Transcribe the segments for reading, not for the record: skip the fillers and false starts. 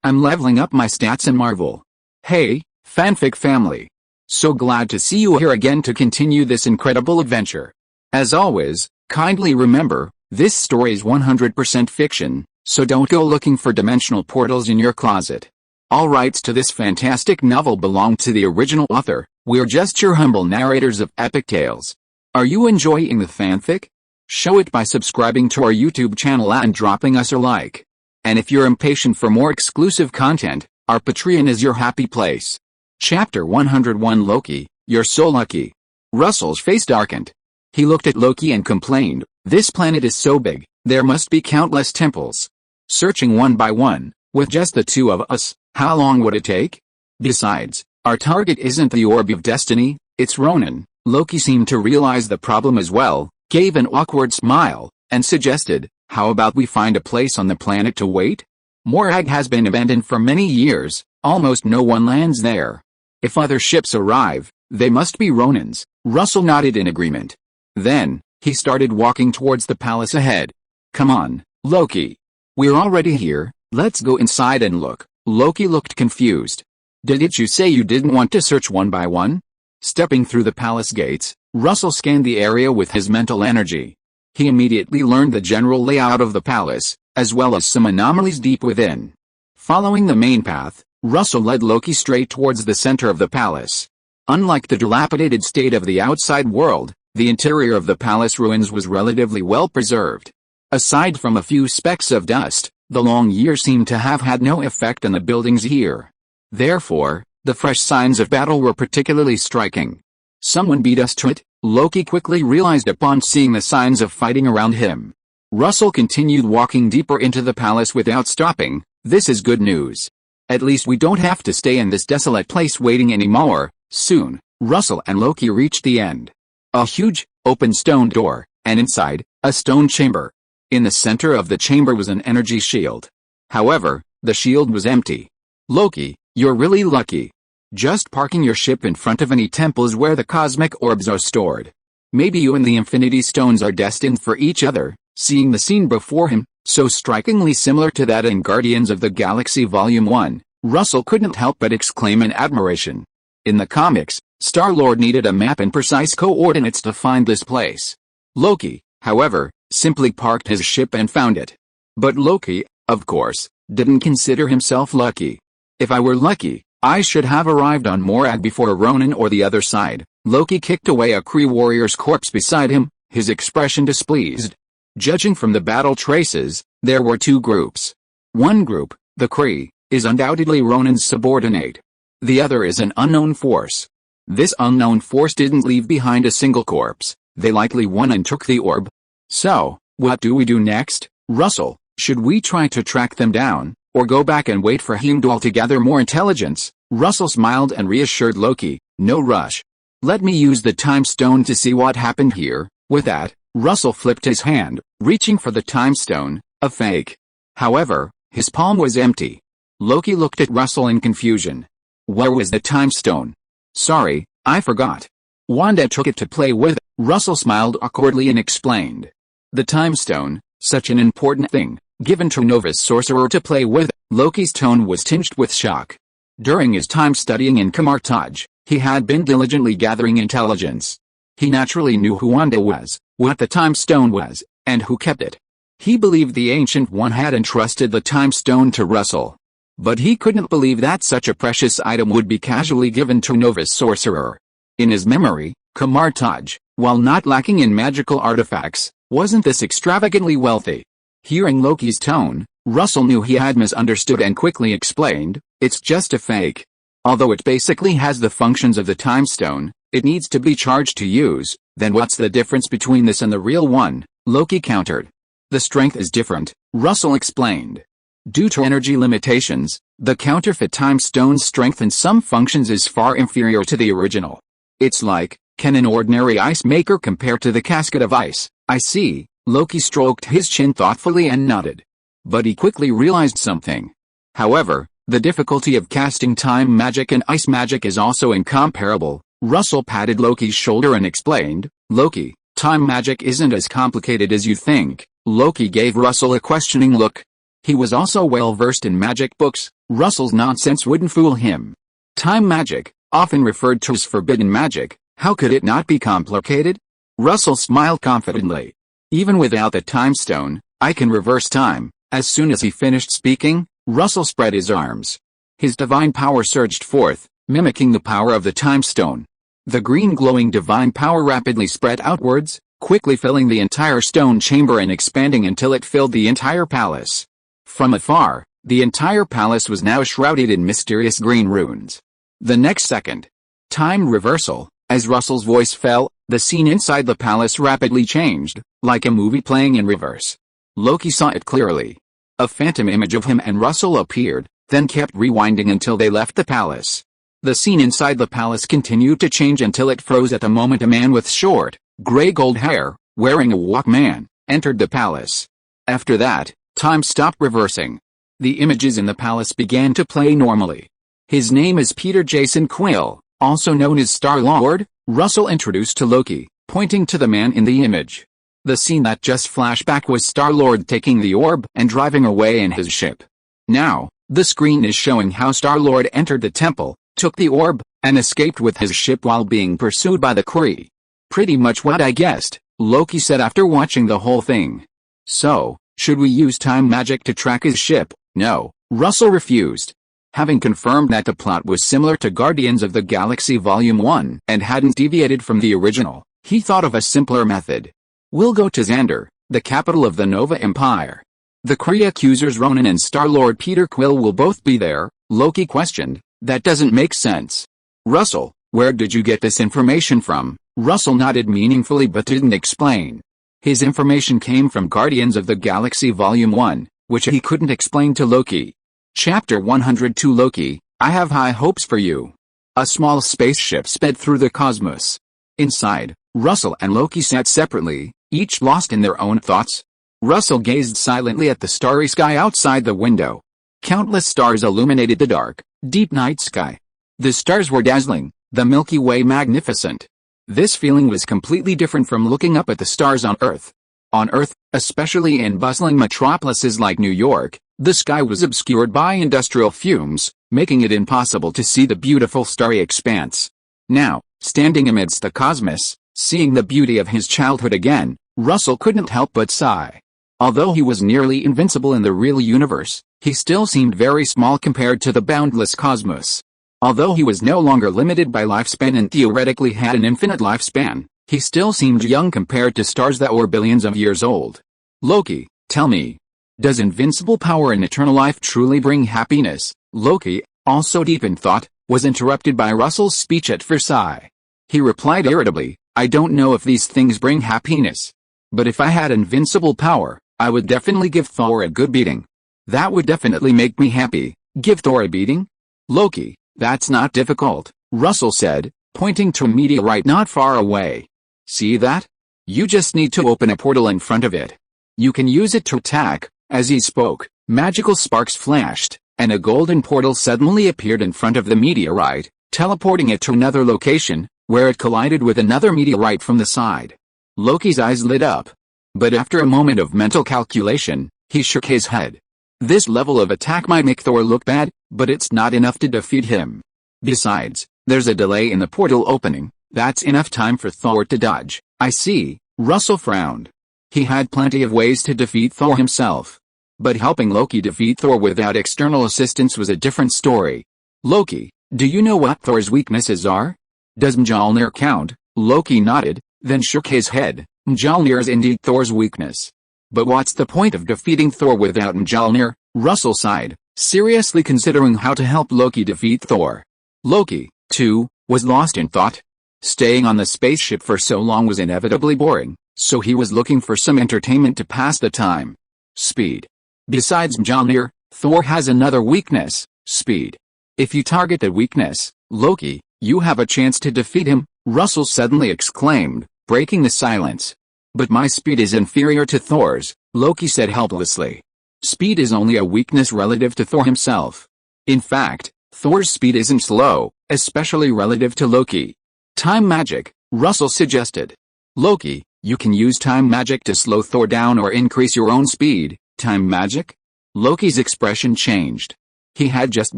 I'm leveling up my stats in Marvel. Hey, fanfic family. So glad to see you here again to continue this incredible adventure. As always, kindly remember, this story is 100% fiction, so don't go looking for dimensional portals in your closet. All rights to this fantastic novel belong to the original author. We're just your humble narrators of epic tales. Are you enjoying the fanfic? Show it by subscribing to our YouTube channel and dropping us a like. And if you're impatient for more exclusive content, our Patreon is your happy place. Chapter 101 Loki, you're so lucky. Russell's face darkened. He looked at Loki and complained, this planet is so big, there must be countless temples. Searching one by one, with just the two of us, how long would it take? Besides, our target isn't the Orb of Destiny, it's Ronan. Loki seemed to realize the problem as well, gave an awkward smile, and suggested, how about we find a place on the planet to wait? Morag has been abandoned for many years, almost no one lands there. If other ships arrive, they must be Ronan's. Russell nodded in agreement. Then, he started walking towards the palace ahead. Come on, Loki. We're already here, let's go inside and look. Loki looked confused. Didn't you say you didn't want to search one by one? Stepping through the palace gates, Russell scanned the area with his mental energy. He immediately learned the general layout of the palace, as well as some anomalies deep within. Following the main path, Russell led Loki straight towards the center of the palace. Unlike the dilapidated state of the outside world, the interior of the palace ruins was relatively well preserved. Aside from a few specks of dust, the long years seemed to have had no effect on the buildings here. Therefore, the fresh signs of battle were particularly striking. Someone beat us to it, Loki quickly realized upon seeing the signs of fighting around him. Russell continued walking deeper into the palace without stopping. This is good news. At least we don't have to stay in this desolate place waiting anymore. Soon, Russell and Loki reached the end. A huge, open stone door, and inside, a stone chamber. In the center of the chamber was an energy shield. However, the shield was empty. Loki, you're really lucky. Just parking your ship in front of any temple is where the cosmic orbs are stored. Maybe you and the Infinity Stones are destined for each other. Seeing the scene before him, so strikingly similar to that in Guardians of the Galaxy Volume 1, Russell couldn't help but exclaim in admiration. In the comics, Star-Lord needed a map and precise coordinates to find this place. Loki, however, simply parked his ship and found it. But Loki, of course, didn't consider himself lucky. If I were lucky, I should have arrived on Morag before Ronan or the other side. Loki kicked away a Kree warrior's corpse beside him, his expression displeased. Judging from the battle traces, there were two groups. One group, the Kree, is undoubtedly Ronan's subordinate. The other is an unknown force. This unknown force didn't leave behind a single corpse. They likely won and took the orb. So, what do we do next, Russell? Should we try to track them down, or go back and wait for Heimdall to gather more intelligence? Russell smiled and reassured Loki, no rush. Let me use the time stone to see what happened here. With that, Russell flipped his hand, reaching for the time stone, a fake. However, his palm was empty. Loki looked at Russell in confusion. Where was the time stone? Sorry, I forgot. Wanda took it to play with. Russell smiled awkwardly and explained. The time stone, such an important thing, given to Nova's sorcerer to play with. Loki's tone was tinged with shock. During his time studying in Kamartaj, he had been diligently gathering intelligence. He naturally knew who Wanda was, what the time stone was, and who kept it. He believed the Ancient One had entrusted the time stone to Russell. But he couldn't believe that such a precious item would be casually given to Nova's sorcerer. In his memory, Kamartaj, while not lacking in magical artifacts, wasn't this extravagantly wealthy. Hearing Loki's tone, Russell knew he had misunderstood and quickly explained, it's just a fake. Although it basically has the functions of the time stone, it needs to be charged to use. Then what's the difference between this and the real one? Loki countered. The strength is different, Russell explained. Due to energy limitations, the counterfeit time stone's strength in some functions is far inferior to the original. It's like, can an ordinary ice maker compare to the casket of ice? I see. Loki stroked his chin thoughtfully and nodded. But he quickly realized something. However, the difficulty of casting time magic and ice magic is also incomparable. Russell patted Loki's shoulder and explained, Loki, time magic isn't as complicated as you think. Loki gave Russell a questioning look. He was also well versed in magic books. Russell's nonsense wouldn't fool him. Time magic, often referred to as forbidden magic, how could it not be complicated? Russell smiled confidently. Even without the time stone, I can reverse time. As soon as he finished speaking, Russell spread his arms. His divine power surged forth, mimicking the power of the time stone. The green glowing divine power rapidly spread outwards, quickly filling the entire stone chamber and expanding until it filled the entire palace. From afar, the entire palace was now shrouded in mysterious green runes. The next second, time reversal, as Russell's voice fell, the scene inside the palace rapidly changed, like a movie playing in reverse. Loki saw it clearly. A phantom image of him and Russell appeared, then kept rewinding until they left the palace. The scene inside the palace continued to change until it froze at the moment a man with short, gray gold hair, wearing a Walkman, entered the palace. After that, time stopped reversing. The images in the palace began to play normally. His name is Peter Jason Quill, also known as Star-Lord, Russell introduced to Loki, pointing to the man in the image. The scene that just flashed back was Star-Lord taking the orb and driving away in his ship. Now, the screen is showing how Star-Lord entered the temple, took the orb, and escaped with his ship while being pursued by the Kree. Pretty much what I guessed, Loki said after watching the whole thing. So, should we use time magic to track his ship? No, Russell refused. Having confirmed that the plot was similar to Guardians of the Galaxy Volume 1 and hadn't deviated from the original, he thought of a simpler method. We'll go to Xandar, the capital of the Nova Empire. The Kree accusers Ronan and Star-Lord Peter Quill will both be there, Loki questioned. That doesn't make sense. Russell, where did you get this information from? Russell nodded meaningfully but didn't explain. His information came from Guardians of the Galaxy Volume 1, which he couldn't explain to Loki. Chapter 102 Loki, I have high hopes for you. A small spaceship sped through the cosmos. Inside, Russell and Loki sat separately, each lost in their own thoughts. Russell gazed silently at the starry sky outside the window. Countless stars illuminated the dark, deep night sky. The stars were dazzling, the Milky Way magnificent. This feeling was completely different from looking up at the stars on Earth. On Earth, especially in bustling metropolises like New York, the sky was obscured by industrial fumes, making it impossible to see the beautiful starry expanse. Now, standing amidst the cosmos, seeing the beauty of his childhood again, Russell couldn't help but sigh. Although he was nearly invincible in the real universe, he still seemed very small compared to the boundless cosmos. Although he was no longer limited by lifespan and theoretically had an infinite lifespan, he still seemed young compared to stars that were billions of years old. Loki, tell me, does invincible power and eternal life truly bring happiness? Loki, also deep in thought, was interrupted by Russell's speech at Versailles. He replied irritably, I don't know if these things bring happiness. But if I had invincible power, I would definitely give Thor a good beating. That would definitely make me happy. Give Thor a beating? Loki, that's not difficult, Russell said, pointing to a meteorite not far away. See that? You just need to open a portal in front of it. You can use it to attack. As he spoke, magical sparks flashed, and a golden portal suddenly appeared in front of the meteorite, teleporting it to another location, where it collided with another meteorite from the side. Loki's eyes lit up. But after a moment of mental calculation, he shook his head. This level of attack might make Thor look bad, but it's not enough to defeat him. Besides, there's a delay in the portal opening. That's enough time for Thor to dodge. I see, Russell frowned. He had plenty of ways to defeat Thor himself. But helping Loki defeat Thor without external assistance was a different story. Loki, do you know what Thor's weaknesses are? Does Mjolnir count? Loki nodded, then shook his head. Mjolnir is indeed Thor's weakness. But what's the point of defeating Thor without Mjolnir? Russell sighed, seriously considering how to help Loki defeat Thor. Loki, too, was lost in thought. Staying on the spaceship for so long was inevitably boring, so he was looking for some entertainment to pass the time. Speed. Besides Mjolnir, Thor has another weakness, speed. If you target the weakness, Loki, you have a chance to defeat him, Russell suddenly exclaimed, breaking the silence. But my speed is inferior to Thor's, Loki said helplessly. Speed is only a weakness relative to Thor himself. In fact, Thor's speed isn't slow, especially relative to Loki. Time magic, Russell suggested. Loki, you can use time magic to slow Thor down or increase your own speed. Time magic? Loki's expression changed. He had just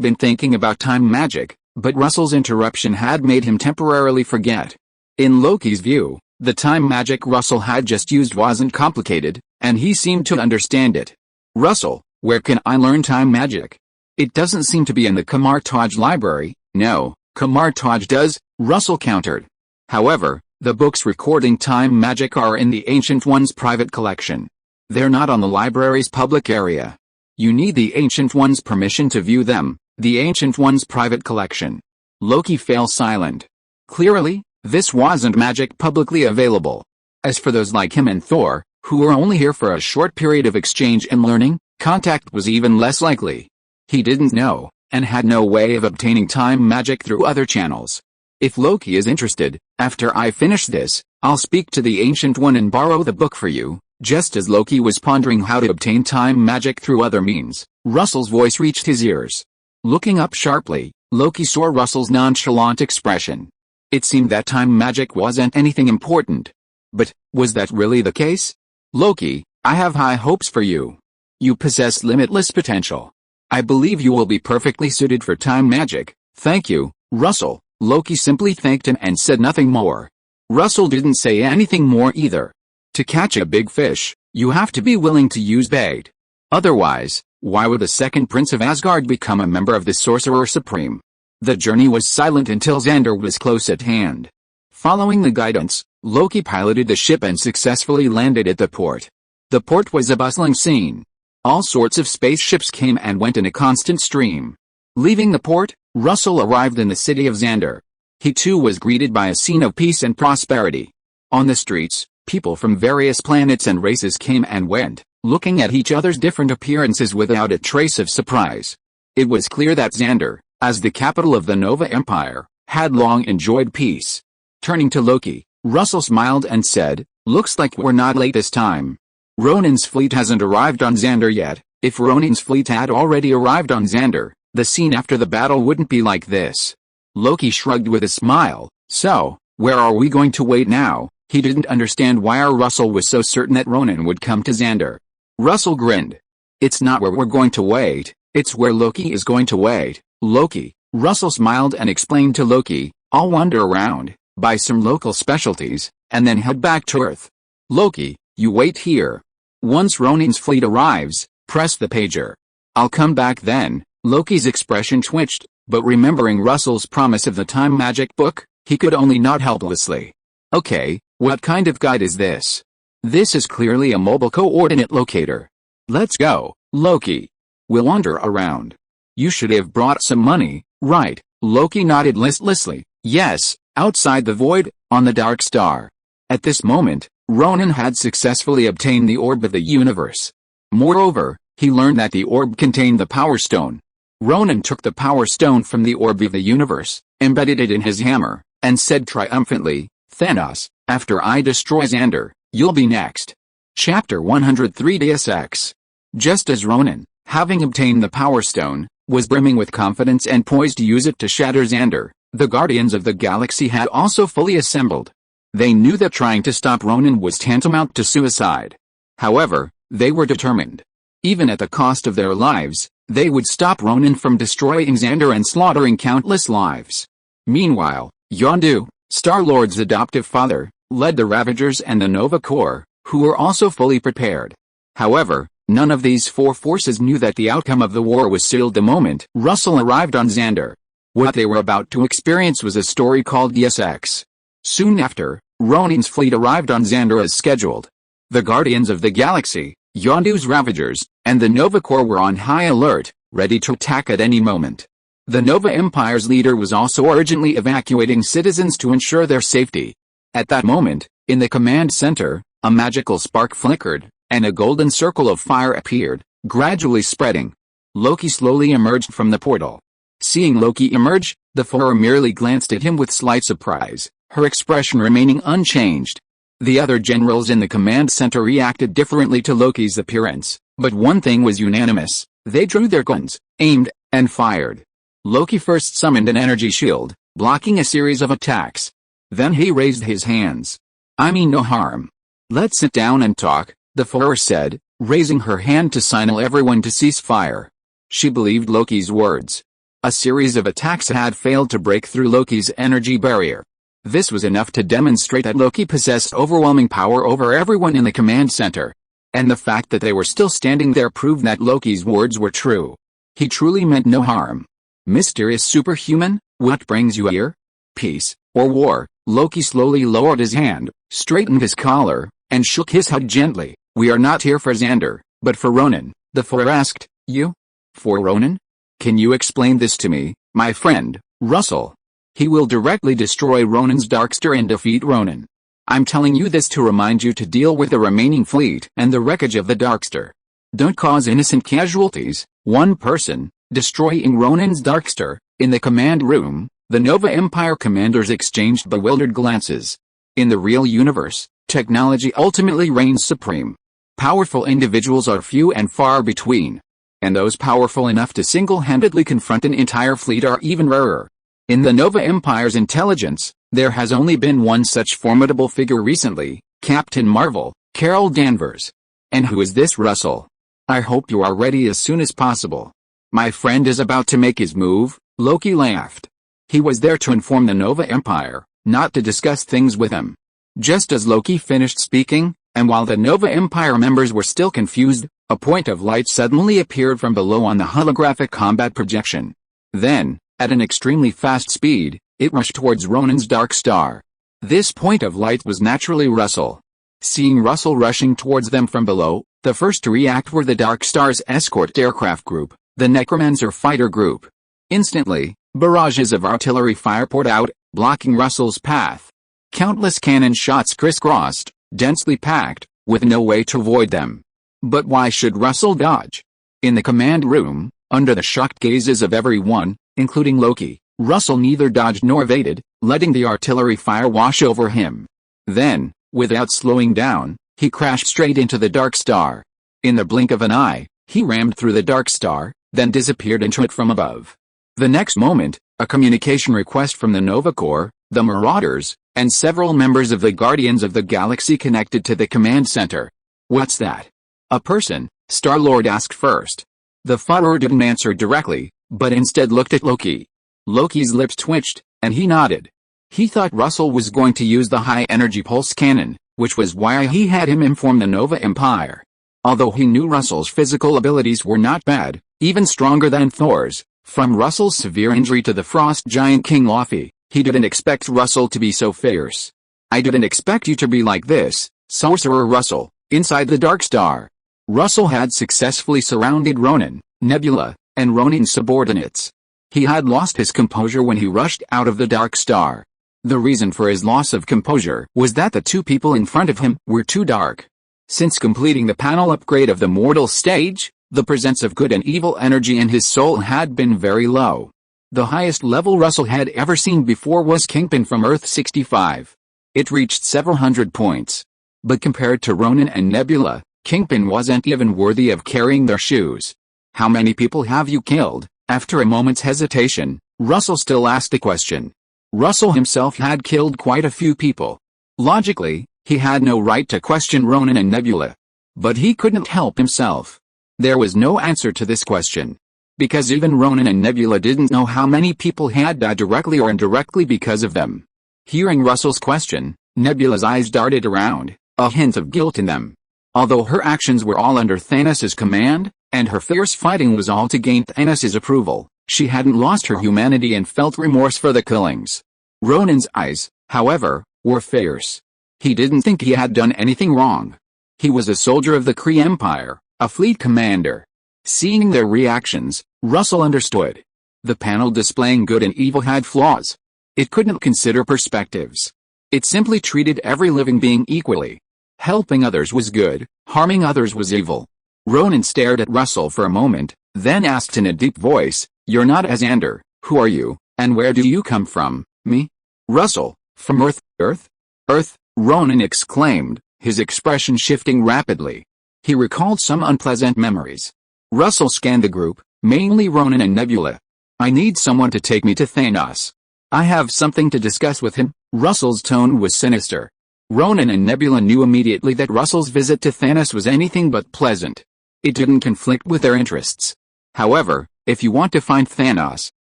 been thinking about time magic, but Russell's interruption had made him temporarily forget. In Loki's view, the time magic Russell had just used wasn't complicated, and he seemed to understand it. "Russell, where can I learn time magic?" "It doesn't seem to be in the Kamar-Taj library." "No, Kamar-Taj does," Russell countered. "However, the books recording time magic are in the Ancient One's private collection. They're not on the library's public area. You need the Ancient One's permission to view them." The Ancient One's private collection. Loki fell silent. Clearly, this wasn't magic publicly available. As for those like him and Thor, who were only here for a short period of exchange and learning, contact was even less likely. He didn't know, and had no way of obtaining time magic through other channels. "If Loki is interested, after I finish this, I'll speak to the Ancient One and borrow the book for you." Just as Loki was pondering how to obtain time magic through other means, Russell's voice reached his ears. Looking up sharply, Loki saw Russell's nonchalant expression. It seemed that time magic wasn't anything important. But, was that really the case? "Loki, I have high hopes for you. You possess limitless potential. I believe you will be perfectly suited for time magic." "Thank you, Russell." Loki simply thanked him and said nothing more. Russell didn't say anything more either. To catch a big fish, you have to be willing to use bait. Otherwise, why would the second Prince of Asgard become a member of the Sorcerer Supreme? The journey was silent until Xander was close at hand. Following the guidance, Loki piloted the ship and successfully landed at the port. The port was a bustling scene. All sorts of spaceships came and went in a constant stream. Leaving the port, Russell arrived in the city of Xander. He too was greeted by a scene of peace and prosperity. On the streets, people from various planets and races came and went, looking at each other's different appearances without a trace of surprise. It was clear that Xander, as the capital of the Nova Empire, had long enjoyed peace. Turning to Loki, Russell smiled and said, "Looks like we're not late this time. Ronin's fleet hasn't arrived on Xander yet." If Ronin's fleet had already arrived on Xander, the scene after the battle wouldn't be like this. Loki shrugged with a smile. "So, where are we going to wait now?" He didn't understand why Russell was so certain that Ronin would come to Xander. Russell grinned. "It's not where we're going to wait, it's where Loki is going to wait." "Loki," Russell smiled and explained to Loki, "I'll wander around, buy some local specialties, and then head back to Earth. Loki, you wait here. Once Ronin's fleet arrives, press the pager. I'll come back then." Loki's expression twitched, but remembering Russell's promise of the time magic book, he could only nod helplessly. "Okay, what kind of guide is this?" "This is clearly a mobile coordinate locator." "Let's go, Loki. We'll wander around." "You should have brought some money, right?" Loki nodded listlessly. "Yes, outside the void, on the Dark Star." At this moment, Ronin had successfully obtained the Orb of the Universe. Moreover, he learned that the orb contained the Power Stone. Ronin took the Power Stone from the Orb of the Universe, embedded it in his hammer, and said triumphantly, "Thanos, after I destroy Xander, you'll be next." Chapter 103 DSX. Just as Ronin, having obtained the Power Stone, was brimming with confidence and poised to use it to shatter Xander, the Guardians of the Galaxy had also fully assembled. They knew that trying to stop Ronin was tantamount to suicide. However, they were determined. Even at the cost of their lives, they would stop Ronin from destroying Xander and slaughtering countless lives. Meanwhile, Yondu, Star-Lord's adoptive father, led the Ravagers and the Nova Corps, who were also fully prepared. However, none of these four forces knew that the outcome of the war was sealed the moment Russell arrived on Xander. What they were about to experience was a story called DSX. Soon after, Ronin's fleet arrived on Xander as scheduled. The Guardians of the Galaxy, Yondu's Ravagers, and the Nova Corps were on high alert, ready to attack at any moment. The Nova Empire's leader was also urgently evacuating citizens to ensure their safety. At that moment, in the command center, a magical spark flickered, and a golden circle of fire appeared, gradually spreading. Loki slowly emerged from the portal. Seeing Loki emerge, the Thor merely glanced at him with slight surprise, her expression remaining unchanged. The other generals in the command center reacted differently to Loki's appearance, but one thing was unanimous: they drew their guns, aimed, and fired. Loki first summoned an energy shield, blocking a series of attacks. Then he raised his hands. "I mean no harm. Let's sit down and talk," the Thor said, raising her hand to signal everyone to cease fire. She believed Loki's words. A series of attacks had failed to break through Loki's energy barrier. This was enough to demonstrate that Loki possessed overwhelming power over everyone in the command center. And the fact that they were still standing there proved that Loki's words were true. He truly meant no harm. Mysterious superhuman, what brings you here? Peace, or war? Loki slowly lowered his hand, straightened his collar, and shook his head gently. We are not here for Xander, but for Ronan, the Four asked. You? For Ronan? Can you explain this to me, my friend, Russell? He will directly destroy Ronan's Darkstar and defeat Ronan. I'm telling you this to remind you to deal with the remaining fleet and the wreckage of the Darkstar. Don't cause innocent casualties. One person, destroying Ronan's Darkstar. In the command room, the Nova Empire commanders exchanged bewildered glances. In the real universe, technology ultimately reigns supreme. Powerful individuals are few and far between. And those powerful enough to single-handedly confront an entire fleet are even rarer. In the Nova Empire's intelligence, there has only been one such formidable figure recently, Captain Marvel, Carol Danvers. And who is this Russell? I hope you are ready as soon as possible. My friend is about to make his move, Loki laughed. He was there to inform the Nova Empire, not to discuss things with them. Just as Loki finished speaking, and while the Nova Empire members were still confused, a point of light suddenly appeared from below on the holographic combat projection. Then, at an extremely fast speed, it rushed towards Ronan's Darkstar. This point of light was naturally Russell. Seeing Russell rushing towards them from below, the first to react were the Darkstar's escort aircraft group, the Necromancer fighter group. Instantly, barrages of artillery fire poured out, blocking Russell's path. Countless cannon shots crisscrossed, densely packed, with no way to avoid them. But why should Russell dodge? In the command room, under the shocked gazes of everyone, including Loki, Russell neither dodged nor evaded, letting the artillery fire wash over him. Then, without slowing down, he crashed straight into the Darkstar. In the blink of an eye, he rammed through the Darkstar, then disappeared into it from above. The next moment, a communication request from the Nova Corps, the Marauders, and several members of the Guardians of the Galaxy connected to the command center. What's that? A person, Star-Lord asked first. The follower didn't answer directly, but instead looked at Loki. Loki's lips twitched, and he nodded. He thought Russell was going to use the high-energy pulse cannon, which was why he had him inform the Nova Empire. Although he knew Russell's physical abilities were not bad, even stronger than Thor's, from Russell's severe injury to the frost giant King Laufey, he didn't expect Russell to be so fierce. I didn't expect you to be like this, Sorcerer Russell, inside the Darkstar. Russell had successfully surrounded Ronan, Nebula, and Ronan's subordinates. He had lost his composure when he rushed out of the Darkstar. The reason for his loss of composure was that the two people in front of him were too dark. Since completing the panel upgrade of the mortal stage, the presence of good and evil energy in his soul had been very low. The highest level Russell had ever seen before was Kingpin from Earth-65. It reached several hundred points. But compared to Ronan and Nebula, Kingpin wasn't even worthy of carrying their shoes. How many people have you killed? After a moment's hesitation, Russell still asked the question. Russell himself had killed quite a few people. Logically, he had no right to question Ronan and Nebula. But he couldn't help himself. There was no answer to this question. Because even Ronan and Nebula didn't know how many people had died directly or indirectly because of them. Hearing Russell's question, Nebula's eyes darted around, a hint of guilt in them. Although her actions were all under Thanos' command, and her fierce fighting was all to gain Thanos' approval, she hadn't lost her humanity and felt remorse for the killings. Ronan's eyes, however, were fierce. He didn't think he had done anything wrong. He was a soldier of the Kree Empire, a fleet commander. Seeing their reactions, Russell understood. The panel displaying good and evil had flaws. It couldn't consider perspectives. It simply treated every living being equally. Helping others was good, harming others was evil. Ronan stared at Russell for a moment, then asked in a deep voice, "You're not Xander, who are you, and where do you come from?" "Me? Russell, from Earth." "Earth? Earth?" Ronan exclaimed, his expression shifting rapidly. He recalled some unpleasant memories. Russell scanned the group, mainly Ronan and Nebula. "I need someone to take me to Thanos. I have something to discuss with him." Russell's tone was sinister. Ronan and Nebula knew immediately that Russell's visit to Thanos was anything but pleasant. It didn't conflict with their interests. However, if you want to find Thanos,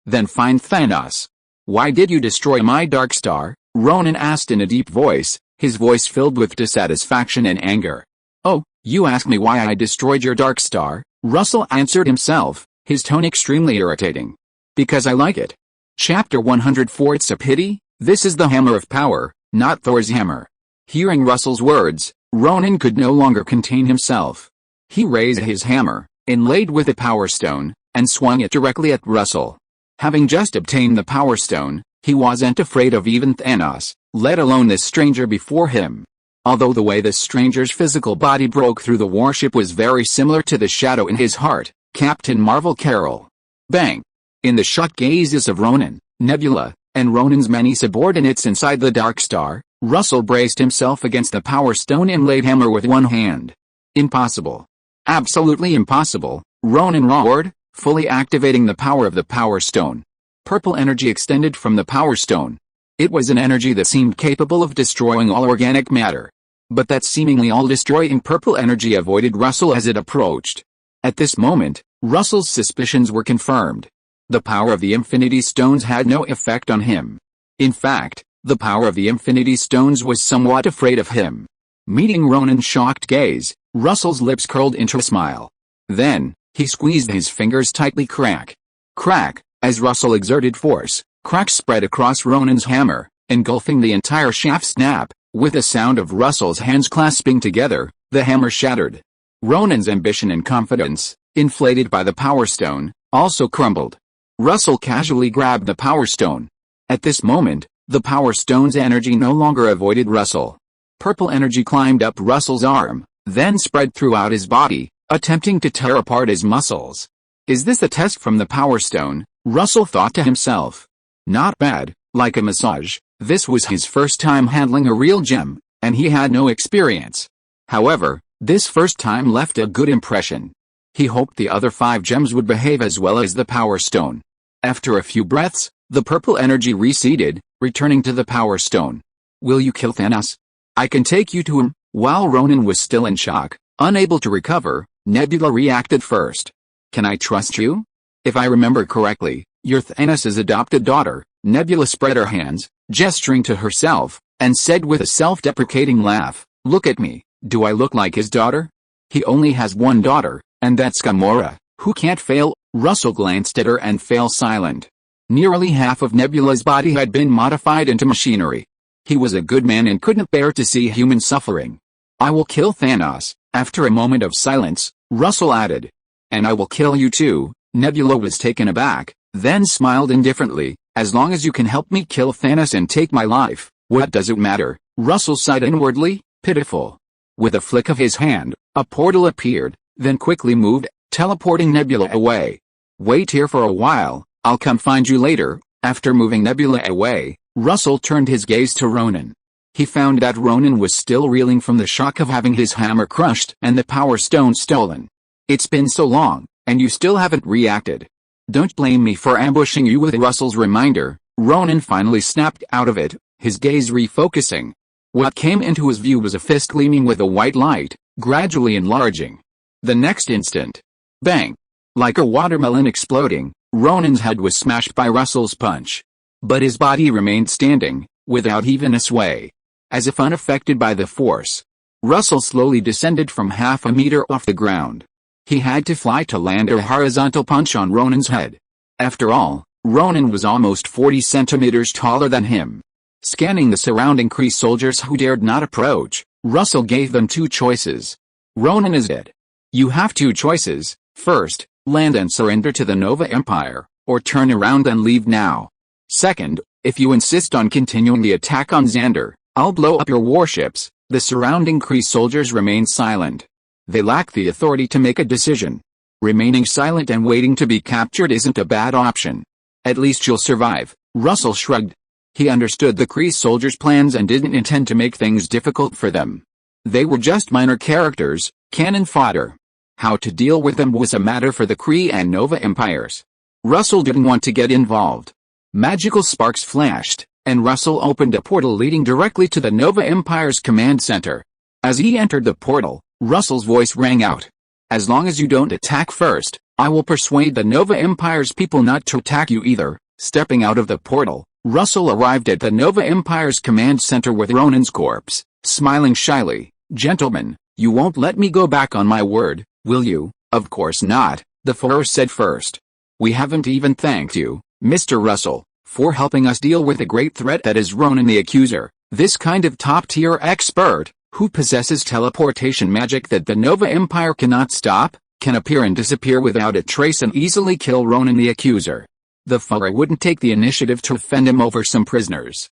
then find Thanos. Why did you destroy my Dark Star? Ronan asked in a deep voice, his voice filled with dissatisfaction and anger. Oh, you ask me why I destroyed your Dark Star? Russell answered himself, his tone extremely irritating. Because I like it. Chapter 104. It's a pity, this is the hammer of power, not Thor's hammer. Hearing Russell's words, Ronan could no longer contain himself. He raised his hammer, inlaid with a power stone, and swung it directly at Russell. Having just obtained the power stone, he wasn't afraid of even Thanos, let alone this stranger before him. Although the way this stranger's physical body broke through the warship was very similar to the shadow in his heart, Captain Marvel Carol. Bang! In the shocked gazes of Ronan, Nebula, and Ronan's many subordinates inside the Dark Star, Russell braced himself against the power stone inlaid hammer with one hand. Impossible. Absolutely impossible, Ronan roared, fully activating the power of the power stone. Purple energy extended from the power stone. It was an energy that seemed capable of destroying all organic matter. But that seemingly all-destroying purple energy avoided Russell as it approached. At this moment, Russell's suspicions were confirmed. The power of the Infinity Stones had no effect on him. In fact, the power of the Infinity Stones was somewhat afraid of him. Meeting Ronan's shocked gaze, Russell's lips curled into a smile. Then, he squeezed his fingers tightly. Crack. Crack, as Russell exerted force, cracks spread across Ronan's hammer, engulfing the entire shaft. Snap, with a sound of Russell's hands clasping together, the hammer shattered. Ronan's ambition and confidence, inflated by the power stone, also crumbled. Russell casually grabbed the power stone. At this moment, the power stone's energy no longer avoided Russell. Purple energy climbed up Russell's arm, then spread throughout his body, attempting to tear apart his muscles. Is this a test from the power stone? Russell thought to himself. Not bad, like a massage. This was his first time handling a real gem, and he had no experience. However, this first time left a good impression. He hoped the other 5 gems would behave as well as the power stone. After a few breaths, the purple energy receded, returning to the power stone. Will you kill Thanos? I can take you to him. While Ronan was still in shock, unable to recover, Nebula reacted first. Can I trust you? If I remember correctly, you're Thanos' adopted daughter. Nebula spread her hands, gesturing to herself, and said with a self-deprecating laugh, look at me, do I look like his daughter? He only has one daughter, and that's Gamora, who can't fail. Russell glanced at her and fell silent. Nearly half of Nebula's body had been modified into machinery. He was a good man and couldn't bear to see human suffering. I will kill Thanos. After a moment of silence, Russell added. And I will kill you too. Nebula was taken aback, then smiled indifferently. As long as you can help me kill Thanos and take my life, what does it matter? Russell sighed inwardly, pitiful. With a flick of his hand, a portal appeared, then quickly moved, teleporting Nebula away. Wait here for a while, I'll come find you later. After moving Nebula away, Russell turned his gaze to Ronan. He found that Ronan was still reeling from the shock of having his hammer crushed and the power stone stolen. It's been so long, and you still haven't reacted. Don't blame me for ambushing you. With Russell's reminder, Ronan finally snapped out of it, his gaze refocusing. What came into his view was a fist gleaming with a white light, gradually enlarging. The next instant, bang! Like a watermelon exploding, Ronan's head was smashed by Russell's punch. But his body remained standing, without even a sway. As if unaffected by the force. Russell slowly descended from half a meter off the ground. He had to fly to land a horizontal punch on Ronan's head. After all, Ronan was almost 40 centimeters taller than him. Scanning the surrounding Kree soldiers who dared not approach, Russell gave them 2 choices. Ronan is dead. You have 2 choices. First, land and surrender to the Nova Empire, or turn around and leave now. Second, if you insist on continuing the attack on Xander, I'll blow up your warships. The surrounding Kree soldiers remained silent. They lack the authority to make a decision. Remaining silent and waiting to be captured isn't a bad option. At least you'll survive. Russell shrugged. He understood the Kree soldiers' plans and didn't intend to make things difficult for them. They were just minor characters, cannon fodder. How to deal with them was a matter for the Kree and Nova empires. Russell didn't want to get involved. Magical sparks flashed, and Russell opened a portal leading directly to the Nova Empire's command center. As he entered the portal, Russell's voice rang out. As long as you don't attack first, I will persuade the Nova Empire's people not to attack you either. Stepping out of the portal, Russell arrived at the Nova Empire's command center with Ronan's corpse, smiling shyly. Gentlemen, you won't let me go back on my word, will you? Of course not, the Fuhrer said first. We haven't even thanked you, Mr. Russell, for helping us deal with the great threat that is Ronan the Accuser, this kind of top-tier expert, who possesses teleportation magic that the Nova Empire cannot stop, can appear and disappear without a trace and easily kill Ronan the Accuser. The Fuhrer wouldn't take the initiative to defend him over some prisoners.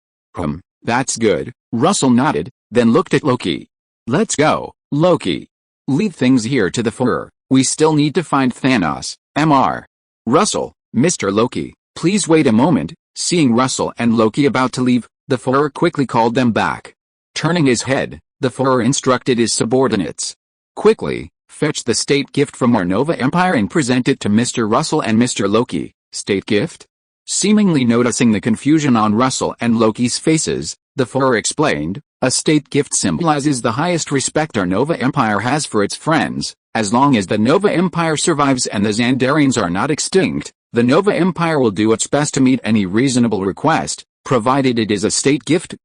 That's good, Russell nodded, then looked at Loki. Let's go, Loki. Leave things here to the Fuhrer, we still need to find Thanos, Mr. Russell, Mr. Loki, please wait a moment. Seeing Russell and Loki about to leave, the Fuhrer quickly called them back. Turning his head, the Fuhrer instructed his subordinates. Quickly, fetch the state gift from our Nova Empire and present it to Mr. Russell and Mr. Loki. State gift? Seemingly noticing the confusion on Russell and Loki's faces, the Fuhrer explained, a state gift symbolizes the highest respect our Nova Empire has for its friends. As long as the Nova Empire survives and the Xandarians are not extinct, the Nova Empire will do its best to meet any reasonable request, provided it is a state gift.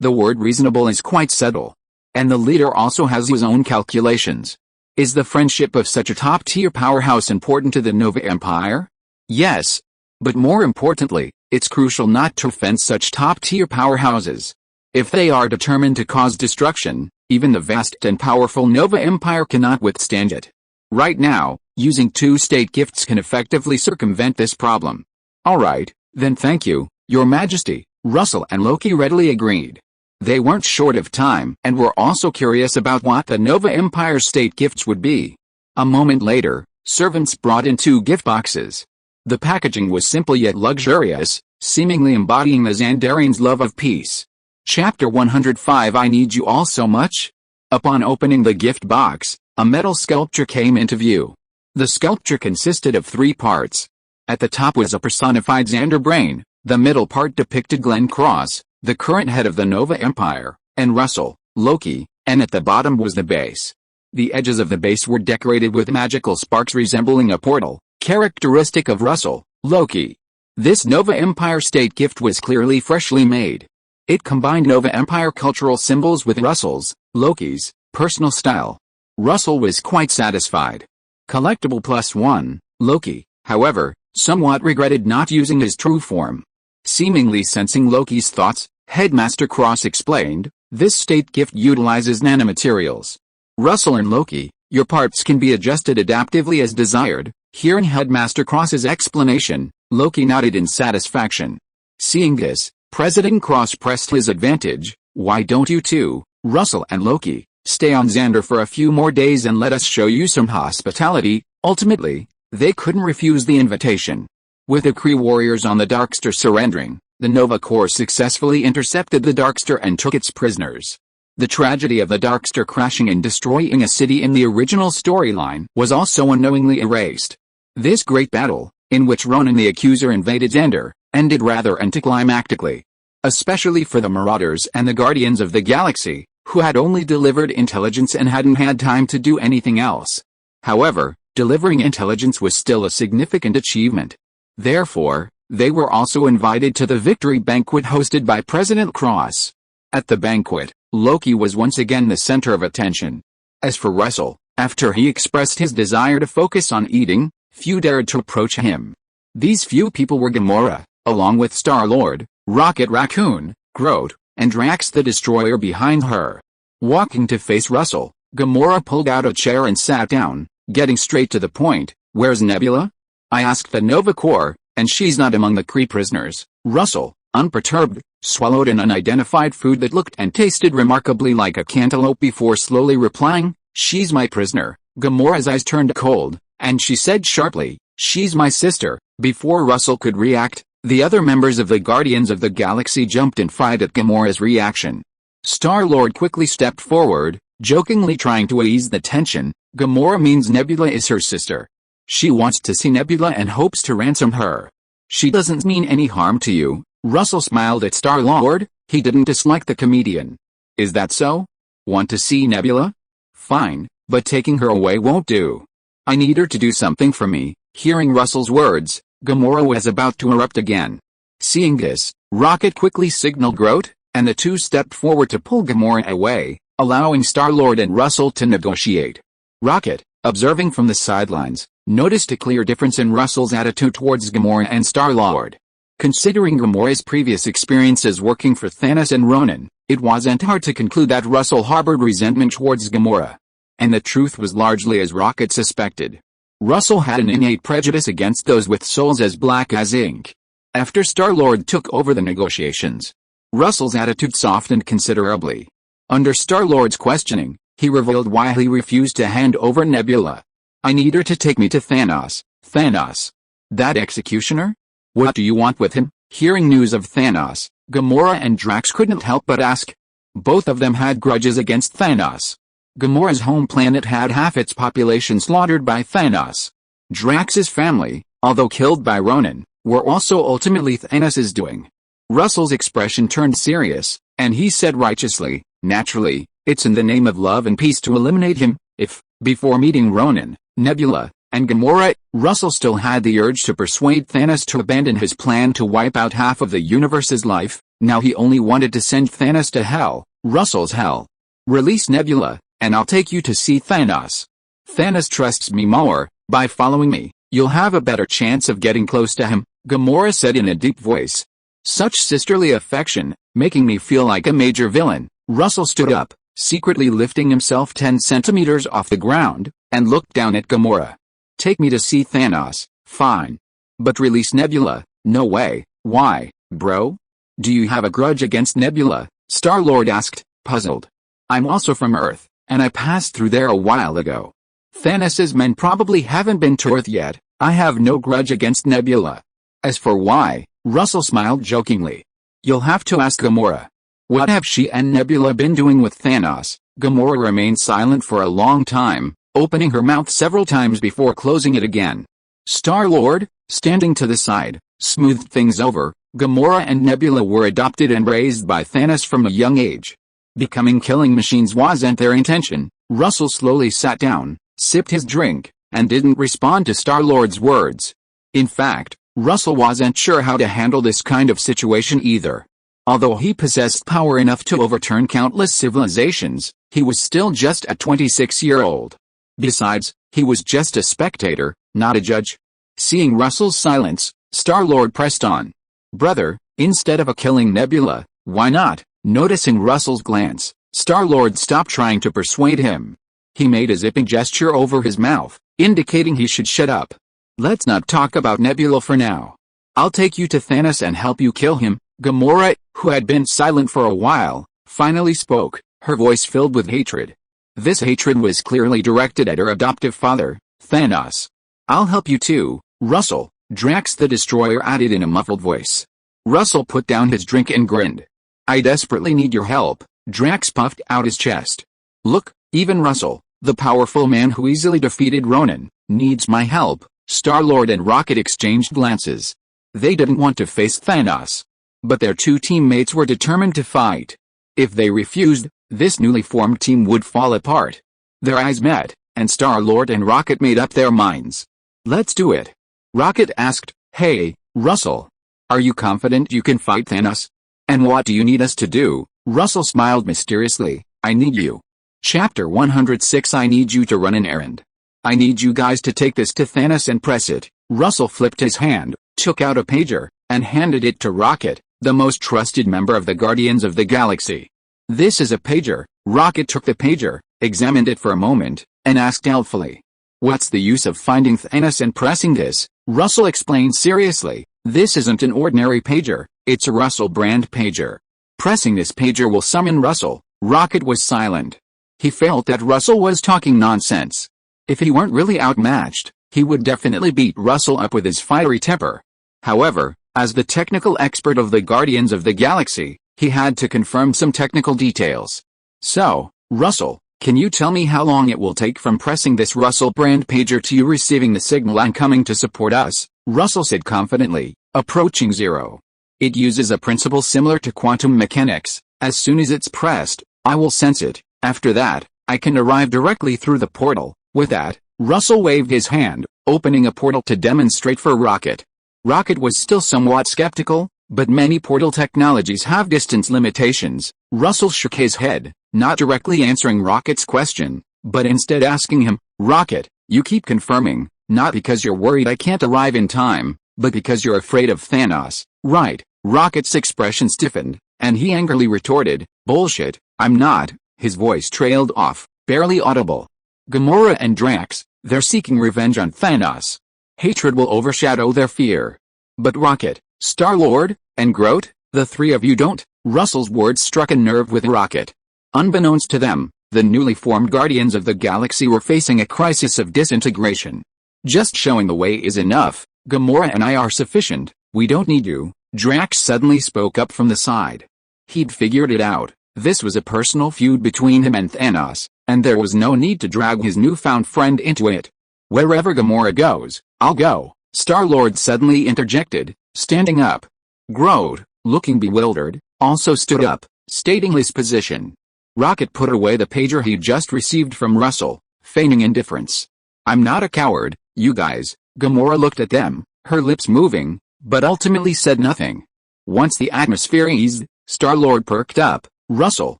The word reasonable is quite subtle. And the leader also has his own calculations. Is the friendship of such a top-tier powerhouse important to the Nova Empire? Yes. But more importantly, it's crucial not to offend such top-tier powerhouses. If they are determined to cause destruction, even the vast and powerful Nova Empire cannot withstand it. Right now, using two state gifts can effectively circumvent this problem. Alright, then thank you, Your Majesty, Russell and Loki readily agreed. They weren't short of time and were also curious about what the Nova Empire's state gifts would be. A moment later, servants brought in 2 gift boxes. The packaging was simple yet luxurious, seemingly embodying the Xandarians' love of peace. Chapter 105 I Need You All So Much? Upon opening the gift box, a metal sculpture came into view. The sculpture consisted of 3 parts. At the top was a personified Xander brain, the middle part depicted Glenn Cross, the current head of the Nova Empire, and Russell, Loki, and at the bottom was the base. The edges of the base were decorated with magical sparks resembling a portal, characteristic of Russell, Loki. This Nova Empire state gift was clearly freshly made. It combined Nova Empire cultural symbols with Russell's, Loki's, personal style. Russell was quite satisfied. Collectible +1, Loki, however, somewhat regretted not using his true form. Seemingly sensing Loki's thoughts, Headmaster Cross explained, this state gift utilizes nanomaterials. Russell and Loki, your parts can be adjusted adaptively as desired. Hearing Headmaster Cross's explanation, Loki nodded in satisfaction. Seeing this, President Cross pressed his advantage. Why don't you two, Russell and Loki, stay on Xander for a few more days and let us show you some hospitality? Ultimately, they couldn't refuse the invitation. With the Kree warriors on the Darkster surrendering, the Nova Corps successfully intercepted the Darkster and took its prisoners. The tragedy of the Darkster crashing and destroying a city in the original storyline was also unknowingly erased. This great battle, in which Ronan the Accuser invaded Xander, ended rather anticlimactically. Especially for the Marauders and the Guardians of the Galaxy, who had only delivered intelligence and hadn't had time to do anything else. However, delivering intelligence was still a significant achievement. Therefore, they were also invited to the victory banquet hosted by President Cross. At the banquet, Loki was once again the center of attention. As for Russell, after he expressed his desire to focus on eating, few dared to approach him. These few people were Gamora, along with Star-Lord, Rocket Raccoon, Groot, and Drax the Destroyer behind her. Walking to face Russell, Gamora pulled out a chair and sat down, getting straight to the point. Where's Nebula? I asked the Nova Corps, and she's not among the Kree prisoners. Russell, unperturbed, swallowed an unidentified food that looked and tasted remarkably like a cantaloupe before slowly replying, she's my prisoner. Gamora's eyes turned cold, and she said sharply, she's my sister. Before Russell could react, the other members of the Guardians of the Galaxy jumped and fried at Gamora's reaction. Star-Lord quickly stepped forward, jokingly trying to ease the tension. Gamora means Nebula is her sister. She wants to see Nebula and hopes to ransom her. She doesn't mean any harm to you, Russell smiled at Star-Lord. He didn't dislike the comedian. Is that so? Want to see Nebula? Fine, but taking her away won't do. I need her to do something for me. Hearing Russell's words, Gamora was about to erupt again. Seeing this, Rocket quickly signaled Groot, and the two stepped forward to pull Gamora away, allowing Star-Lord and Russell to negotiate. Rocket, observing from the sidelines, noticed a clear difference in Russell's attitude towards Gamora and Star-Lord. Considering Gamora's previous experiences working for Thanos and Ronan, it wasn't hard to conclude that Russell harbored resentment towards Gamora. And the truth was largely as Rocket suspected. Russell had an innate prejudice against those with souls as black as ink. After Star-Lord took over the negotiations, Russell's attitude softened considerably. Under Star-Lord's questioning, he revealed why he refused to hand over Nebula. I need her to take me to Thanos. Thanos? That executioner? What do you want with him? Hearing news of Thanos, Gamora and Drax couldn't help but ask. Both of them had grudges against Thanos. Gamora's home planet had half its population slaughtered by Thanos. Drax's family, although killed by Ronan, were also ultimately Thanos' doing. Russell's expression turned serious, and he said righteously, naturally, it's in the name of love and peace to eliminate him. If, before meeting Ronan, Nebula, and Gamora, Russell still had the urge to persuade Thanos to abandon his plan to wipe out half of the universe's life, now he only wanted to send Thanos to hell, Russell's hell. Release Nebula, and I'll take you to see Thanos. Thanos trusts me more. By following me, you'll have a better chance of getting close to him, Gamora said in a deep voice. Such sisterly affection, making me feel like a major villain. Russell stood up, secretly lifting himself 10 centimeters off the ground, and looked down at Gamora. Take me to see Thanos, fine. But release Nebula, no way. Why, bro? Do you have a grudge against Nebula? Star-Lord asked, puzzled. I'm also from Earth, and I passed through there a while ago. Thanos' men probably haven't been to Earth yet. I have no grudge against Nebula. As for why, Russell smiled jokingly. You'll have to ask Gamora. What have she and Nebula been doing with Thanos? Gamora remained silent for a long time, opening her mouth several times before closing it again. Star-Lord, standing to the side, smoothed things over. Gamora and Nebula were adopted and raised by Thanos from a young age. Becoming killing machines wasn't their intention. Russell slowly sat down, sipped his drink, and didn't respond to Star-Lord's words. In fact, Russell wasn't sure how to handle this kind of situation either. Although he possessed power enough to overturn countless civilizations, he was still just a 26-year-old. Besides, he was just a spectator, not a judge. Seeing Russell's silence, Star-Lord pressed on. Brother, instead of killing Nebula, why not? Noticing Russell's glance, Star-Lord stopped trying to persuade him. He made a zipping gesture over his mouth, indicating he should shut up. Let's not talk about Nebula for now. I'll take you to Thanos and help you kill him. Gamora, who had been silent for a while, finally spoke, her voice filled with hatred. This hatred was clearly directed at her adoptive father, Thanos. I'll help you too, Russell, Drax the Destroyer added in a muffled voice. Russell put down his drink and grinned. I desperately need your help, Drax puffed out his chest. Look, even Russell, the powerful man who easily defeated Ronan, needs my help. Star-Lord and Rocket exchanged glances. They didn't want to face Thanos. But their two teammates were determined to fight. If they refused, this newly formed team would fall apart. Their eyes met, and Star-Lord and Rocket made up their minds. Let's do it. Rocket asked, Hey, Russell. Are you confident you can fight Thanos? And what do you need us to do? Russell smiled mysteriously. I need you. Chapter 106 I need you to run an errand. I need you guys to take this to Thanos and press it. Russell flipped his hand, took out a pager, and handed it to Rocket, the most trusted member of the Guardians of the Galaxy. This is a pager. Rocket took the pager, examined it for a moment, and asked doubtfully. What's the use of finding Thanos and pressing this? Russell explained seriously. This isn't an ordinary pager, it's a Russell brand pager. Pressing this pager will summon Russell. Rocket was silent. He felt that Russell was talking nonsense. If he weren't really outmatched, he would definitely beat Russell up with his fiery temper. However, as the technical expert of the Guardians of the Galaxy, he had to confirm some technical details. So, Russell, can you tell me how long it will take from pressing this Russell brand pager to you receiving the signal and coming to support us? Russell said confidently, approaching 0. It uses a principle similar to quantum mechanics. As soon as it's pressed, I will sense it. After that, I can arrive directly through the portal. With that, Russell waved his hand, opening a portal to demonstrate for Rocket. Rocket was still somewhat skeptical, but many portal technologies have distance limitations. Russell shook his head, not directly answering Rocket's question, but instead asking him, "Rocket, you keep confirming, not because you're worried I can't arrive in time, but because you're afraid of Thanos, right?" Rocket's expression stiffened, and he angrily retorted, "Bullshit, I'm not." His voice trailed off, barely audible. "Gamora and Drax, they're seeking revenge on Thanos. Hatred will overshadow their fear. But Rocket, Star-Lord, and Groot, the three of you don't." Russell's words struck a nerve with Rocket. Unbeknownst to them, the newly formed Guardians of the Galaxy were facing a crisis of disintegration. "Just showing the way is enough. Gamora and I are sufficient, we don't need you," Drax suddenly spoke up from the side. He'd figured it out. This was a personal feud between him and Thanos, and there was no need to drag his newfound friend into it. "Wherever Gamora goes, I'll go," Star-Lord suddenly interjected, standing up. Groot, looking bewildered, also stood up, stating his position. Rocket put away the pager he'd just received from Russell, feigning indifference. "I'm not a coward, you guys." Gamora looked at them, her lips moving, but ultimately said nothing. Once the atmosphere eased, Star-Lord perked up. "Russell,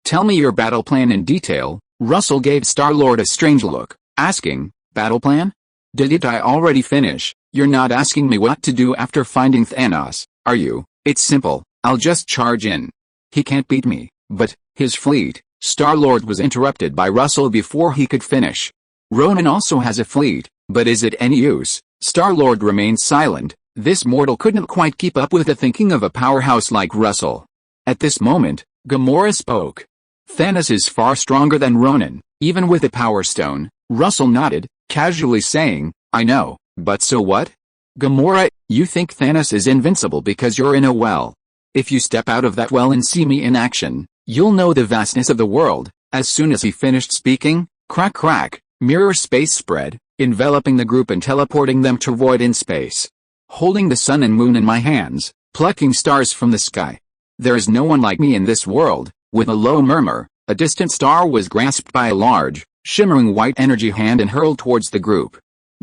tell me your battle plan in detail." Russell gave Star-Lord a strange look, asking, "Battle plan? Didn't I already finish? You're not asking me what to do after finding Thanos, are you?" "It's simple, I'll just charge in. He can't beat me." "But, his fleet," Star-Lord was interrupted by Russell before he could finish. "Ronan also has a fleet, but is it any use?" Star-Lord remained silent. This mortal couldn't quite keep up with the thinking of a powerhouse like Russell. At this moment, Gamora spoke. "Thanos is far stronger than Ronan, even with a Power Stone." Russell nodded, casually saying, "I know, but so what?" "Gamora, you think Thanos is invincible because you're in a well. If you step out of that well and see me in action, you'll know the vastness of the world." As soon as he finished speaking, crack crack, mirror space spread, enveloping the group and teleporting them to void in space. Holding the sun and moon in my hands, plucking stars from the sky. "There is no one like me in this world." With a low murmur, a distant star was grasped by a large, shimmering white energy hand and hurled towards the group.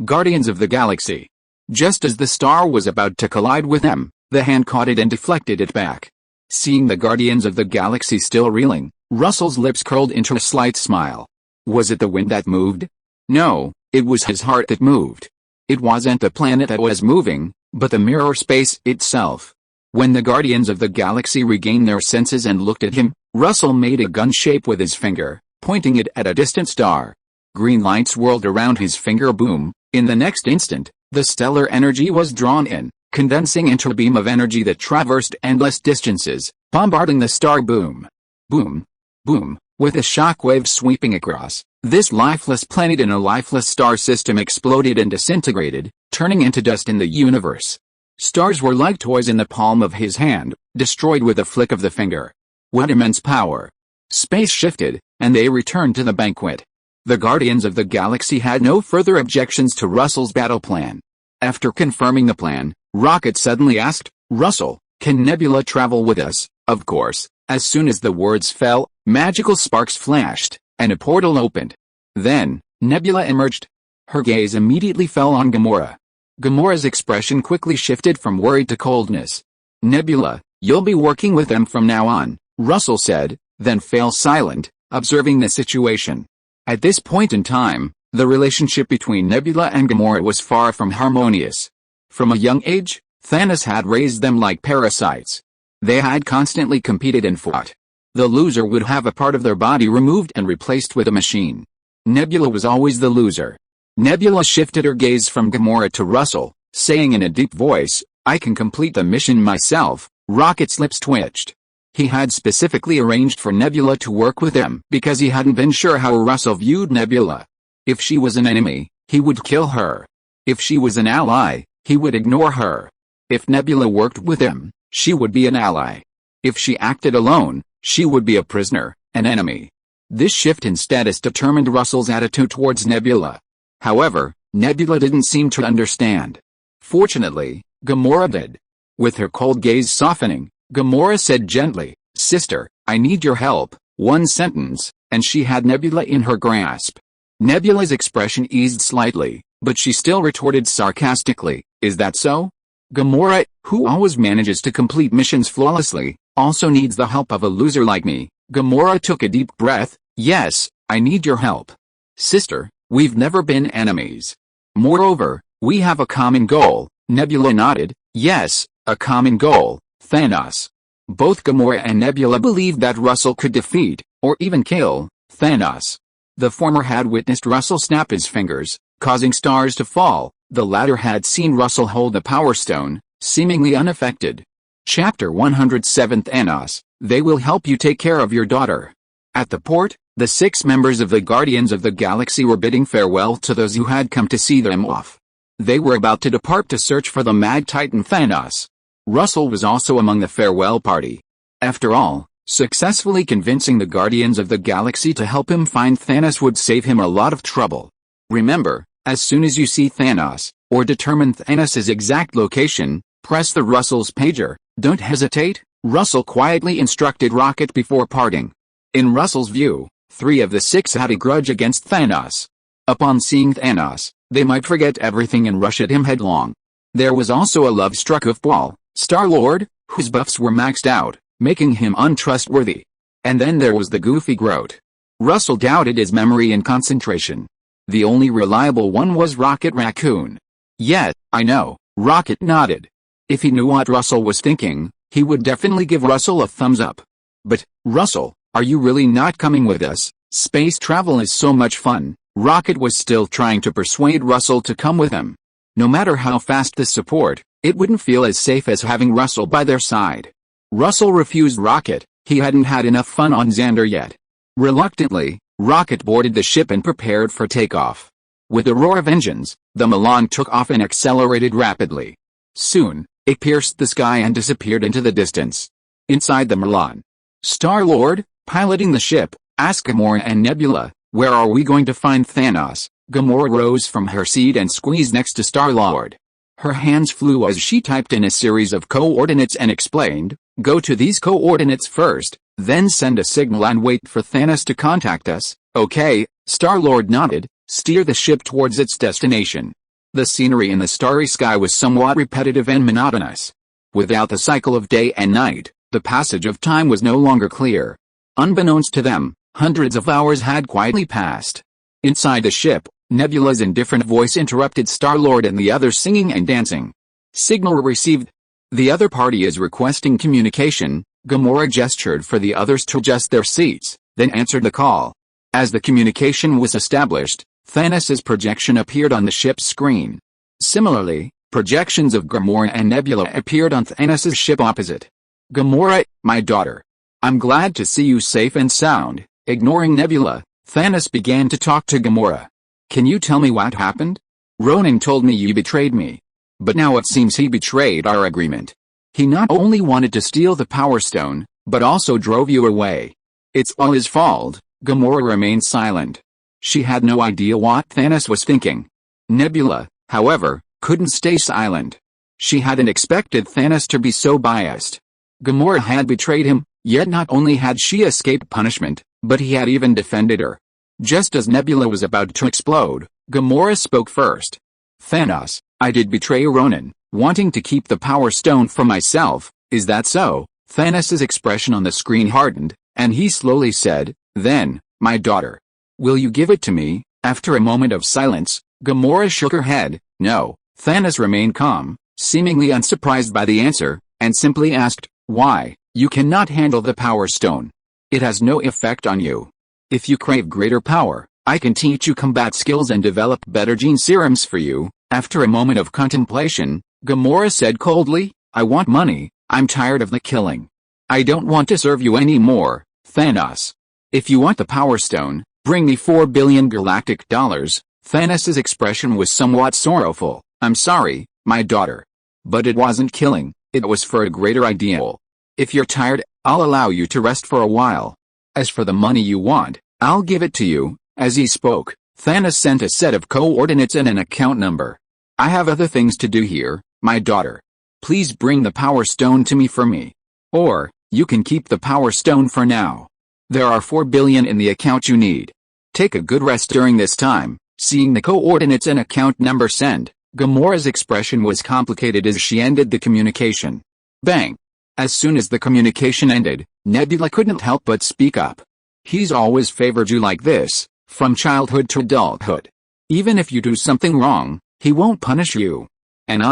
Guardians of the Galaxy. Just as the star was about to collide with them, the hand caught it and deflected it back. Seeing the Guardians of the Galaxy still reeling, Russell's lips curled into a slight smile. Was it the wind that moved? No, it was his heart that moved. It wasn't the planet that was moving, but the mirror space itself. When the Guardians of the Galaxy regained their senses and looked at him, Russell made a gun shape with his finger, pointing it at a distant star. Green light swirled around his finger. Boom. In the next instant, the stellar energy was drawn in, condensing into a beam of energy that traversed endless distances, bombarding the star. Boom. Boom. Boom. With a shockwave sweeping across, this lifeless planet in a lifeless star system exploded and disintegrated, turning into dust in the universe. Stars were like toys in the palm of his hand, destroyed with a flick of the finger. What immense power! Space shifted, and they returned to the banquet. The Guardians of the Galaxy had no further objections to Russell's battle plan. After confirming the plan, Rocket suddenly asked, "Russell, can Nebula travel with us?" Of course. As soon as the words fell, magical sparks flashed, and a portal opened. Then, Nebula emerged. Her gaze immediately fell on Gamora. Gamora's expression quickly shifted from worried to coldness. "Nebula, you'll be working with them from now on," Russell said, then fell silent, observing the situation. At this point in time, the relationship between Nebula and Gamora was far from harmonious. From a young age, Thanos had raised them like parasites. They had constantly competed and fought. The loser would have a part of their body removed and replaced with a machine. Nebula was always the loser. Nebula shifted her gaze from Gamora to Russell, saying in a deep voice, "I can complete the mission myself." Rocket's lips twitched. He had specifically arranged for Nebula to work with him because he hadn't been sure how Russell viewed Nebula. If she was an enemy, he would kill her. If she was an ally, he would ignore her. If Nebula worked with him, she would be an ally. If she acted alone, she would be a prisoner, an enemy. This shift in status determined Russell's attitude towards Nebula. However, Nebula didn't seem to understand. Fortunately, Gamora did. With her cold gaze softening, Gamora said gently, "Sister, I need your help." One sentence, and she had Nebula in her grasp. Nebula's expression eased slightly, but she still retorted sarcastically, "Is that so? Gamora, who always manages to complete missions flawlessly, also needs the help of a loser like me." Gamora took a deep breath. "Yes, I need your help. Sister, we've never been enemies. Moreover, we have a common goal." Nebula nodded. "Yes, a common goal, Thanos." Both Gamora and Nebula believed that Russell could defeat, or even kill, Thanos. The former had witnessed Russell snap his fingers, causing stars to fall. The latter had seen Russell hold the Power Stone, seemingly unaffected. Chapter 107 Thanos, they will help you take care of your daughter. At the port, the 6 members of the Guardians of the Galaxy were bidding farewell to those who had come to see them off. They were about to depart to search for the Mad Titan Thanos. Russell was also among the farewell party. After all, successfully convincing the Guardians of the Galaxy to help him find Thanos would save him a lot of trouble. Remember, as soon as you see Thanos, or determine Thanos' exact location, press the Russell's pager. Don't hesitate, Russell quietly instructed Rocket before parting. In Russell's view, 3 of the 6 had a grudge against Thanos. Upon seeing Thanos, they might forget everything and rush at him headlong. There was also a love-struck oofball, Star-Lord, whose buffs were maxed out, making him untrustworthy. And then there was the goofy Groot. Russell doubted his memory and concentration. The only reliable one was Rocket Raccoon. "Yeah, I know," Rocket nodded. If he knew what Russell was thinking, he would definitely give Russell a thumbs up. "But, Russell, are you really not coming with us? Space travel is so much fun." Rocket was still trying to persuade Russell to come with him. No matter how fast the support, it wouldn't feel as safe as having Russell by their side. Russell refused Rocket. He hadn't had enough fun on Xander yet. Reluctantly, Rocket boarded the ship and prepared for takeoff. With a roar of engines, the Milan took off and accelerated rapidly. Soon, it pierced the sky and disappeared into the distance. Inside the Milan, Star-Lord, piloting the ship, asked Gamora and Nebula, "Where are we going to find Thanos?" Gamora rose from her seat and squeezed next to Star-Lord. Her hands flew as she typed in a series of coordinates and explained, "Go to these coordinates first, then send a signal and wait for Thanos to contact us." "Okay," Star-Lord nodded. "Steer the ship towards its destination." The scenery in the starry sky was somewhat repetitive and monotonous. Without the cycle of day and night, the passage of time was no longer clear. Unbeknownst to them, hundreds of hours had quietly passed. Inside the ship, Nebula's indifferent voice interrupted Star-Lord and the others singing and dancing. "Signal received. The other party is requesting communication." Gamora gestured for the others to adjust their seats, then answered the call. As the communication was established, Thanos' projection appeared on the ship's screen. Similarly, projections of Gamora and Nebula appeared on Thanos' ship opposite. "Gamora, my daughter. I'm glad to see you safe and sound." Ignoring Nebula, Thanos began to talk to Gamora. "Can you tell me what happened? Ronan told me you betrayed me. But now it seems he betrayed our agreement. He not only wanted to steal the Power Stone, but also drove you away. It's all his fault." Gamora remained silent. She had no idea what Thanos was thinking. Nebula, however, couldn't stay silent. She hadn't expected Thanos to be so biased. Gamora had betrayed him, yet not only had she escaped punishment, but he had even defended her. Just as Nebula was about to explode, Gamora spoke first. "Thanos, I did betray Ronan, wanting to keep the Power Stone for myself. Is that so?" Thanos' expression on the screen hardened, and he slowly said, "Then, my daughter, will you give it to me?" After a moment of silence, Gamora shook her head. "No." Thanos remained calm, seemingly unsurprised by the answer, and simply asked, "Why?" "You cannot handle the Power Stone. It has no effect on you. If you crave greater power, I can teach you combat skills and develop better gene serums for you." After a moment of contemplation, Gamora said coldly, "I want money. I'm tired of the killing. I don't want to serve you anymore, Thanos. If you want the Power Stone, bring me 4 billion galactic dollars." Thanos' expression was somewhat sorrowful. "I'm sorry, my daughter. But it wasn't killing, it was for a greater ideal. If you're tired, I'll allow you to rest for a while. As for the money you want, I'll give it to you." As he spoke, Thanos sent a set of coordinates and an account number. "I have other things to do here, my daughter. Please bring the Power Stone to me for me. Or, you can keep the Power Stone for now. There are 4 billion in the account you need. Take a good rest during this time." Seeing the coordinates and account number sent, Gamora's expression was complicated as she ended the communication. Bang! As soon as the communication ended, Nebula couldn't help but speak up. "He's always favored you like this, from childhood to adulthood. Even if you do something wrong, he won't punish you. And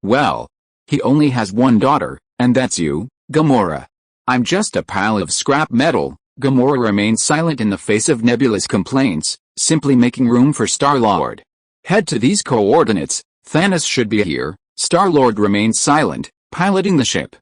well, he only has one daughter, and that's you, Gamora. I'm just a pile of scrap metal." Gamora remained silent in the face of Nebula's complaints, simply making room for Star-Lord. "Head to these coordinates, Thanos should be here." Star-Lord remained silent, piloting the ship.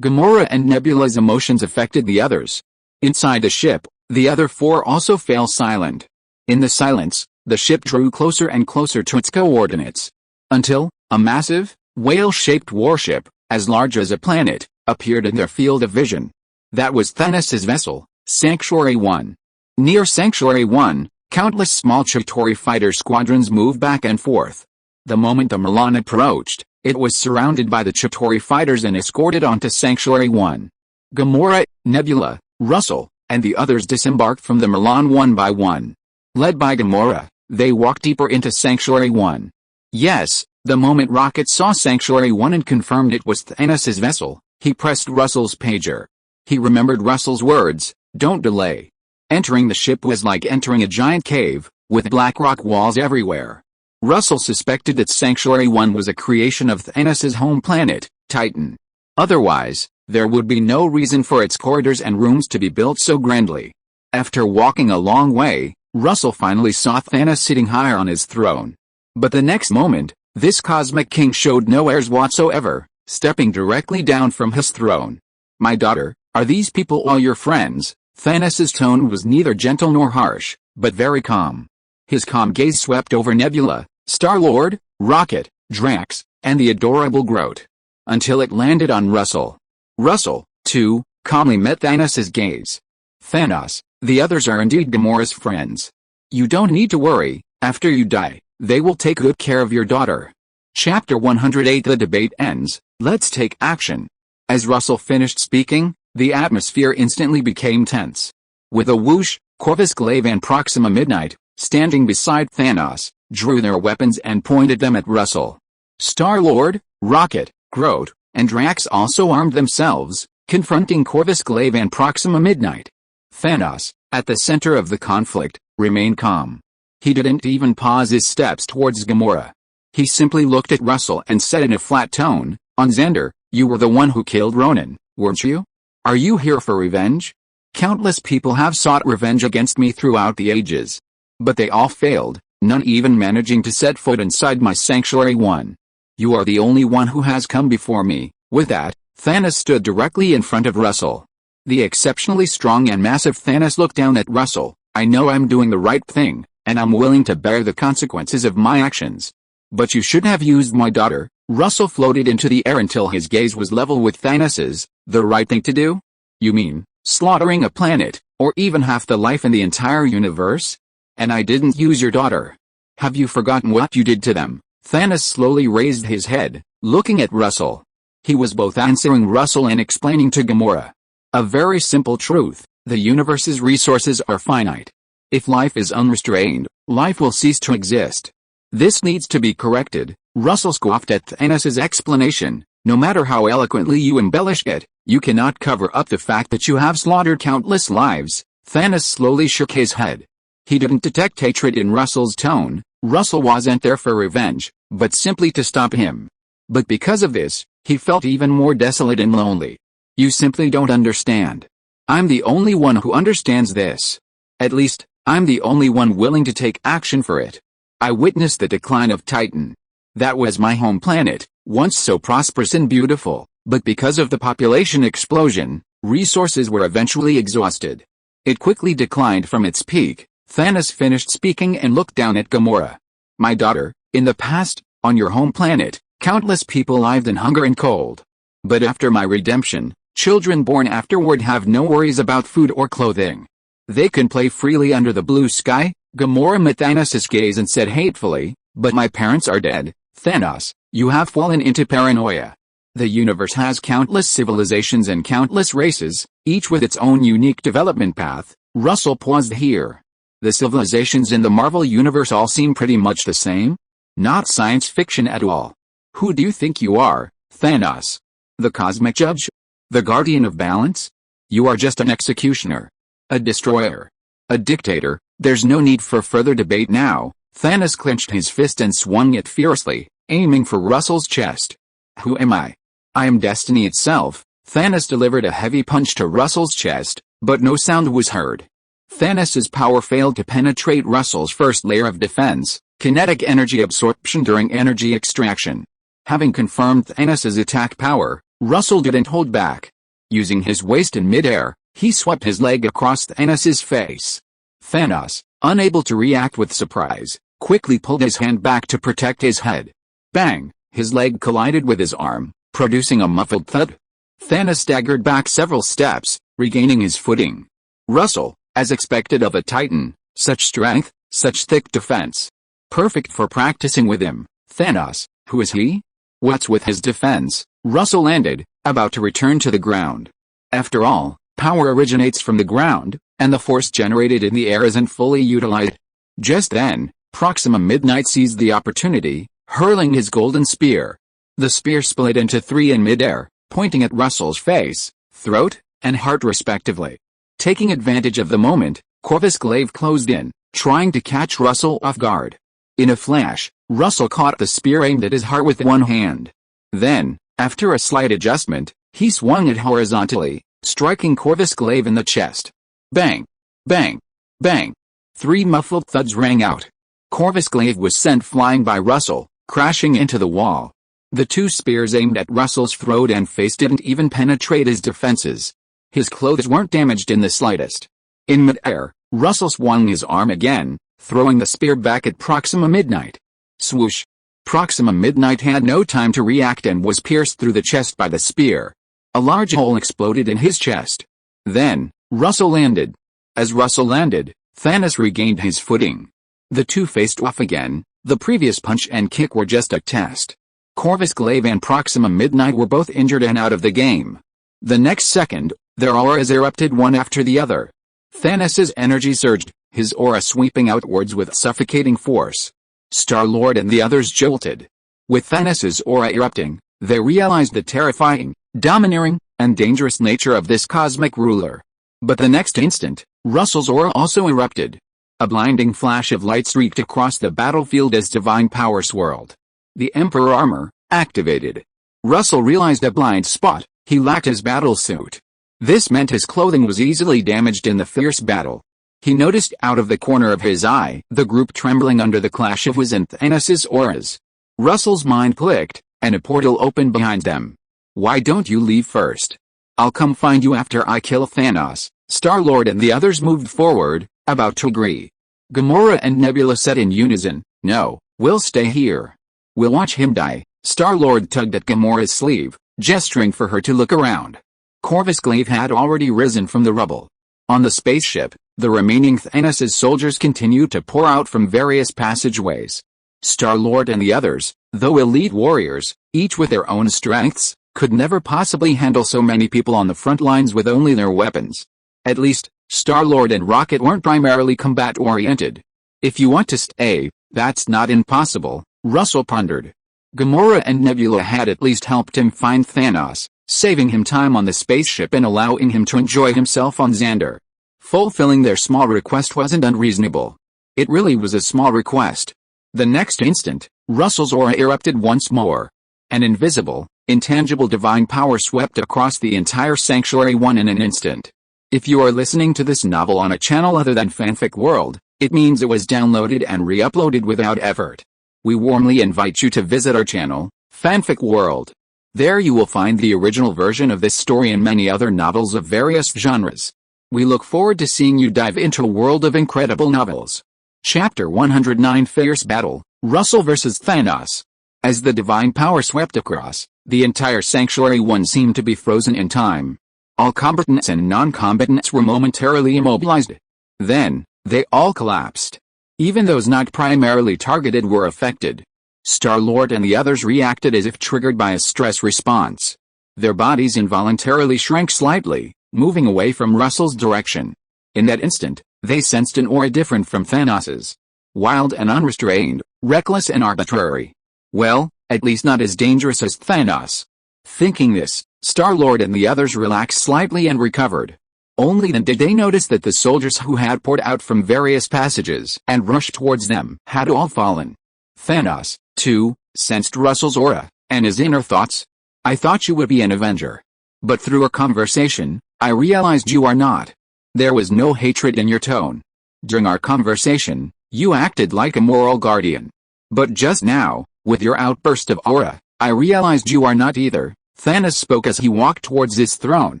Gamora and Nebula's emotions affected the others. Inside the ship, the other 4 also fell silent. In the silence, the ship drew closer and closer to its coordinates. Until, a massive, whale-shaped warship, as large as a planet, appeared in their field of vision. That was Thanos' vessel, Sanctuary 1. Near Sanctuary 1, countless small Chitauri fighter squadrons moved back and forth. The moment the Milan approached, it was surrounded by the Chitauri fighters and escorted onto Sanctuary 1. Gamora, Nebula, Russell, and the others disembarked from the Milan one by one. Led by Gamora, they walked deeper into Sanctuary 1. Yes, the moment Rocket saw Sanctuary 1 and confirmed it was Thanos' vessel, he pressed Russell's pager. He remembered Russell's words, "Don't delay." Entering the ship was like entering a giant cave, with black rock walls everywhere. Russell suspected that Sanctuary 1 was a creation of Thanos' home planet, Titan. Otherwise, there would be no reason for its corridors and rooms to be built so grandly. After walking a long way, Russell finally saw Thanos sitting higher on his throne. But the next moment, this cosmic king showed no airs whatsoever, stepping directly down from his throne. "My daughter, are these people all your friends?" Thanos' tone was neither gentle nor harsh, but very calm. His calm gaze swept over Nebula, Star-Lord, Rocket, Drax, and the adorable Groot, until it landed on Russell. Russell, too, calmly met Thanos' gaze. "Thanos, the others are indeed Gamora's friends. You don't need to worry, after you die, they will take good care of your daughter." Chapter 108. The debate ends, let's take action. As Russell finished speaking, the atmosphere instantly became tense. With a whoosh, Corvus Glaive and Proxima Midnight, standing beside Thanos, drew their weapons and pointed them at Russell. Star-Lord, Rocket, Groot, and Drax also armed themselves, confronting Corvus Glaive and Proxima Midnight. Thanos, at the center of the conflict, remained calm. He didn't even pause his steps towards Gamora. He simply looked at Russell and said in a flat tone, "On Xander, you were the one who killed Ronan, weren't you? Are you here for revenge? Countless people have sought revenge against me throughout the ages. But they all failed, none even managing to set foot inside my Sanctuary 1. You are the only one who has come before me." With that, Thanos stood directly in front of Russell. The exceptionally strong and massive Thanos looked down at Russell. "I know I'm doing the right thing, and I'm willing to bear the consequences of my actions. But you should have used my daughter." Russell floated into the air until his gaze was level with Thanos's. "The right thing to do? You mean, slaughtering a planet, or even half the life in the entire universe? And I didn't use your daughter. Have you forgotten what you did to them?" Thanos slowly raised his head, looking at Russell. He was both answering Russell and explaining to Gamora. A very simple truth, the universe's resources are finite. If life is unrestrained, life will cease to exist. This needs to be corrected. Russell scoffed at Thanos' explanation. "No matter how eloquently you embellish it, you cannot cover up the fact that you have slaughtered countless lives." Thanos slowly shook his head. He didn't detect hatred in Russell's tone. Russell wasn't there for revenge, but simply to stop him. But because of this, he felt even more desolate and lonely. "You simply don't understand. I'm the only one who understands this. At least, I'm the only one willing to take action for it. I witnessed the decline of Titan. That was my home planet, once so prosperous and beautiful, but because of the population explosion, resources were eventually exhausted. It quickly declined from its peak." Thanos finished speaking and looked down at Gamora. "My daughter, in the past, on your home planet, countless people lived in hunger and cold. But after my redemption, children born afterward have no worries about food or clothing. They can play freely under the blue sky." Gamora met Thanos' gaze and said hatefully, "But my parents are dead. Thanos, you have fallen into paranoia. The universe has countless civilizations and countless races, each with its own unique development path. Russell paused here. The civilizations in the Marvel universe all seem pretty much the same? Not science fiction at all. Who do you think you are, Thanos? The cosmic judge? The guardian of balance? You are just an executioner. A destroyer. A dictator. There's no need for further debate now. Thanos clenched his fist and swung it fiercely, aiming for Russell's chest. Who am I? I am destiny itself. Thanos delivered a heavy punch to Russell's chest, but no sound was heard. Thanos's power failed to penetrate Russell's first layer of defense, kinetic energy absorption during energy extraction. Having confirmed Thanos's attack power, Russell didn't hold back. Using his waist in midair, he swept his leg across Thanos's face. Thanos, unable to react with surprise, quickly pulled his hand back to protect his head. Bang! His leg collided with his arm, producing a muffled thud. Thanos staggered back several steps, regaining his footing. Russell, as expected of a Titan, such strength, such thick defense. Perfect for practicing with him. Thanos, who is he? What's with his defense? Russell landed, about to return to the ground. After all, power originates from the ground, and the force generated in the air isn't fully utilized. Just then, Proxima Midnight seized the opportunity, hurling his golden spear. The spear split into three in midair, pointing at Russell's face, throat, and heart respectively. Taking advantage of the moment, Corvus Glaive closed in, trying to catch Russell off guard. In a flash, Russell caught the spear aimed at his heart with one hand. Then, after a slight adjustment, he swung it horizontally, striking Corvus Glaive in the chest. Bang! Bang! Bang! Three muffled thuds rang out. Corvus Glaive was sent flying by Russell, crashing into the wall. The two spears aimed at Russell's throat and face didn't even penetrate his defenses. His clothes weren't damaged in the slightest. In mid-air, Russell swung his arm again, throwing the spear back at Proxima Midnight. Swoosh! Proxima Midnight had no time to react and was pierced through the chest by the spear. A large hole exploded in his chest. Then, Russell landed. As Russell landed, Thanos regained his footing. The two faced off again. The previous punch and kick were just a test. Corvus Glaive and Proxima Midnight were both injured and out of the game. The next second, their auras erupted one after the other. Thanos's energy surged, his aura sweeping outwards with suffocating force. Star-Lord and the others jolted. With Thanos's aura erupting, they realized the terrifying, domineering, and dangerous nature of this cosmic ruler. But the next instant, Russell's aura also erupted. A blinding flash of light streaked across the battlefield as divine power swirled. The Emperor armor, activated. Russell realized a blind spot: he lacked his battle suit. This meant his clothing was easily damaged in the fierce battle. He noticed out of the corner of his eye the group trembling under the clash of his and Thanos' auras. Russell's mind clicked, and a portal opened behind them. Why don't you leave first? I'll come find you after I kill Thanos. Star-Lord and the others moved forward, about to agree. Gamora and Nebula said in unison, no, we'll stay here. We'll watch him die. Star-Lord tugged at Gamora's sleeve, gesturing for her to look around. Corvus Glaive had already risen from the rubble. On the spaceship, the remaining Thanos' soldiers continued to pour out from various passageways. Star-Lord and the others, though elite warriors, each with their own strengths, could never possibly handle so many people on the front lines with only their weapons. At least, Star-Lord and Rocket weren't primarily combat-oriented. If you want to stay, that's not impossible, Russell pondered. Gamora and Nebula had at least helped him find Thanos, saving him time on the spaceship and allowing him to enjoy himself on Xandar. Fulfilling their small request wasn't unreasonable. It really was a small request. The next instant, Russell's aura erupted once more. An invisible, intangible divine power swept across the entire Sanctuary One in an instant. If you are listening to this novel on a channel other than Fanfic World, it means it was downloaded and re-uploaded without effort. We warmly invite you to visit our channel, Fanfic World. There you will find the original version of this story and many other novels of various genres. We look forward to seeing you dive into a world of incredible novels. Chapter 109 Fierce Battle, Russell vs. Thanos. As the divine power swept across, the entire Sanctuary One seemed to be frozen in time. All combatants and non-combatants were momentarily immobilized. Then, they all collapsed. Even those not primarily targeted were affected. Star-Lord and the others reacted as if triggered by a stress response. Their bodies involuntarily shrank slightly, moving away from Russell's direction. In that instant, they sensed an aura different from Thanos's. Wild and unrestrained, reckless and arbitrary. Well, at least not as dangerous as Thanos. Thinking this, Star-Lord and the others relaxed slightly and recovered. Only then did they notice that the soldiers who had poured out from various passages and rushed towards them had all fallen. Thanos, too, sensed Russell's aura, and his inner thoughts. I thought you would be an Avenger. But through a conversation, I realized you are not. There was no hatred in your tone. During our conversation, you acted like a moral guardian. But just now, with your outburst of aura, I realized you are not either. Thanos spoke as he walked towards his throne,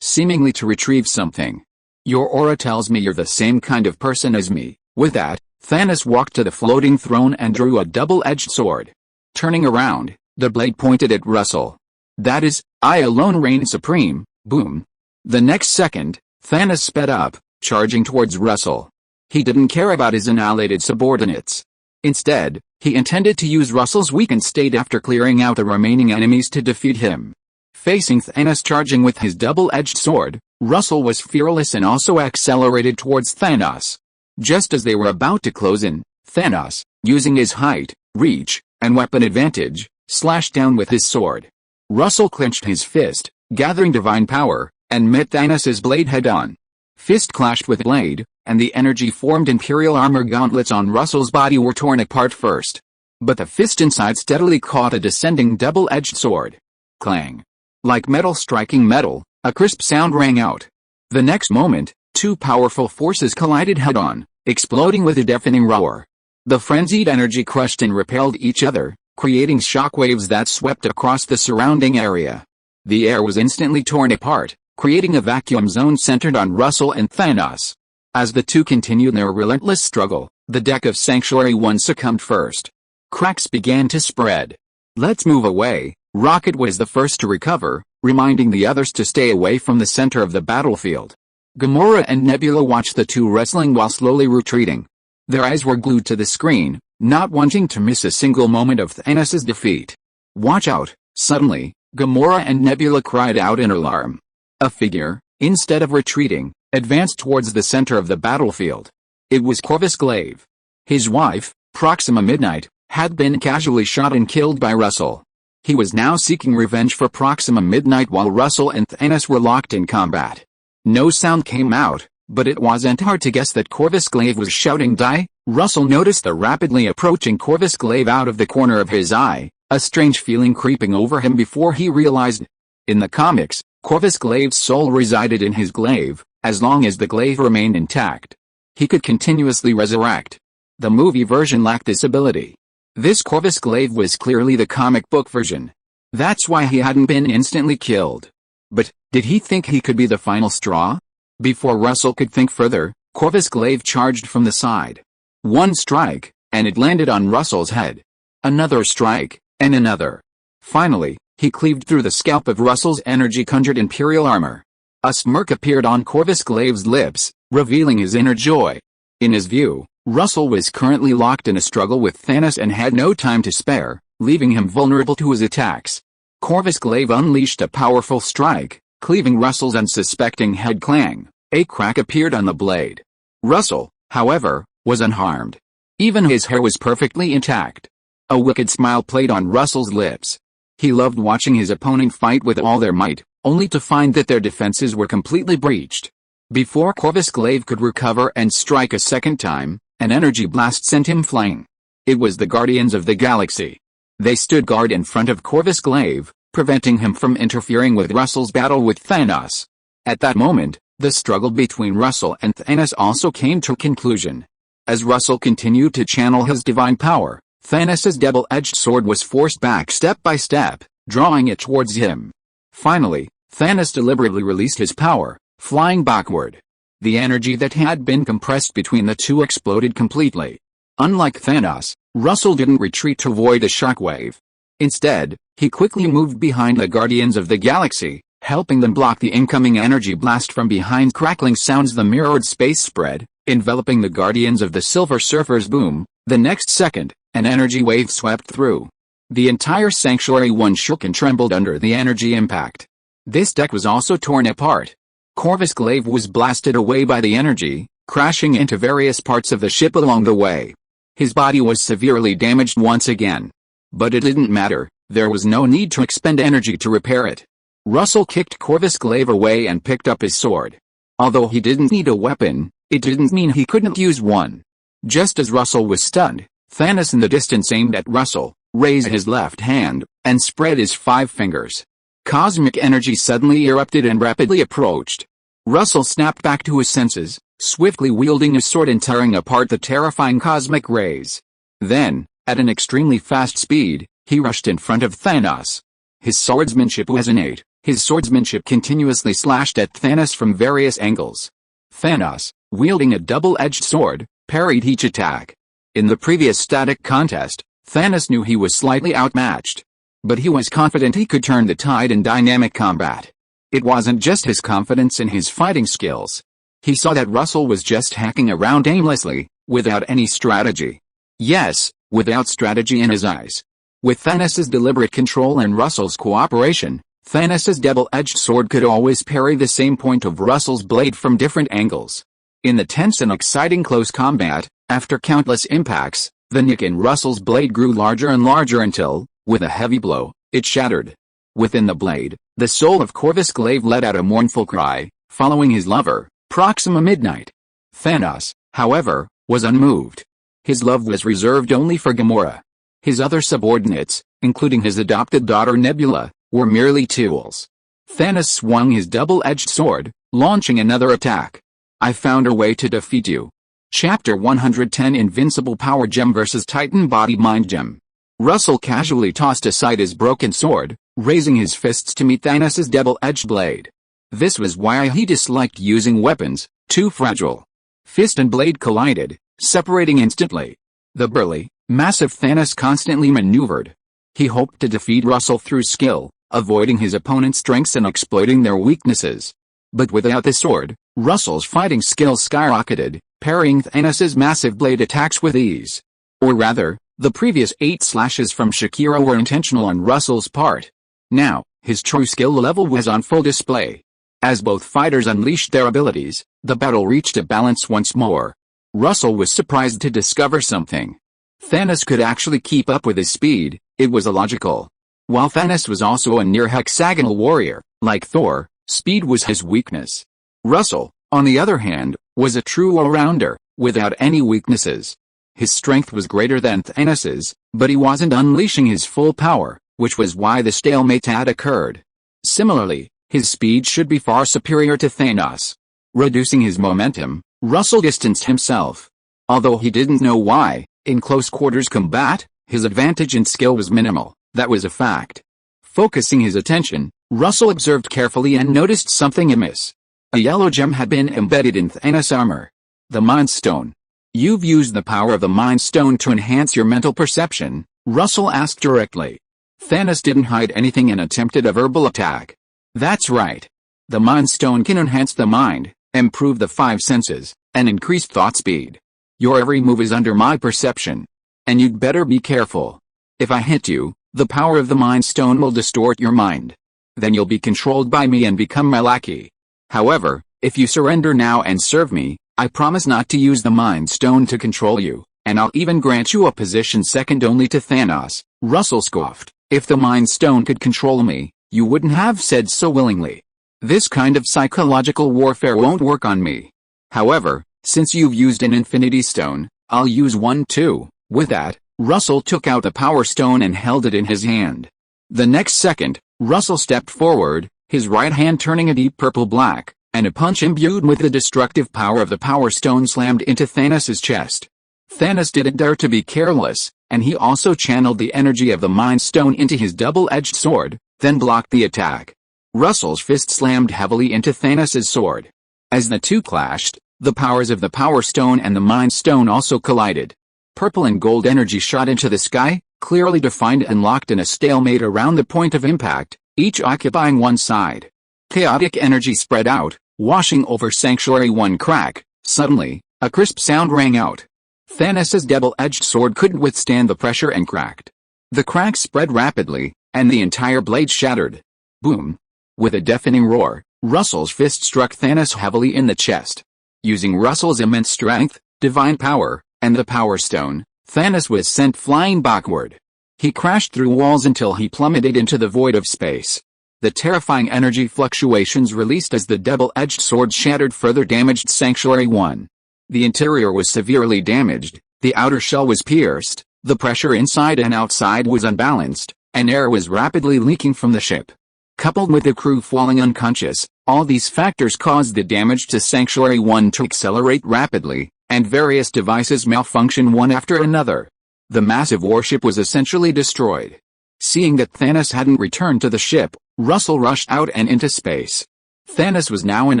seemingly to retrieve something. Your aura tells me you're the same kind of person as me. With that, Thanos walked to the floating throne and drew a double-edged sword. Turning around, the blade pointed at Russell. That is, I alone reign supreme. Boom. The next second, Thanos sped up, charging towards Russell. He didn't care about his annihilated subordinates. Instead, he intended to use Russell's weakened state after clearing out the remaining enemies to defeat him. Facing Thanos charging with his double-edged sword, Russell was fearless and also accelerated towards Thanos. Just as they were about to close in, Thanos, using his height, reach, and weapon advantage, slashed down with his sword. Russell clenched his fist, gathering divine power, and met Thanos' blade head-on. Fist clashed with blade, and the energy-formed Imperial armor gauntlets on Russell's body were torn apart first. But the fist inside steadily caught a descending double-edged sword. Clang. Like metal striking metal, a crisp sound rang out. The next moment, two powerful forces collided head-on, exploding with a deafening roar. The frenzied energy crushed and repelled each other, creating shockwaves that swept across the surrounding area. The air was instantly torn apart, creating a vacuum zone centered on Russell and Thanos. As the two continued their relentless struggle, the deck of Sanctuary 1 succumbed first. Cracks began to spread. Let's move away. Rocket was the first to recover, reminding the others to stay away from the center of the battlefield. Gamora and Nebula watched the two wrestling while slowly retreating. Their eyes were glued to the screen, not wanting to miss a single moment of Thanos' defeat. Watch out! Suddenly, Gamora and Nebula cried out in alarm. A figure, instead of retreating, advanced towards the center of the battlefield. It was Corvus Glaive. His wife, Proxima Midnight, had been casually shot and killed by Russell. He was now seeking revenge for Proxima Midnight while Russell and Thanos were locked in combat. No sound came out, but it wasn't hard to guess that Corvus Glaive was shouting die. Russell noticed the rapidly approaching Corvus Glaive out of the corner of his eye, a strange feeling creeping over him before he realized. In the comics, Corvus Glaive's soul resided in his glaive. As long as the glaive remained intact, he could continuously resurrect. The movie version lacked this ability. This Corvus Glaive was clearly the comic book version. That's why he hadn't been instantly killed. But, did he think he could be the final straw? Before Russell could think further, Corvus Glaive charged from the side. One strike, and it landed on Russell's head. Another strike, and another. Finally, he cleaved through the scalp of Russell's energy-conjured Imperial armor. A smirk appeared on Corvus Glaive's lips, revealing his inner joy. In his view, Russell was currently locked in a struggle with Thanos and had no time to spare, leaving him vulnerable to his attacks. Corvus Glaive unleashed a powerful strike, cleaving Russell's unsuspecting head. Clang. A crack appeared on the blade. Russell, however, was unharmed. Even his hair was perfectly intact. A wicked smile played on Russell's lips. He loved watching his opponent fight with all their might, only to find that their defenses were completely breached. Before Corvus Glaive could recover and strike a second time, an energy blast sent him flying. It was the Guardians of the Galaxy. They stood guard in front of Corvus Glaive, preventing him from interfering with Russell's battle with Thanos. At that moment, the struggle between Russell and Thanos also came to a conclusion. As Russell continued to channel his divine power, Thanos' double-edged sword was forced back step by step, drawing it towards him. Finally, Thanos deliberately released his power, flying backward. The energy that had been compressed between the two exploded completely. Unlike Thanos, Russell didn't retreat to avoid a shockwave. Instead, he quickly moved behind the Guardians of the Galaxy, helping them block the incoming energy blast from behind. Crackling sounds the mirrored space spread, enveloping the Guardians of the Silver Surfers. Boom. The next second, An energy wave swept through. The entire Sanctuary 1 shook and trembled under the energy impact. This deck was also torn apart. Corvus Glaive was blasted away by the energy, crashing into various parts of the ship along the way. His body was severely damaged once again. But it didn't matter, there was no need to expend energy to repair it. Russell kicked Corvus Glaive away and picked up his sword. Although he didn't need a weapon, it didn't mean he couldn't use one. Just as Russell was stunned, Thanos in the distance aimed at Russell, raised his left hand, and spread his 5 fingers. Cosmic energy suddenly erupted and rapidly approached. Russell snapped back to his senses, swiftly wielding his sword and tearing apart the terrifying cosmic rays. Then, at an extremely fast speed, he rushed in front of Thanos. His swordsmanship was innate. His swordsmanship continuously slashed at Thanos from various angles. Thanos, wielding a double-edged sword, parried each attack. In the previous static contest, Thanos knew he was slightly outmatched. But he was confident he could turn the tide in dynamic combat. It wasn't just his confidence in his fighting skills. He saw that Russell was just hacking around aimlessly, without any strategy. Yes, without strategy in his eyes. With Thanos' deliberate control and Russell's cooperation, Thanos' double-edged sword could always parry the same point of Russell's blade from different angles. In the tense and exciting close combat, after countless impacts, the nick in Russell's blade grew larger and larger until, with a heavy blow, it shattered. Within the blade, the soul of Corvus Glaive let out a mournful cry, following his lover, Proxima Midnight. Thanos, however, was unmoved. His love was reserved only for Gamora. His other subordinates, including his adopted daughter Nebula, were merely tools. Thanos swung his double-edged sword, launching another attack. I found a way to defeat you. Chapter 110 Invincible Power Gem vs Titan Body Mind Gem. Russell casually tossed aside his broken sword, raising his fists to meet Thanos' double-edged blade. This was why he disliked using weapons, too fragile. Fist and blade collided, separating instantly. The burly, massive Thanos constantly maneuvered. He hoped to defeat Russell through skill, avoiding his opponent's strengths and exploiting their weaknesses. But without the sword, Russell's fighting skills skyrocketed, parrying Thanos' massive blade attacks with ease. Or rather, the previous 8 slashes from Shakira were intentional on Russell's part. Now, his true skill level was on full display. As both fighters unleashed their abilities, the battle reached a balance once more. Russell was surprised to discover something. Thanos could actually keep up with his speed, it was illogical. While Thanos was also a near-hexagonal warrior, like Thor, speed was his weakness. Russell, on the other hand, was a true all-rounder, without any weaknesses. His strength was greater than Thanos's, but he wasn't unleashing his full power, which was why the stalemate had occurred. Similarly, his speed should be far superior to Thanos. Reducing his momentum, Russell distanced himself. Although he didn't know why, in close-quarters combat, his advantage in skill was minimal, that was a fact. Focusing his attention, Russell observed carefully and noticed something amiss. A yellow gem had been embedded in Thanos' armor. The Mind Stone. You've used the power of the Mind Stone to enhance your mental perception, Russell asked directly. Thanos didn't hide anything and attempted a verbal attack. That's right. The Mind Stone can enhance the mind, improve the 5 senses, and increase thought speed. Your every move is under my perception. And you'd better be careful. If I hit you, the power of the Mind Stone will distort your mind. Then you'll be controlled by me and become my lackey. However, if you surrender now and serve me, I promise not to use the Mind Stone to control you, and I'll even grant you a position second only to Thanos. Russell scoffed. If the Mind Stone could control me, you wouldn't have said so willingly. This kind of psychological warfare won't work on me. However, since you've used an Infinity Stone, I'll use one too. With that, Russell took out the Power Stone and held it in his hand. The next second, Russell stepped forward, his right hand turning a deep purple-black, and a punch imbued with the destructive power of the Power Stone slammed into Thanos' chest. Thanos didn't dare to be careless, and he also channeled the energy of the Mind Stone into his double-edged sword, then blocked the attack. Russell's fist slammed heavily into Thanos' sword. As the two clashed, the powers of the Power Stone and the Mind Stone also collided. Purple and gold energy shot into the sky, clearly defined and locked in a stalemate around the point of impact, each occupying one side. Chaotic energy spread out, washing over Sanctuary 1 crack. Suddenly, a crisp sound rang out. Thanos' double-edged sword couldn't withstand the pressure and cracked. The crack spread rapidly, and the entire blade shattered. Boom! With a deafening roar, Russell's fist struck Thanos heavily in the chest. Using Russell's immense strength, divine power, and the Power Stone, Thanos was sent flying backward. He crashed through walls until he plummeted into the void of space. The terrifying energy fluctuations released as the double-edged sword shattered further damaged Sanctuary 1. The interior was severely damaged, the outer shell was pierced, the pressure inside and outside was unbalanced, and air was rapidly leaking from the ship. Coupled with the crew falling unconscious, all these factors caused the damage to Sanctuary 1 to accelerate rapidly, and various devices malfunction one after another. The massive warship was essentially destroyed. Seeing that Thanos hadn't returned to the ship, Russell rushed out and into space. Thanos was now in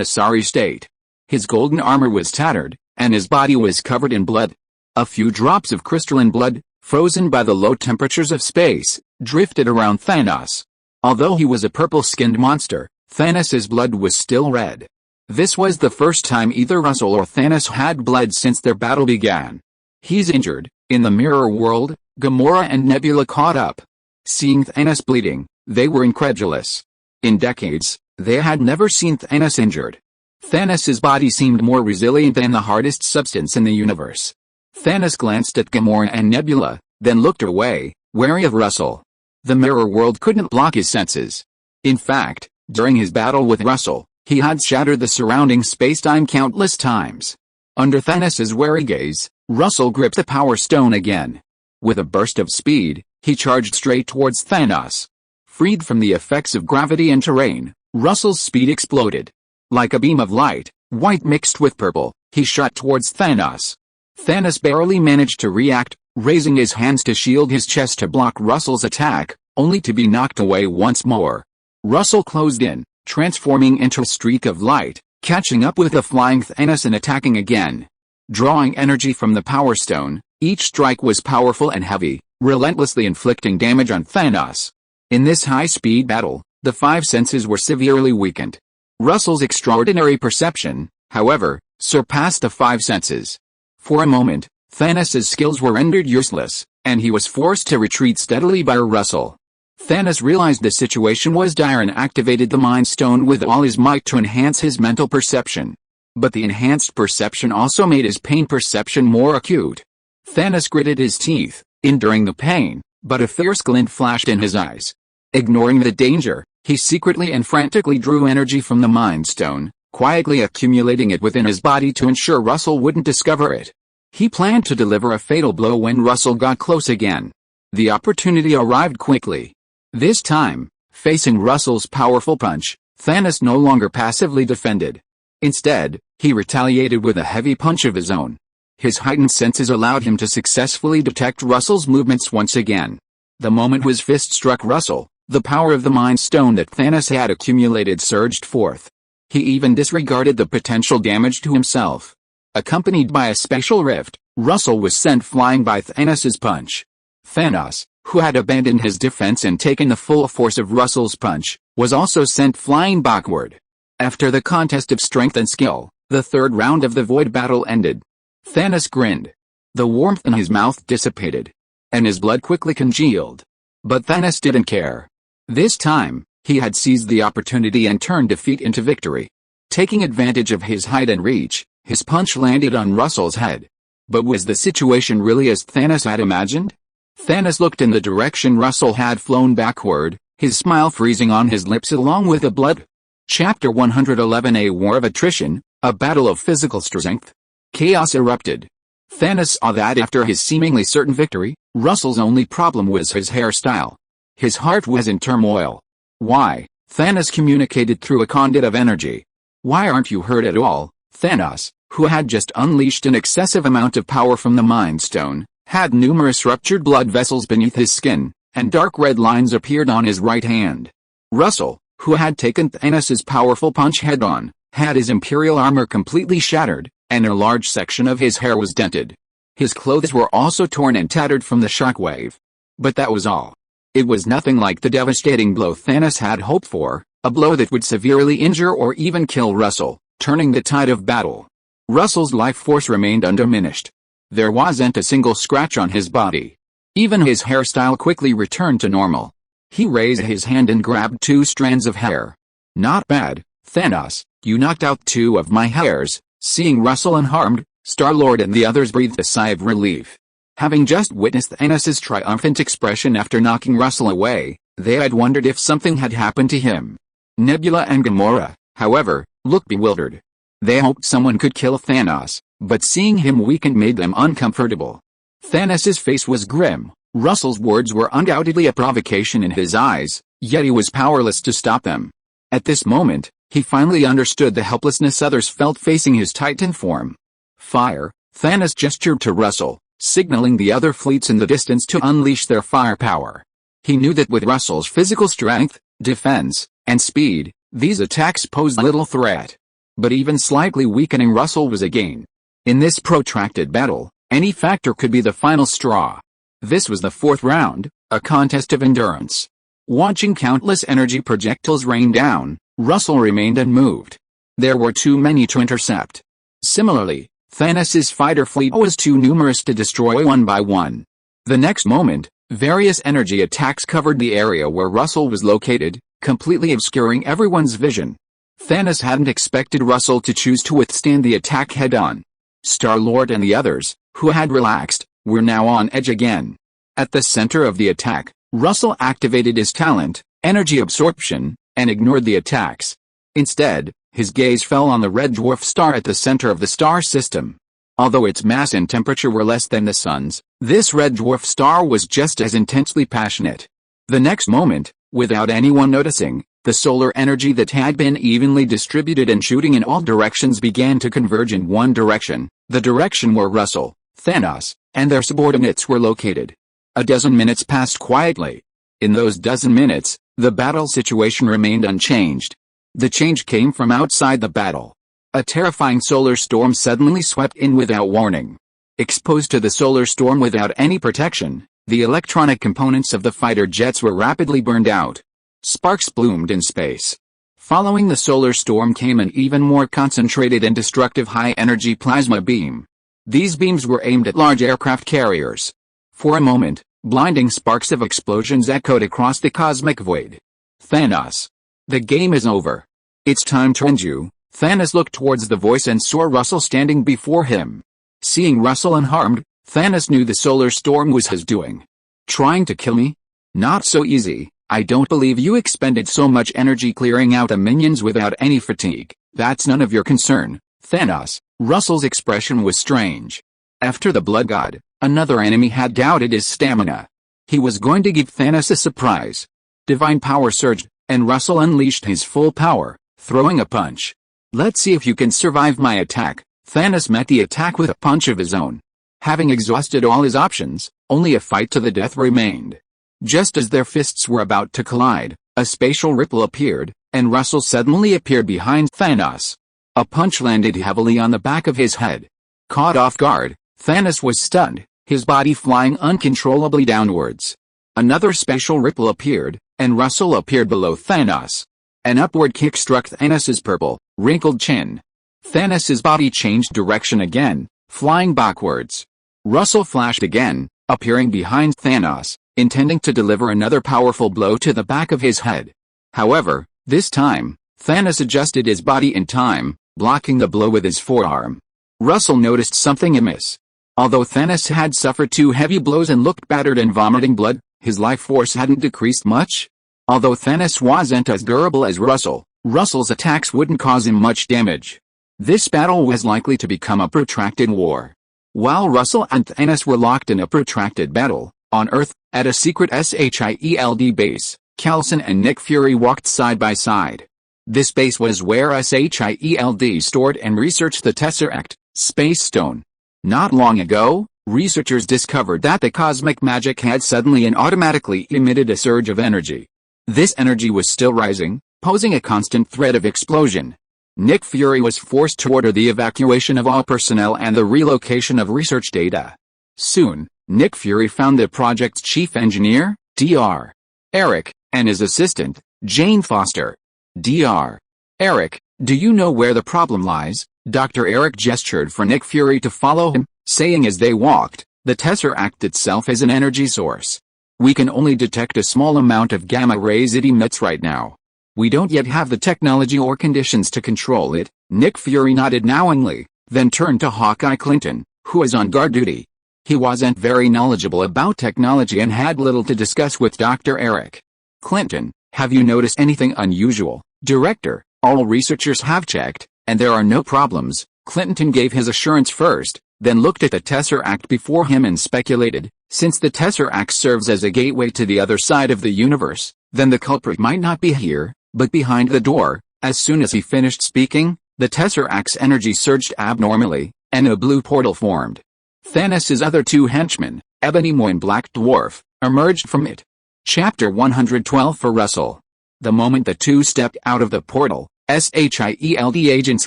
a sorry state. His golden armor was tattered, and his body was covered in blood. A few drops of crystalline blood, frozen by the low temperatures of space, drifted around Thanos. Although he was a purple-skinned monster, Thanos' blood was still red. This was the first time either Russell or Thanos had bled since their battle began. He's injured. In the mirror world, Gamora and Nebula caught up. Seeing Thanos bleeding, they were incredulous. In decades, they had never seen Thanos injured. Thanos' body seemed more resilient than the hardest substance in the universe. Thanos glanced at Gamora and Nebula, then looked away, wary of Russell. The mirror world couldn't block his senses. In fact, during his battle with Russell, he had shattered the surrounding space-time countless times. Under Thanos' wary gaze, Russell gripped the Power Stone again. With a burst of speed, he charged straight towards Thanos. Freed from the effects of gravity and terrain, Russell's speed exploded. Like a beam of light, white mixed with purple, he shot towards Thanos. Thanos barely managed to react, raising his hands to shield his chest to block Russell's attack, only to be knocked away once more. Russell closed in, transforming into a streak of light, catching up with the flying Thanos and attacking again. Drawing energy from the Power Stone, each strike was powerful and heavy, relentlessly inflicting damage on Thanos. In this high-speed battle, the five senses were severely weakened. Russell's extraordinary perception, however, surpassed the five senses. For a moment, Thanos' skills were rendered useless, and he was forced to retreat steadily by Russell. Thanos realized the situation was dire and activated the Mind Stone with all his might to enhance his mental perception. But the enhanced perception also made his pain perception more acute. Thanos gritted his teeth, enduring the pain, but a fierce glint flashed in his eyes. Ignoring the danger, he secretly and frantically drew energy from the Mind Stone, quietly accumulating it within his body to ensure Russell wouldn't discover it. He planned to deliver a fatal blow when Russell got close again. The opportunity arrived quickly. This time, facing Russell's powerful punch, Thanos no longer passively defended. Instead, he retaliated with a heavy punch of his own. His heightened senses allowed him to successfully detect Russell's movements once again. The moment his fist struck Russell, the power of the Mind Stone that Thanos had accumulated surged forth. He even disregarded the potential damage to himself. Accompanied by a special rift, Russell was sent flying by Thanos' punch. Thanos, who had abandoned his defense and taken the full force of Russell's punch, was also sent flying backward. After the contest of strength and skill, the third round of the Void battle ended. Thanos grinned. The warmth in his mouth dissipated, and his blood quickly congealed. But Thanos didn't care. This time, he had seized the opportunity and turned defeat into victory. Taking advantage of his height and reach, his punch landed on Russell's head. But was the situation really as Thanos had imagined? Thanos looked in the direction Russell had flown backward, his smile freezing on his lips along with the blood. Chapter 111 A War of Attrition, a battle of physical strength. Chaos erupted. Thanos saw that after his seemingly certain victory, Russell's only problem was his hairstyle. His heart was in turmoil. Why? Thanos communicated through a conduit of energy. Why aren't you hurt at all? Thanos, who had just unleashed an excessive amount of power from the Mind Stone, had numerous ruptured blood vessels beneath his skin, and dark red lines appeared on his right hand. Russell, who had taken Thanos' powerful punch head-on, had his imperial armor completely shattered, and a large section of his hair was dented. His clothes were also torn and tattered from the shockwave. But that was all. It was nothing like the devastating blow Thanos had hoped for, a blow that would severely injure or even kill Russell, turning the tide of battle. Russell's life force remained undiminished. There wasn't a single scratch on his body. Even his hairstyle quickly returned to normal. He raised his hand and grabbed 2 strands of hair. Not bad, Thanos, you knocked out 2 of my hairs. Seeing Russell unharmed, Star-Lord and the others breathed a sigh of relief. Having just witnessed Thanos' triumphant expression after knocking Russell away, they had wondered if something had happened to him. Nebula and Gamora, however, looked bewildered. They hoped someone could kill Thanos, but seeing him weakened made them uncomfortable. Thanos' face was grim. Russell's words were undoubtedly a provocation in his eyes, yet he was powerless to stop them. At this moment, he finally understood the helplessness others felt facing his Titan form. Fire, Thanos gestured to Russell, signaling the other fleets in the distance to unleash their firepower. He knew that with Russell's physical strength, defense, and speed, these attacks posed little threat. But even slightly weakening Russell was a gain. In this protracted battle, any factor could be the final straw. This was the 4th round, a contest of endurance. Watching countless energy projectiles rain down, Russell remained unmoved. There were too many to intercept. Similarly, Thanos' fighter fleet was too numerous to destroy one by one. The next moment, various energy attacks covered the area where Russell was located, completely obscuring everyone's vision. Thanos hadn't expected Russell to choose to withstand the attack head-on. Star-Lord and the others, who had relaxed, were now on edge again. At the center of the attack, Russell activated his talent, energy absorption, and ignored the attacks. Instead, his gaze fell on the red dwarf star at the center of the star system. Although its mass and temperature were less than the sun's, this red dwarf star was just as intensely passionate. The next moment, without anyone noticing, the solar energy that had been evenly distributed and shooting in all directions began to converge in one direction, the direction where Russell, Thanos, and their subordinates were located. A dozen minutes passed quietly. In those dozen minutes, the battle situation remained unchanged. The change came from outside the battle. A terrifying solar storm suddenly swept in without warning. Exposed to the solar storm without any protection, the electronic components of the fighter jets were rapidly burned out. Sparks bloomed in space. Following the solar storm came an even more concentrated and destructive high-energy plasma beam. These beams were aimed at large aircraft carriers. For a moment, blinding sparks of explosions echoed across the cosmic void. Thanos. The game is over. It's time to end you. Thanos looked towards the voice and saw Russell standing before him. Seeing Russell unharmed, Thanos knew the solar storm was his doing. Trying to kill me? Not so easy. I don't believe you expended so much energy clearing out the minions without any fatigue. That's none of your concern, Thanos. Russell's expression was strange. After the Blood God, another enemy had doubted his stamina. He was going to give Thanos a surprise. Divine power surged, and Russell unleashed his full power, throwing a punch. Let's see if you can survive my attack. Thanos met the attack with a punch of his own. Having exhausted all his options, only a fight to the death remained. Just as their fists were about to collide, a spatial ripple appeared, and Russell suddenly appeared behind Thanos. A punch landed heavily on the back of his head. Caught off guard, Thanos was stunned, his body flying uncontrollably downwards. Another spatial ripple appeared, and Russell appeared below Thanos. An upward kick struck Thanos' purple, wrinkled chin. Thanos' body changed direction again, flying backwards. Russell flashed again, appearing behind Thanos, intending to deliver another powerful blow to the back of his head. However, this time, Thanos adjusted his body in time, blocking the blow with his forearm. Russell noticed something amiss. Although Thanos had suffered 2 heavy blows and looked battered and vomiting blood, his life force hadn't decreased much. Although Thanos wasn't as durable as Russell, Russell's attacks wouldn't cause him much damage. This battle was likely to become a protracted war. While Russell and Thanos were locked in a protracted battle, on Earth, at a secret SHIELD base, Coulson and Nick Fury walked side by side. This base was where SHIELD stored and researched the Tesseract, Space Stone. Not long ago, researchers discovered that the cosmic magic had suddenly and automatically emitted a surge of energy. This energy was still rising, posing a constant threat of explosion. Nick Fury was forced to order the evacuation of all personnel and the relocation of research data. Soon, Nick Fury found the project's chief engineer, Dr. Eric, and his assistant, Jane Foster. Dr. Eric, do you know where the problem lies? Dr. Eric gestured for Nick Fury to follow him. saying as they walked, "The Tesseract itself is an energy source. We can only detect a small amount of gamma rays it emits right now. We don't yet have the technology or conditions to control it." Nick Fury nodded knowingly, then turned to Hawkeye Clinton, who was on guard duty. He wasn't very knowledgeable about technology and had little to discuss with Dr. Eric. "Clinton, have you noticed anything unusual?" "Director, all researchers have checked, and there are no problems." Clinton gave his assurance first, then looked at the Tesseract before him and speculated, since the Tesseract serves as a gateway to the other side of the universe, then the culprit might not be here, but behind the door. As soon as he finished speaking, the Tesseract's energy surged abnormally, and a blue portal formed. Thanos' other two henchmen, Ebony Maw and Black Dwarf, emerged from it. Chapter 112 for Russell. The moment the two stepped out of the portal, SHIELD agents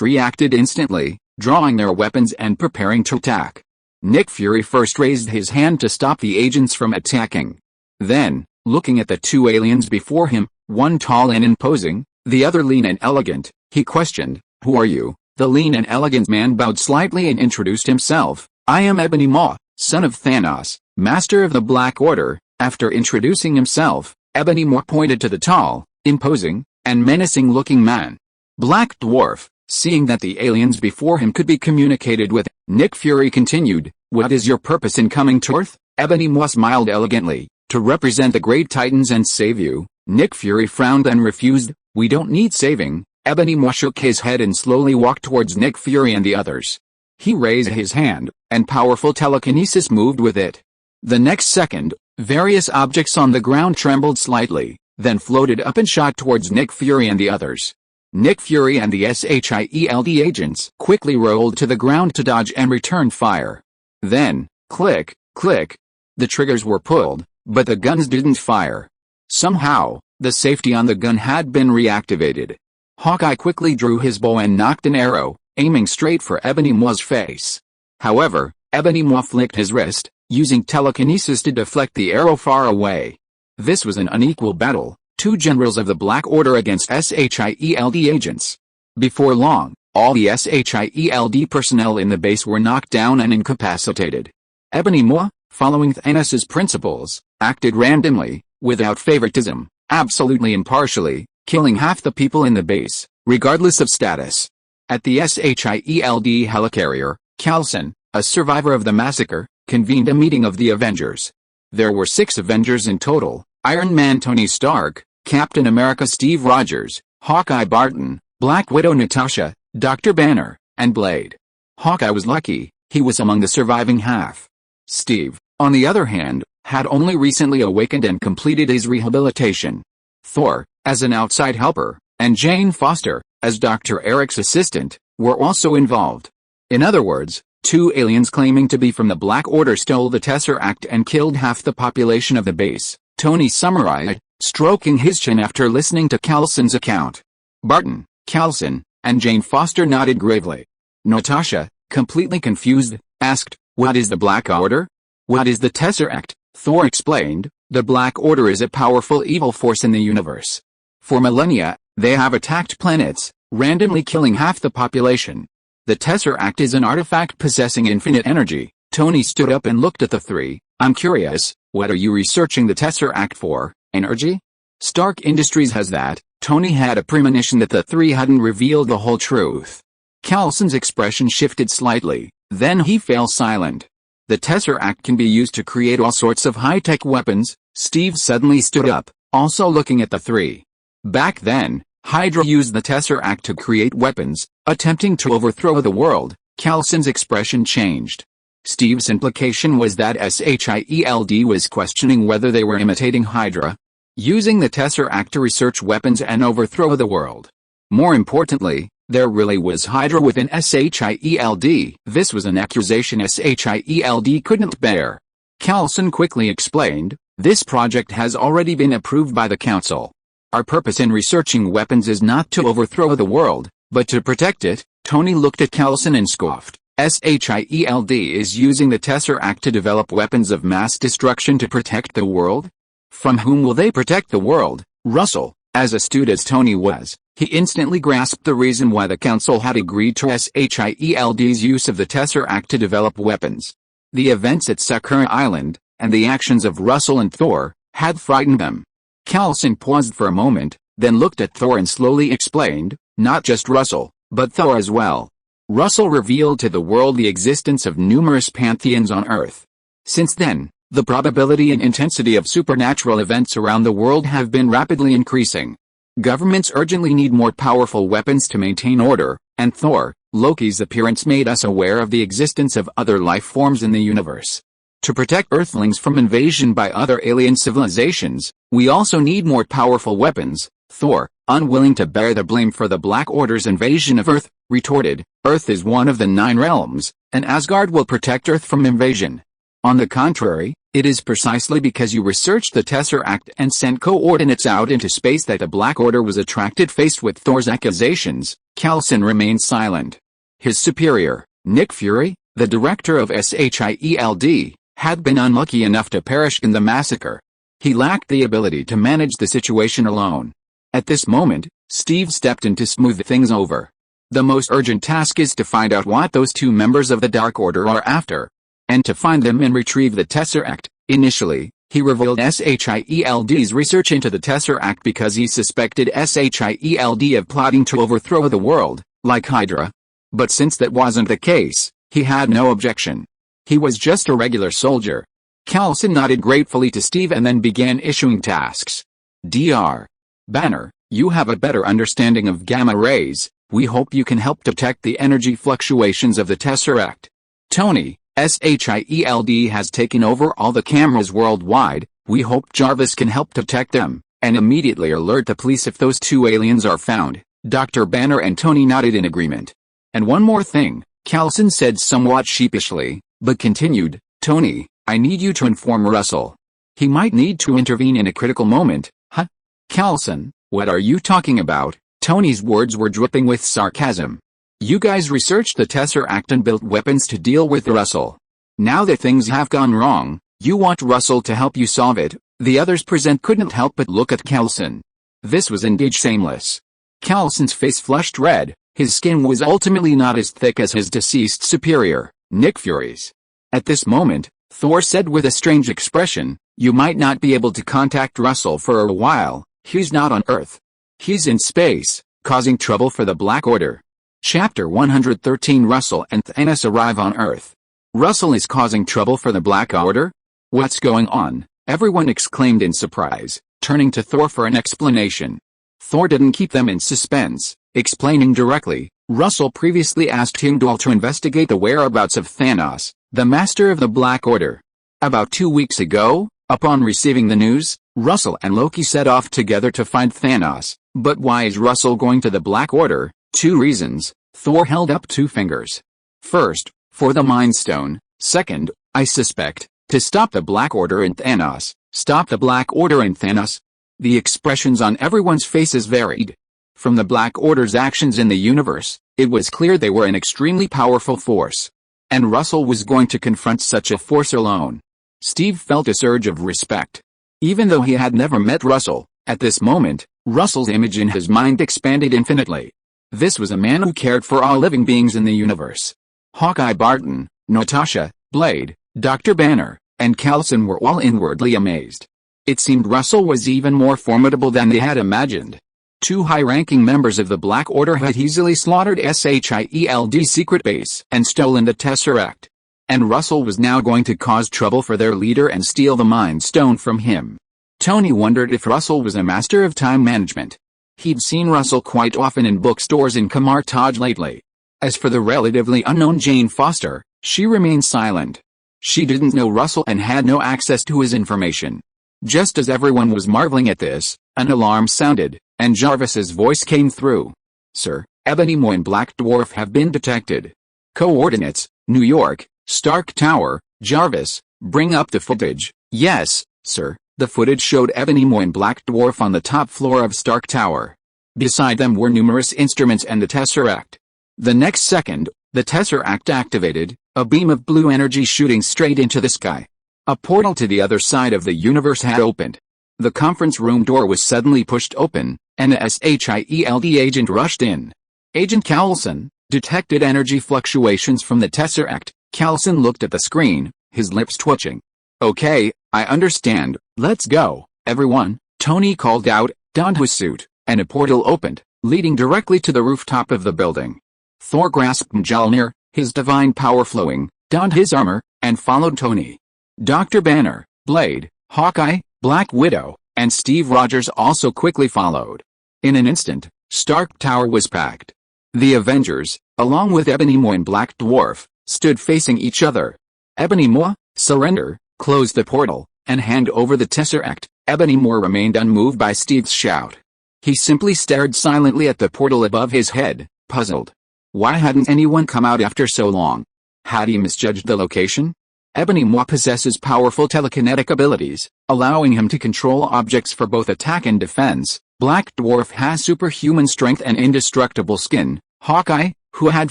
reacted instantly, drawing their weapons and preparing to attack. Nick Fury first raised his hand to stop the agents from attacking. Then, looking at the two aliens before him, one tall and imposing, the other lean and elegant, he questioned, "Who are you?" The lean and elegant man bowed slightly and introduced himself. "I am Ebony Maw, son of Thanos, master of the Black Order." After introducing himself, Ebony Maw pointed to the tall, imposing, and menacing-looking man. Black Dwarf, seeing that the aliens before him could be communicated with, Nick Fury continued, "What is your purpose in coming to Earth?" Ebony Maw smiled elegantly, "To represent the great titans and save you." Nick Fury frowned and refused, "We don't need saving." Ebony Maw shook his head and slowly walked towards Nick Fury and the others. He raised his hand, and powerful telekinesis moved with it. The next second, various objects on the ground trembled slightly, then floated up and shot towards Nick Fury and the others. Nick Fury and the SHIELD agents quickly rolled to the ground to dodge and return fire. Then, click, click. The triggers were pulled, but the guns didn't fire. Somehow, the safety on the gun had been reactivated. Hawkeye quickly drew his bow and knocked an arrow, aiming straight for Ebony Maw's face. However, Ebony Maw flicked his wrist, using telekinesis to deflect the arrow far away. This was an unequal battle, two generals of the Black Order against SHIELD agents. Before long, all the SHIELD personnel in the base were knocked down and incapacitated. Ebony Maw, following Thanos' principles, acted randomly, without favoritism, absolutely impartially, killing half the people in the base, regardless of status. At the SHIELD helicarrier, Coulson, a survivor of the massacre, convened a meeting of the Avengers. There were 6 Avengers in total: Iron Man Tony Stark, Captain America Steve Rogers, Hawkeye Barton, Black Widow Natasha, Dr. Banner, and Blade. Hawkeye was lucky, he was among the surviving half. Steve, on the other hand, had only recently awakened and completed his rehabilitation. Thor, as an outside helper, and Jane Foster, as Dr. Eric's assistant, were also involved. In other words, 2 aliens claiming to be from the Black Order stole the Tesseract and killed half the population of the base, Tony summarized, stroking his chin after listening to Coulson's account. Barton, Coulson, and Jane Foster nodded gravely. Natasha, completely confused, asked, "What is the Black Order? What is the Tesseract?" Thor explained, "The Black Order is a powerful evil force in the universe. For millennia, they have attacked planets, randomly killing half the population. The Tesseract is an artifact possessing infinite energy." Tony stood up and looked at the 3. "I'm curious, what are you researching the Tesseract for? Energy?" "Stark Industries has that." Tony had a premonition that the 3 hadn't revealed the whole truth. Coulson's expression shifted slightly, then he fell silent. "The Tesseract can be used to create all sorts of high-tech weapons." Steve suddenly stood up, also looking at the 3. "Back then, Hydra used the Tesseract to create weapons, attempting to overthrow the world." Coulson's expression changed. Steve's implication was that SHIELD was questioning whether they were imitating Hydra, using the Tesseract to research weapons and overthrow the world. More importantly, there really was Hydra within SHIELD. This was an accusation SHIELD couldn't bear. Coulson quickly explained, "This project has already been approved by the Council. Our purpose in researching weapons is not to overthrow the world, but to protect it." Tony looked at Coulson and scoffed. "SHIELD is using the Tesseract to develop weapons of mass destruction to protect the world? From whom will they protect the world?" Russell, as astute as Tony was, He instantly grasped the reason why the Council had agreed to SHIELD's use of the Tesseract to develop weapons. The events at Sakura Island, and the actions of Russell and Thor, had frightened them. Coulson paused for a moment, then looked at Thor and slowly explained, not just Russell, but Thor as well. Russell revealed to the world the existence of numerous pantheons on Earth. Since then, the probability and intensity of supernatural events around the world have been rapidly increasing. Governments urgently need more powerful weapons to maintain order, and Thor, Loki's appearance made us aware of the existence of other life forms in the universe. To protect Earthlings from invasion by other alien civilizations, we also need more powerful weapons, Thor, unwilling to bear the blame for the Black Order's invasion of Earth, retorted. Earth is one of the 9 realms, and Asgard will protect Earth from invasion. On the contrary, it is precisely because you researched the Tesseract and sent coordinates out into space that the Black Order was attracted. Faced with Thor's accusations, Coulson remained silent. His superior, Nick Fury, the director of SHIELD, had been unlucky enough to perish in the massacre. He lacked the ability to manage the situation alone. At this moment, Steve stepped in to smooth things over. The most urgent task is to find out what those 2 members of the Dark Order are after, and to find them and retrieve the Tesseract. Initially, he revealed SHIELD's research into the Tesseract because he suspected SHIELD of plotting to overthrow the world, like Hydra. But since that wasn't the case, he had no objection. He was just a regular soldier. Coulson nodded gratefully to Steve and then began issuing tasks. Dr. Banner, you have a better understanding of gamma rays. We hope you can help detect the energy fluctuations of the Tesseract. Tony, SHIELD has taken over all the cameras worldwide. We hope Jarvis can help detect them, and immediately alert the police if those 2 aliens are found. Dr. Banner and Tony nodded in agreement. And one more thing, Coulson said somewhat sheepishly, but continued, Tony, I need you to inform Russell. He might need to intervene in a critical moment. Huh? Coulson, what are you talking about? Tony's words were dripping with sarcasm. You guys researched the Tesseract and built weapons to deal with Russell. Now that things have gone wrong, you want Russell to help you solve it. The others present couldn't help but look at Coulson. This was indeed shameless. Coulson's face flushed red. His skin was ultimately not as thick as his deceased superior, Nick Fury's. At this moment, Thor said with a strange expression, you might not be able to contact Russell for a while. He's not on Earth. He's in space, causing trouble for the Black Order. Chapter 113 Russell and Thanos arrive on Earth. Russell is causing trouble for the Black Order? What's going on? Everyone exclaimed in surprise, turning to Thor for an explanation. Thor didn't keep them in suspense, explaining directly. Russell previously asked Heimdall to investigate the whereabouts of Thanos, the master of the Black Order. About 2 weeks ago, upon receiving the news, Russell and Loki set off together to find Thanos. But why is Russell going to the Black Order? 2 reasons. Thor held up 2 fingers. First, for the Mind Stone. Second, I suspect, to stop the Black Order and Thanos. Stop the Black Order and Thanos? The expressions on everyone's faces varied. From the Black Order's actions in the universe, it was clear they were an extremely powerful force. And Russell was going to confront such a force alone. Steve felt a surge of respect. Even though he had never met Russell, at this moment, Russell's image in his mind expanded infinitely. This was a man who cared for all living beings in the universe. Hawkeye Barton, Natasha, Blade, Dr. Banner, and Coulson were all inwardly amazed. It seemed Russell was even more formidable than they had imagined. 2 high-ranking members of the Black Order had easily slaughtered SHIELD's secret base and stolen the Tesseract. And Russell was now going to cause trouble for their leader and steal the Mind Stone from him. Tony wondered if Russell was a master of time management. He'd seen Russell quite often in bookstores in Kamar Taj lately. As for the relatively unknown Jane Foster, she remained silent. She didn't know Russell and had no access to his information. Just as everyone was marveling at this, an alarm sounded, and Jarvis's voice came through. Sir, Ebony Maw and Black Dwarf have been detected. Coordinates, New York, Stark Tower. Jarvis, bring up the footage. Yes, sir. The footage showed Ebony Maw and Black Dwarf on the top floor of Stark Tower. Beside them were numerous instruments and the Tesseract. The next second, the Tesseract activated, a beam of blue energy shooting straight into the sky. A portal to the other side of the universe had opened. The conference room door was suddenly pushed open, An SHIELD agent rushed in. Agent Callison detected energy fluctuations from the Tesseract. Callison looked at the screen, his lips twitching. "Okay, I understand, let's go, everyone," Tony called out, donned his suit, and a portal opened, leading directly to the rooftop of the building. Thor grasped Mjolnir, his divine power flowing, donned his armor, and followed Tony. Dr. Banner, Blade, Hawkeye, Black Widow, and Steve Rogers also quickly followed. In an instant, Stark Tower was packed. The Avengers, along with Ebony Maw and Black Dwarf, stood facing each other. Ebony Maw, surrender, close the portal, and hand over the Tesseract. Ebony Maw remained unmoved by Steve's shout. He simply stared silently at the portal above his head, puzzled. Why hadn't anyone come out after so long? Had he misjudged the location? Ebony Maw possesses powerful telekinetic abilities, allowing him to control objects for both attack and defense. Black Dwarf has superhuman strength and indestructible skin. Hawkeye, who had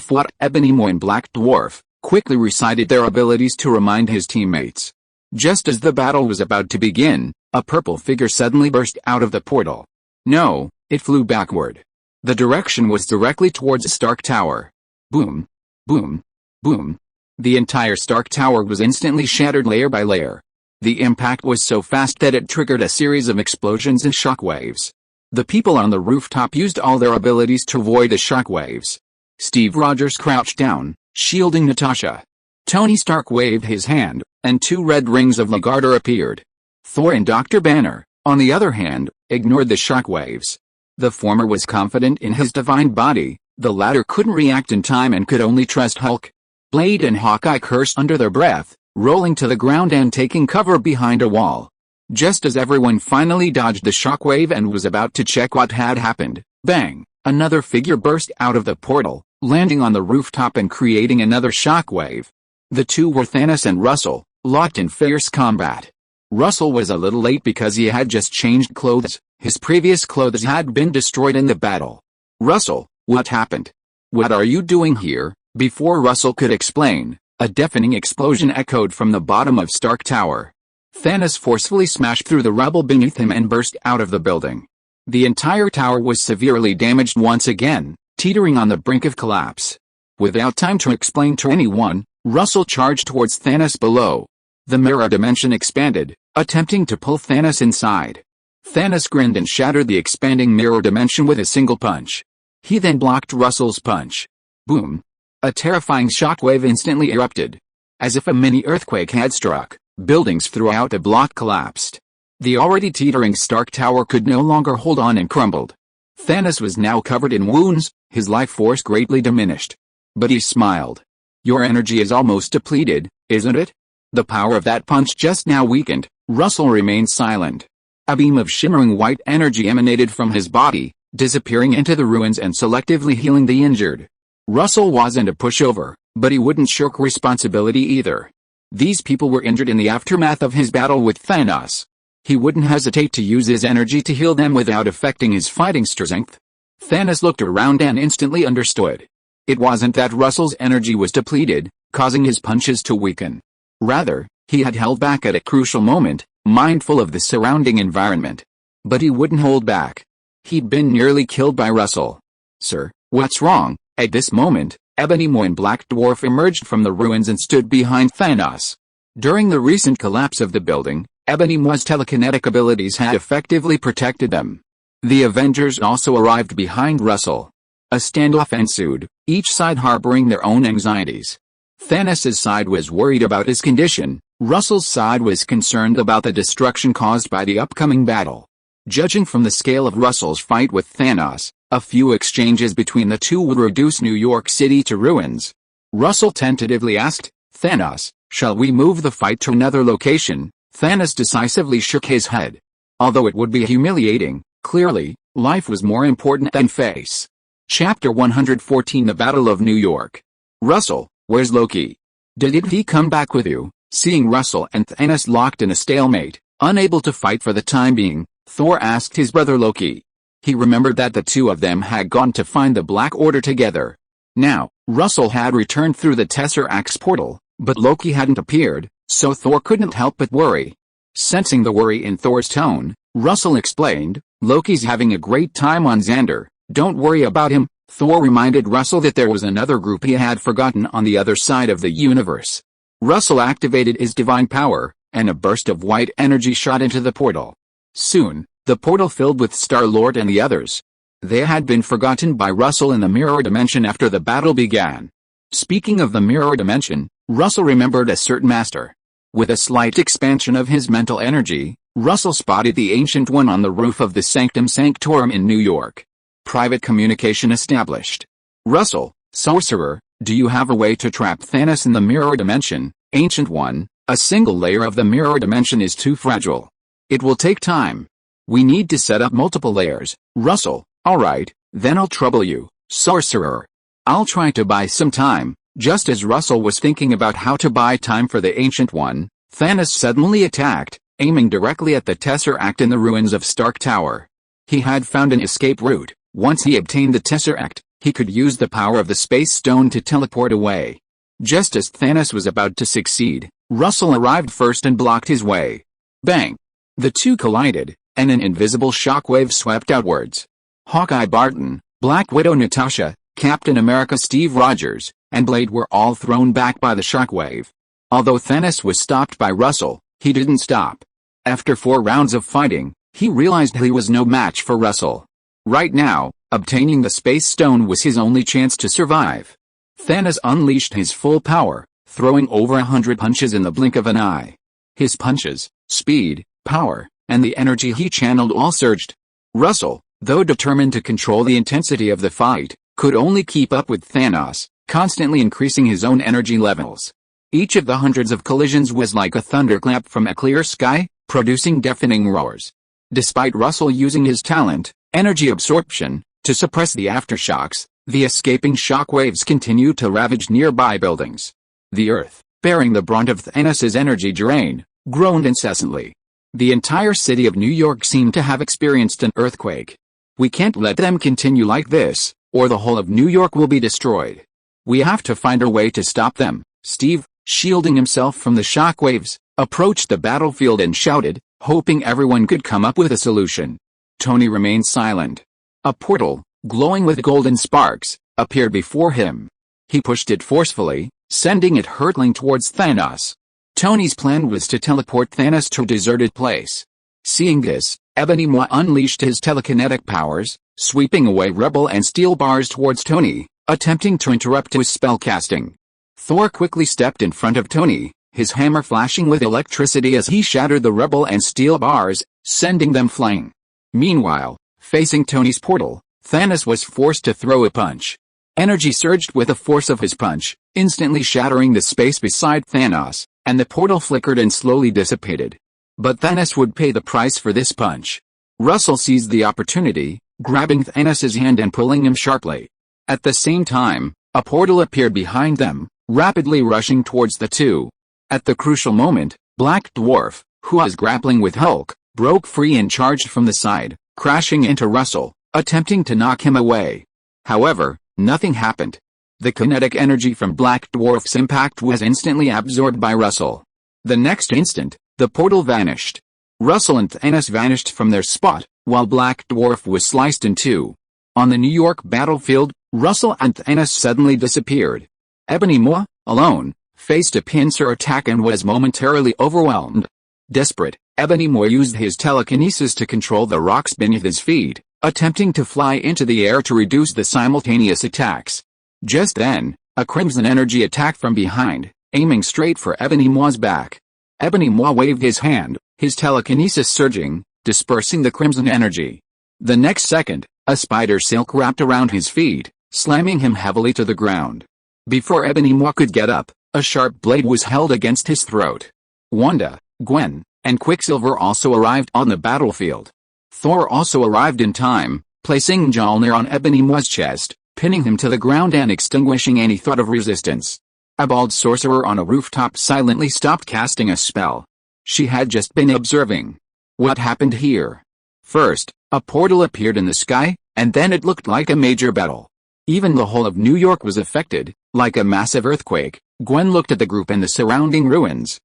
fought Ebony Maw and Black Dwarf, quickly recited their abilities to remind his teammates. Just as the battle was about to begin, a purple figure suddenly burst out of the portal. No, it flew backward. The direction was directly towards Stark Tower. Boom. Boom. Boom. The entire Stark Tower was instantly shattered layer by layer. The impact was so fast that it triggered a series of explosions and shockwaves. The people on the rooftop used all their abilities to avoid the shockwaves. Steve Rogers crouched down, shielding Natasha. Tony Stark waved his hand, and 2 red rings of Lagarder appeared. Thor and Dr. Banner, on the other hand, ignored the shockwaves. The former was confident in his divine body, the latter couldn't react in time and could only trust Hulk. Blade and Hawkeye cursed under their breath, rolling to the ground and taking cover behind a wall. Just as everyone finally dodged the shockwave and was about to check what had happened, bang, another figure burst out of the portal, landing on the rooftop and creating another shockwave. The two were Thanos and Russell, locked in fierce combat. Russell was a little late because he had just changed clothes. His previous clothes had been destroyed in the battle. "Russell, what happened? What are you doing here?" Before Russell could explain, a deafening explosion echoed from the bottom of Stark Tower. Thanos forcefully smashed through the rubble beneath him and burst out of the building. The entire tower was severely damaged once again, teetering on the brink of collapse. Without time to explain to anyone, Russell charged towards Thanos below. The mirror dimension expanded, attempting to pull Thanos inside. Thanos grinned and shattered the expanding mirror dimension with a single punch. He then blocked Russell's punch. Boom! A terrifying shockwave instantly erupted. As if a mini earthquake had struck, buildings throughout the block collapsed. The already teetering Stark Tower could no longer hold on and crumbled. Thanos was now covered in wounds, his life force greatly diminished. But he smiled. "Your energy is almost depleted, isn't it?" The power of that punch just now weakened. Russell remained silent. A beam of shimmering white energy emanated from his body, disappearing into the ruins and selectively healing the injured. Russell wasn't a pushover, but he wouldn't shirk responsibility either. These people were injured in the aftermath of his battle with Thanos. He wouldn't hesitate to use his energy to heal them without affecting his fighting strength. Thanos looked around and instantly understood. It wasn't that Russell's energy was depleted, causing his punches to weaken. Rather, he had held back at a crucial moment, mindful of the surrounding environment. But he wouldn't hold back. He'd been nearly killed by Russell. "Sir, what's wrong?" At this moment, Ebony Maw and Black Dwarf emerged from the ruins and stood behind Thanos. During the recent collapse of the building, Ebony Maw's telekinetic abilities had effectively protected them. The Avengers also arrived behind Russell. A standoff ensued, each side harboring their own anxieties. Thanos' side was worried about his condition, Russell's side was concerned about the destruction caused by the upcoming battle. Judging from the scale of Russell's fight with Thanos, a few exchanges between the two would reduce New York City to ruins. Russell tentatively asked, "Thanos, shall we move the fight to another location?" Thanos decisively shook his head. Although it would be humiliating, clearly, life was more important than face. Chapter 114 The Battle of New York. "Russell, where's Loki? Did he come back with you?" Seeing Russell and Thanos locked in a stalemate, unable to fight for the time being, Thor asked his brother Loki. He remembered that the two of them had gone to find the Black Order together. Now, Russell had returned through the Tesseract's portal, but Loki hadn't appeared, so Thor couldn't help but worry. Sensing the worry in Thor's tone, Russell explained, "Loki's having a great time on Xander, don't worry about him." Thor reminded Russell that there was another group he had forgotten on the other side of the universe. Russell activated his divine power, and a burst of white energy shot into the portal. Soon, the portal filled with Star-Lord and the others. They had been forgotten by Russell in the mirror dimension after the battle began. Speaking of the mirror dimension, Russell remembered a certain master. With a slight expansion of his mental energy, Russell spotted the Ancient One on the roof of the Sanctum Sanctorum in New York. Private communication established. "Russell, sorcerer, do you have a way to trap Thanos in the mirror dimension? Ancient One, a single layer of the mirror dimension is too fragile. It will take time. We need to set up multiple layers." "Russell, alright, then I'll trouble you, sorcerer. I'll try to buy some time." Just as Russell was thinking about how to buy time for the Ancient One, Thanos suddenly attacked, aiming directly at the Tesseract in the ruins of Stark Tower. He had found an escape route. Once he obtained the Tesseract, he could use the power of the Space Stone to teleport away. Just as Thanos was about to succeed, Russell arrived first and blocked his way. Bang! The two collided, and an invisible shockwave swept outwards. Hawkeye Barton, Black Widow Natasha, Captain America Steve Rogers, and Blade were all thrown back by the shockwave. Although Thanos was stopped by Russell, he didn't stop. After 4 rounds of fighting, he realized he was no match for Russell. Right now, obtaining the Space Stone was his only chance to survive. Thanos unleashed his full power, throwing over 100 punches in the blink of an eye. His punches, speed, power, and the energy he channeled all surged. Russell, though determined to control the intensity of the fight, could only keep up with Thanos, constantly increasing his own energy levels. Each of the hundreds of collisions was like a thunderclap from a clear sky, producing deafening roars. Despite Russell using his talent, energy absorption, to suppress the aftershocks, the escaping shockwaves continued to ravage nearby buildings. The Earth, bearing the brunt of Thanos' energy drain, groaned incessantly. The entire city of New York seemed to have experienced an earthquake. "We can't let them continue like this, or the whole of New York will be destroyed. We have to find a way to stop them." Steve, shielding himself from the shockwaves, approached the battlefield and shouted, hoping everyone could come up with a solution. Tony remained silent. A portal, glowing with golden sparks, appeared before him. He pushed it forcefully, sending it hurtling towards Thanos. Tony's plan was to teleport Thanos to a deserted place. Seeing this, Ebony Maw unleashed his telekinetic powers, sweeping away rubble and steel bars towards Tony, attempting to interrupt his spellcasting. Thor quickly stepped in front of Tony, his hammer flashing with electricity as he shattered the rubble and steel bars, sending them flying. Meanwhile, facing Tony's portal, Thanos was forced to throw a punch. Energy surged with the force of his punch, instantly shattering the space beside Thanos, and the portal flickered and slowly dissipated. But Thanos would pay the price for this punch. Russell seized the opportunity, grabbing Thanos' hand and pulling him sharply. At the same time, a portal appeared behind them, rapidly rushing towards the two. At the crucial moment, Black Dwarf, who was grappling with Hulk, broke free and charged from the side, crashing into Russell, attempting to knock him away. However, nothing happened. The kinetic energy from Black Dwarf's impact was instantly absorbed by Russell. The next instant, the portal vanished. Russell and Thanos vanished from their spot, while Black Dwarf was sliced in two. On the New York battlefield, Russell and Thanos suddenly disappeared. Ebony Maw, alone, faced a pincer attack and was momentarily overwhelmed. Desperate, Ebony Maw used his telekinesis to control the rocks beneath his feet, attempting to fly into the air to reduce the simultaneous attacks. Just then, a crimson energy attacked from behind, aiming straight for Ebony Maw's back. Ebony Maw waved his hand, his telekinesis surging, dispersing the crimson energy. The next second, a spider silk wrapped around his feet, slamming him heavily to the ground. Before Ebony Maw could get up, a sharp blade was held against his throat. Wanda, Gwen, and Quicksilver also arrived on the battlefield. Thor also arrived in time, placing Mjolnir on Ebony Maw's chest, pinning him to the ground and extinguishing any thought of resistance. A bald sorcerer on a rooftop silently stopped casting a spell. She had just been observing. What happened here? First, a portal appeared in the sky, and then it looked like a major battle. Even the whole of New York was affected, like a massive earthquake. Gwen looked at the group and the surrounding ruins.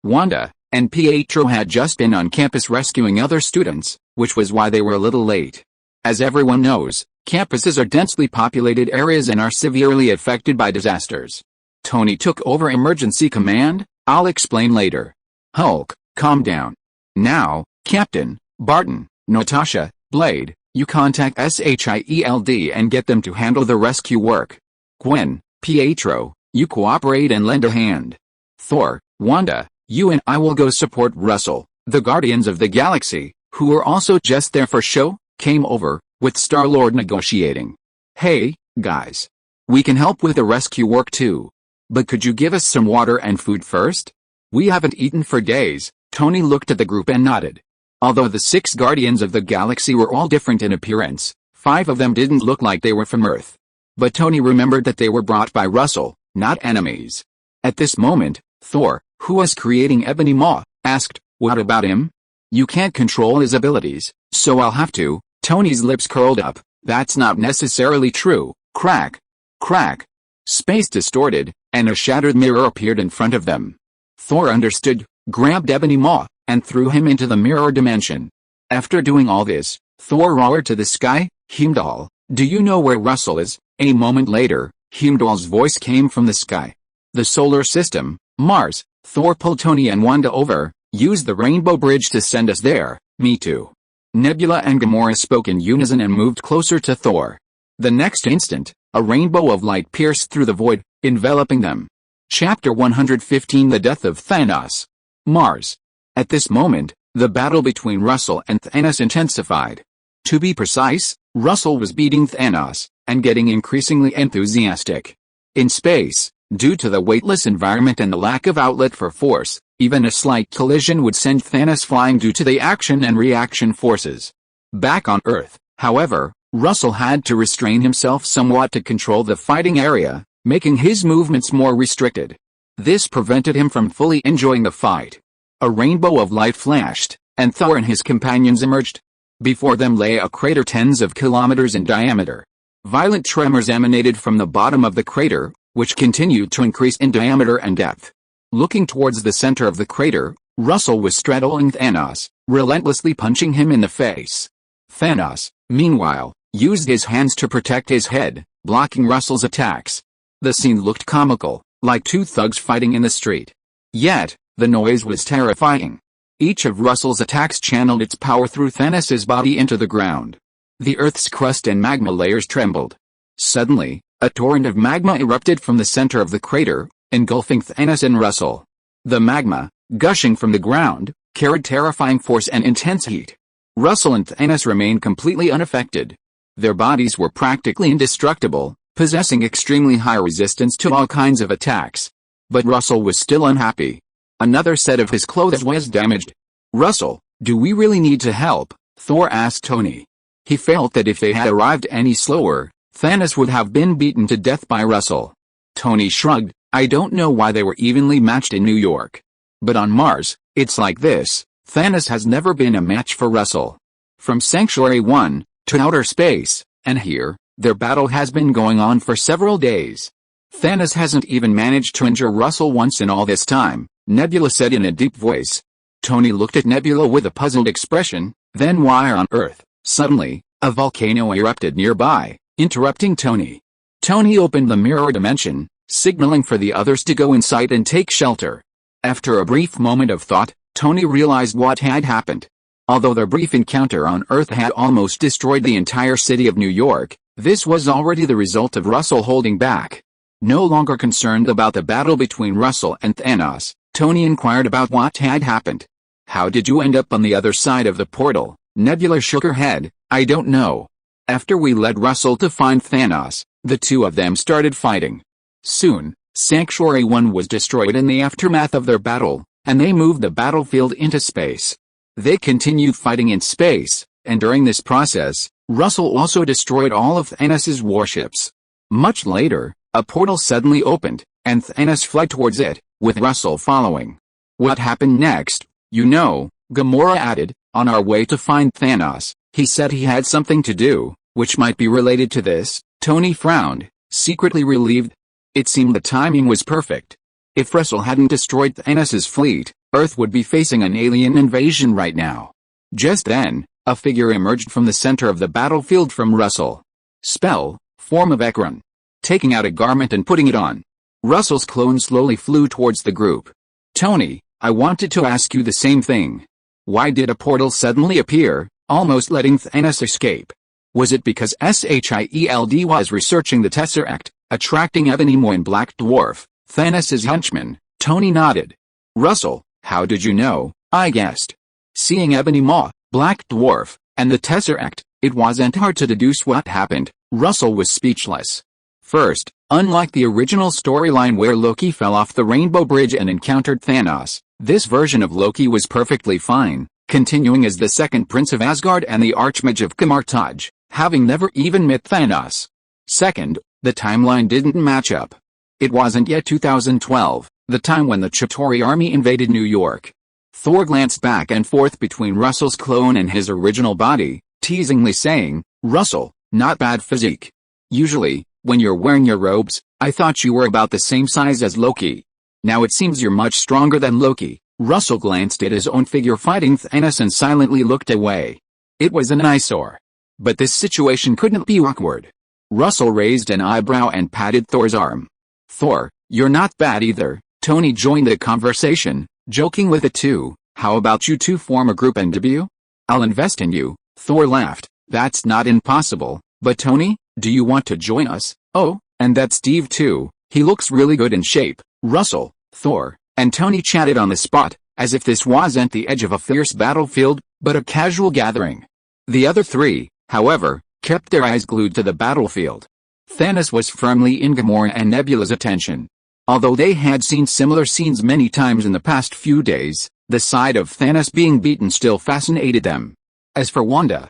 Wanda, and Pietro had just been on campus rescuing other students, which was why they were a little late. As everyone knows, campuses are densely populated areas and are severely affected by disasters. Tony took over emergency command. I'll explain later. Hulk, calm down. Now, Captain, Barton, Natasha, Blade, you contact SHIELD and get them to handle the rescue work. Gwen, Pietro, you cooperate and lend a hand. Thor, Wanda, you and I will go support Russell. The Guardians of the Galaxy, who were also just there for show, came over, with Star-Lord negotiating. Hey, guys. We can help with the rescue work too. But could you give us some water and food first? We haven't eaten for days. Tony looked at the group and nodded. Although the 6 Guardians of the Galaxy were all different in appearance, 5 of them didn't look like they were from Earth. But Tony remembered that they were brought by Russell, not enemies. At this moment, Thor, who was creating Ebony Maw, asked, what about him? You can't control his abilities, so I'll have to. Tony's lips curled up. That's not necessarily true. Crack. Crack. Space distorted, and a shattered mirror appeared in front of them. Thor understood, grabbed Ebony Maw, and threw him into the mirror dimension. After doing all this, Thor roared to the sky, Heimdall, do you know where Russell is? A moment later, Heimdall's voice came from the sky. The solar system, Mars. Thor pulled Tony and Wanda over, used the Rainbow Bridge to send us there. Me too. Nebula and Gamora spoke in unison and moved closer to Thor. The next instant, a rainbow of light pierced through the void, enveloping them. Chapter 115 The Death of Thanos. Mars. At this moment, the battle between Russell and Thanos intensified. To be precise, Russell was beating Thanos, and getting increasingly enthusiastic. In space, due to the weightless environment and the lack of outlet for force, even a slight collision would send Thanos flying due to the action and reaction forces. Back on Earth, however, Russell had to restrain himself somewhat to control the fighting area, making his movements more restricted. This prevented him from fully enjoying the fight. A rainbow of light flashed, and Thor and his companions emerged. Before them lay a crater tens of kilometers in diameter. Violent tremors emanated from the bottom of the crater, which continued to increase in diameter and depth. Looking towards the center of the crater, Russell was straddling Thanos, relentlessly punching him in the face. Thanos, meanwhile, used his hands to protect his head, blocking Russell's attacks. The scene looked comical, like 2 thugs fighting in the street. Yet, the noise was terrifying. Each of Russell's attacks channeled its power through Thanos' body into the ground. The Earth's crust and magma layers trembled. Suddenly, a torrent of magma erupted from the center of the crater, engulfing Thanos and Russell. The magma, gushing from the ground, carried terrifying force and intense heat. Russell and Thanos remained completely unaffected. Their bodies were practically indestructible, possessing extremely high resistance to all kinds of attacks. But Russell was still unhappy. Another set of his clothes was damaged. Russell, do we really need to help? Thor asked Tony. He felt that if they had arrived any slower, Thanos would have been beaten to death by Russell. Tony shrugged. I don't know why they were evenly matched in New York. But on Mars, it's like this. Thanos has never been a match for Russell. From Sanctuary 1, to outer space, and here, their battle has been going on for several days. Thanos hasn't even managed to injure Russell once in all this time, Nebula said in a deep voice. Tony looked at Nebula with a puzzled expression. Then why on Earth? Suddenly, a volcano erupted nearby, interrupting Tony. Tony opened the mirror dimension, signaling for the others to go inside and take shelter. After a brief moment of thought, Tony realized what had happened. Although their brief encounter on Earth had almost destroyed the entire city of New York, this was already the result of Russell holding back. No longer concerned about the battle between Russell and Thanos, Tony inquired about what had happened. How did you end up on the other side of the portal? Nebula shook her head. I don't know. After we led Russell to find Thanos, the 2 of them started fighting. Soon, Sanctuary 1 was destroyed in the aftermath of their battle, and they moved the battlefield into space. They continued fighting in space, and during this process, Russell also destroyed all of Thanos' warships. Much later, a portal suddenly opened, and Thanos fled towards it, with Russell following. What happened next? You know, Gamora added, on our way to find Thanos, he said he had something to do, which might be related to this. Tony frowned, secretly relieved. It seemed the timing was perfect. If Russell hadn't destroyed Thanos' fleet, Earth would be facing an alien invasion right now. Just then, a figure emerged from the center of the battlefield from Russell. Spell, form of Ekron. Taking out a garment and putting it on. Russell's clone slowly flew towards the group. Tony, I wanted to ask you the same thing. Why did a portal suddenly appear, almost letting Thanos escape? Was it because SHIELD was researching the Tesseract, attracting Ebony Maw and Black Dwarf, Thanos' henchman? Tony nodded. Russell, how did you know? I guessed. Seeing Ebony Maw, Black Dwarf, and the Tesseract, it wasn't hard to deduce what happened. Russell was speechless. First, unlike the original storyline where Loki fell off the Rainbow Bridge and encountered Thanos, this version of Loki was perfectly fine, continuing as the second Prince of Asgard and the Archmage of Kamartaj, having never even met Thanos. Second, the timeline didn't match up. It wasn't yet 2012, the time when the Chitauri army invaded New York. Thor glanced back and forth between Russell's clone and his original body, teasingly saying, Russell, not bad physique. Usually, when you're wearing your robes, I thought you were about the same size as Loki. Now it seems you're much stronger than Loki. Russell glanced at his own figure fighting Thanos and silently looked away. It was an eyesore. But this situation couldn't be awkward. Russell raised an eyebrow and patted Thor's arm. Thor, you're not bad either. Tony joined the conversation, joking with it too. How about you two form a group and debut? I'll invest in you. Thor laughed. That's not impossible, but Tony, do you want to join us? Oh, and that's Steve too. He looks really good in shape. Russell, Thor, and Tony chatted on the spot, as if this wasn't the edge of a fierce battlefield, but a casual gathering. The other three, however, kept their eyes glued to the battlefield. Thanos was firmly in Gamora and Nebula's attention. Although they had seen similar scenes many times in the past few days, the sight of Thanos being beaten still fascinated them. As for Wanda,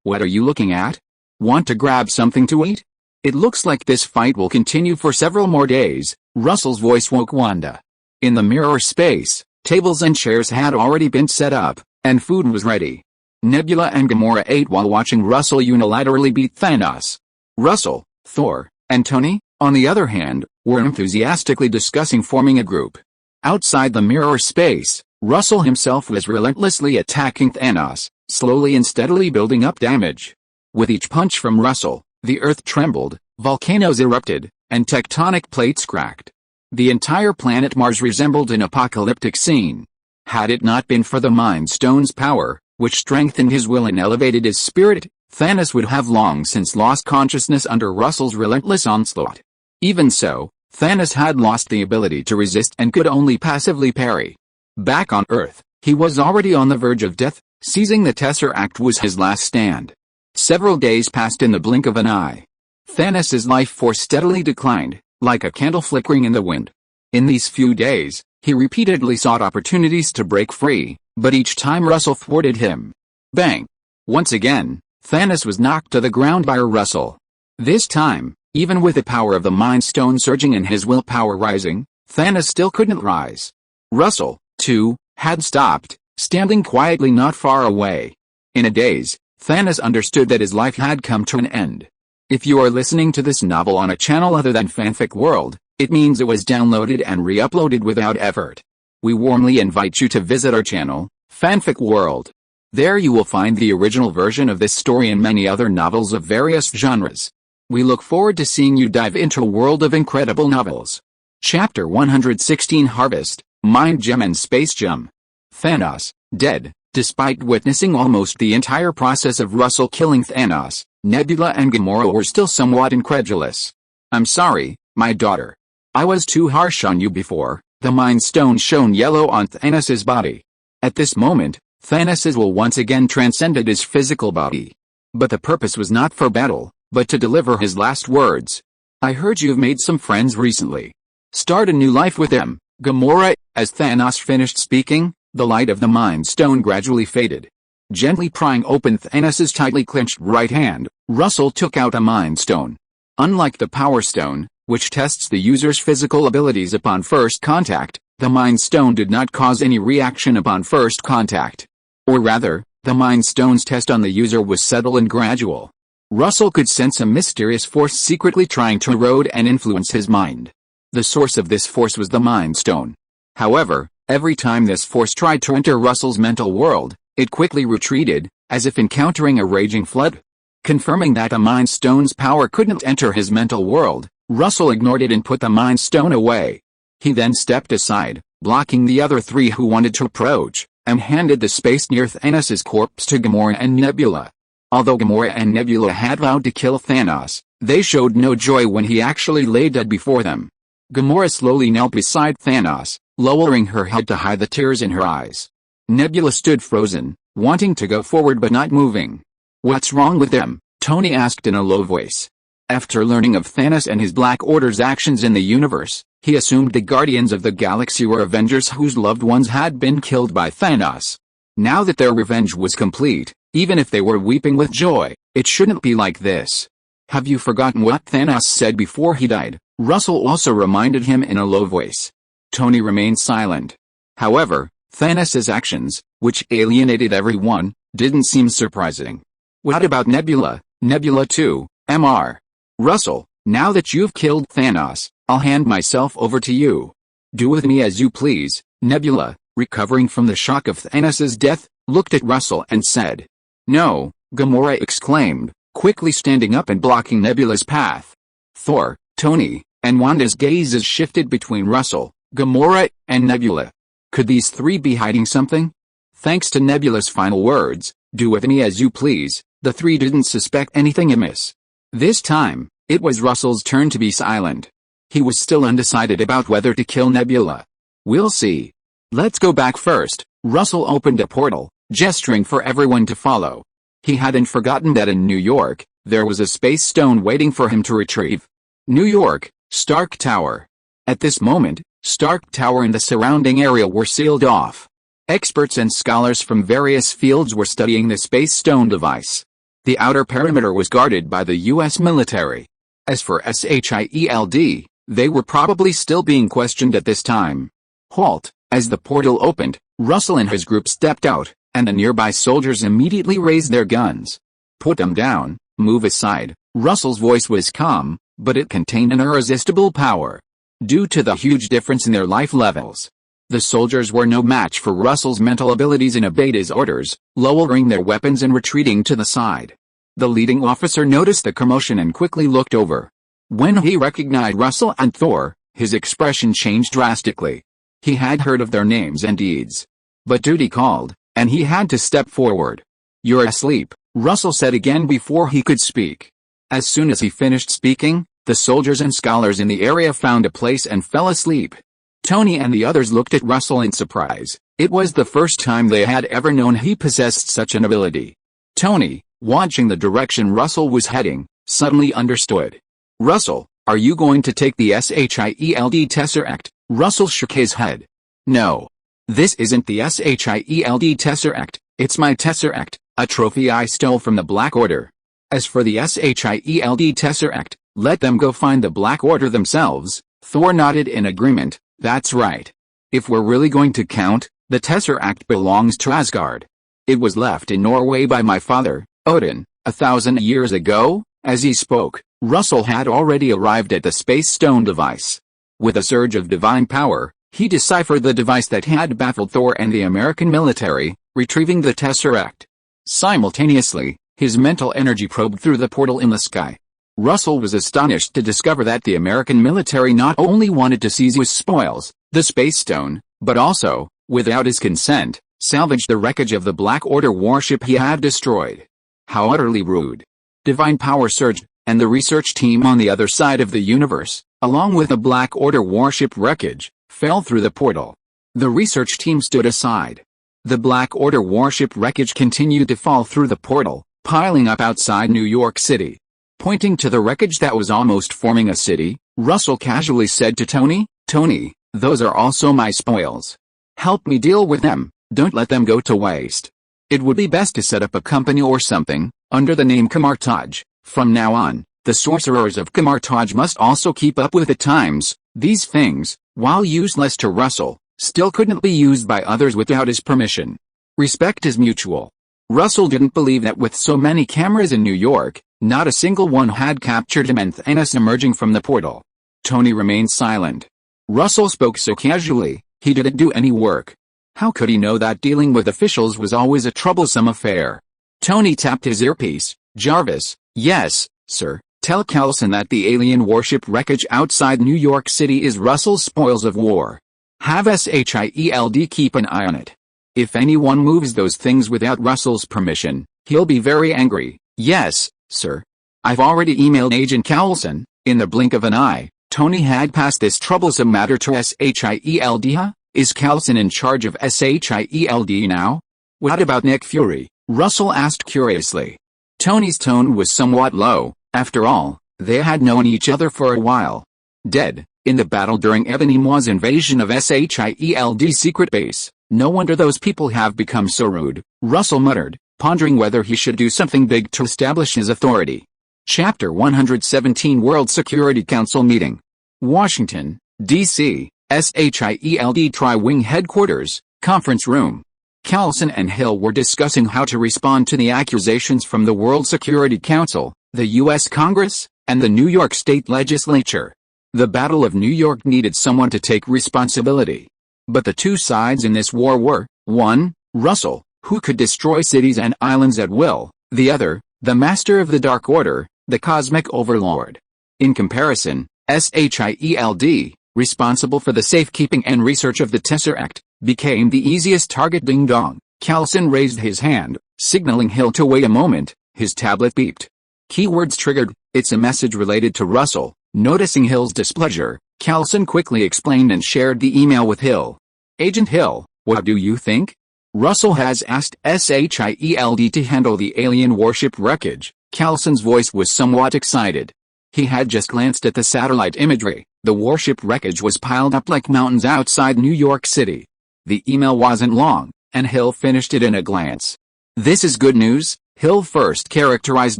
what are you looking at? Want to grab something to eat? It looks like this fight will continue for several more days. Russell's voice woke Wanda. In the mirror space, tables and chairs had already been set up, and food was ready. Nebula and Gamora ate while watching Russell unilaterally beat Thanos. Russell, Thor, and Tony, on the other hand, were enthusiastically discussing forming a group. Outside the mirror space, Russell himself was relentlessly attacking Thanos, slowly and steadily building up damage. With each punch from Russell, the earth trembled, volcanoes erupted, and tectonic plates cracked. The entire planet Mars resembled an apocalyptic scene. Had it not been for the Mind Stone's power, which strengthened his will and elevated his spirit, Thanos would have long since lost consciousness under Russell's relentless onslaught. Even so, Thanos had lost the ability to resist and could only passively parry. Back on Earth, he was already on the verge of death. Seizing the Tesseract was his last stand. Several days passed in the blink of an eye. Thanos' life force steadily declined, like a candle flickering in the wind. In these few days, he repeatedly sought opportunities to break free, but each time Russell thwarted him. Bang! Once again, Thanos was knocked to the ground by Russell. This time, even with the power of the Mind Stone surging and his willpower rising, Thanos still couldn't rise. Russell, too, had stopped, standing quietly not far away. In a daze, Thanos understood that his life had come to an end. If you are listening to this novel on a channel other than Fanfic World, it means it was downloaded and re-uploaded without effort. We warmly invite you to visit our channel, Fanfic World. There you will find the original version of this story and many other novels of various genres. We look forward to seeing you dive into a world of incredible novels. Chapter 116 Harvest, Mind Gem and Space Gem. Thanos, dead. Despite witnessing almost the entire process of Russell killing Thanos, Nebula and Gamora were still somewhat incredulous. I'm sorry, my daughter. I was too harsh on you before. The Mind Stone shone yellow on Thanos' body. At this moment, Thanos' will once again transcended his physical body. But the purpose was not for battle, but to deliver his last words. I heard you've made some friends recently. Start a new life with them, Gamora. As Thanos finished speaking, the light of the Mind Stone gradually faded. Gently prying open Thanos' tightly clenched right hand, Russell took out a Mind Stone. Unlike the Power Stone, which tests the user's physical abilities upon first contact, the Mind Stone did not cause any reaction upon first contact. Or rather, the Mind Stone's test on the user was subtle and gradual. Russell could sense a mysterious force secretly trying to erode and influence his mind. The source of this force was the Mind Stone. However, every time this force tried to enter Russell's mental world, it quickly retreated, as if encountering a raging flood. Confirming that the Mind Stone's power couldn't enter his mental world, Russell ignored it and put the Mind Stone away. He then stepped aside, blocking the other three who wanted to approach, and handed the space near Thanos' corpse to Gamora and Nebula. Although Gamora and Nebula had vowed to kill Thanos, they showed no joy when he actually lay dead before them. Gamora slowly knelt beside Thanos, lowering her head to hide the tears in her eyes. Nebula stood frozen, wanting to go forward but not moving. "What's wrong with them?" Tony asked in a low voice. After learning of Thanos and his Black Order's actions in the universe, he assumed the Guardians of the Galaxy were Avengers whose loved ones had been killed by Thanos. Now that their revenge was complete, even if they were weeping with joy, it shouldn't be like this. "Have you forgotten what Thanos said before he died?" Russell also reminded him in a low voice. Tony remained silent. However, Thanos' actions, which alienated everyone, didn't seem surprising. "What about Nebula?" "Nebula too, Mr. Russell, now that you've killed Thanos, I'll hand myself over to you. Do with me as you please." Nebula, recovering from the shock of Thanos' death, looked at Russell and said. "No," Gamora exclaimed, quickly standing up and blocking Nebula's path. Thor, Tony, and Wanda's gazes shifted between Russell, Gamora, and Nebula. Could these three be hiding something? Thanks to Nebula's final words, "Do with me as you please," the three didn't suspect anything amiss. This time, it was Russell's turn to be silent. He was still undecided about whether to kill Nebula. "We'll see. Let's go back first." Russell opened a portal, gesturing for everyone to follow. He hadn't forgotten that in New York, there was a space stone waiting for him to retrieve. New York, Stark Tower. At this moment, Stark Tower and the surrounding area were sealed off. Experts and scholars from various fields were studying the space stone device. The outer perimeter was guarded by the U.S. military. As for SHIELD, they were probably still being questioned at this time. Halt! As the portal opened, Russell and his group stepped out, and the nearby soldiers immediately raised their guns. "Put them down, move aside." Russell's voice was calm, but it contained an irresistible power. Due to the huge difference in their life levels, the soldiers were no match for Russell's mental abilities and obeyed his orders, lowering their weapons and retreating to the side. The leading officer noticed the commotion and quickly looked over. When he recognized Russell and Thor, his expression changed drastically. He had heard of their names and deeds. But duty called, and he had to step forward. "You're asleep," Russell said again before he could speak. As soon as he finished speaking, the soldiers and scholars in the area found a place and fell asleep. Tony and the others looked at Russell in surprise. It was the first time they had ever known he possessed such an ability. Tony, watching the direction Russell was heading, suddenly understood. "Russell, are you going to take the SHIELD Tesseract?" Russell shook his head. "No. This isn't the SHIELD Tesseract, it's my Tesseract, a trophy I stole from the Black Order. As for the SHIELD Tesseract, let them go find the Black Order themselves." Thor nodded in agreement. "That's right. If we're really going to count, the Tesseract belongs to Asgard. It was left in Norway by my father, Odin, 1,000 years ago." As he spoke, Russell had already arrived at the Space Stone device. With a surge of divine power, he deciphered the device that had baffled Thor and the American military, retrieving the Tesseract. Simultaneously, his mental energy probed through the portal in the sky. Russell was astonished to discover that the American military not only wanted to seize his spoils, the Space Stone, but also, without his consent, salvaged the wreckage of the Black Order warship he had destroyed. How utterly rude. Divine power surged, and the research team on the other side of the universe, along with the Black Order warship wreckage, fell through the portal. The research team stood aside. The Black Order warship wreckage continued to fall through the portal, piling up outside New York City. Pointing to the wreckage that was almost forming a city, Russell casually said to Tony, "Tony, those are also my spoils. Help me deal with them, don't let them go to waste. It would be best to set up a company or something, under the name Kamartaj. From now on, the sorcerers of Kamartaj must also keep up with the times." These things, while useless to Russell, still couldn't be used by others without his permission. Respect is mutual. Russell didn't believe that with so many cameras in New York, not a single one had captured him and Thanos emerging from the portal. Tony remained silent. Russell spoke so casually, he didn't do any work. How could he know that dealing with officials was always a troublesome affair? Tony tapped his earpiece. Jarvis, yes, sir. Tell Callison that the alien warship wreckage outside New York City is Russell's spoils of war. Have SHIELD keep an eye on it. If anyone moves those things without Russell's permission, he'll be very angry. Yes, sir. I've already emailed Agent Callison. In the blink of an eye, Tony had passed this troublesome matter to SHIELD. Huh? Is Callison in charge of SHIELD now? What about Nick Fury? Russell asked curiously. Tony's tone was somewhat low. After all, they had known each other for a while. Dead, in the battle during Ebony Maw's invasion of SHIELD's secret base. No wonder those people have become so rude, Russell muttered, pondering whether he should do something big to establish his authority. Chapter 117 World Security Council Meeting. Washington, D.C., SHIELD Tri-Wing Headquarters, Conference Room. Callison and Hill were discussing how to respond to the accusations from the World Security Council, the U.S. Congress, and the New York State Legislature. The Battle of New York needed someone to take responsibility. But the two sides in this war were, 1. Russell, who could destroy cities and islands at will, the other, the Master of the Dark Order, the Cosmic Overlord. In comparison, SHIELD, responsible for the safekeeping and research of the Tesseract, became the easiest target. Ding dong. Callison raised his hand, signaling Hill to wait a moment. His tablet beeped. Keywords triggered. It's a message related to Russell. Noticing Hill's displeasure, Callison quickly explained and shared the email with Hill. Agent Hill, what do you think? Russell has asked SHIELD to handle the alien warship wreckage. Callison's voice was somewhat excited. He had just glanced at the satellite imagery. The warship wreckage was piled up like mountains outside New York City. The email wasn't long, and Hill finished it in a glance. This is good news. Hill first characterized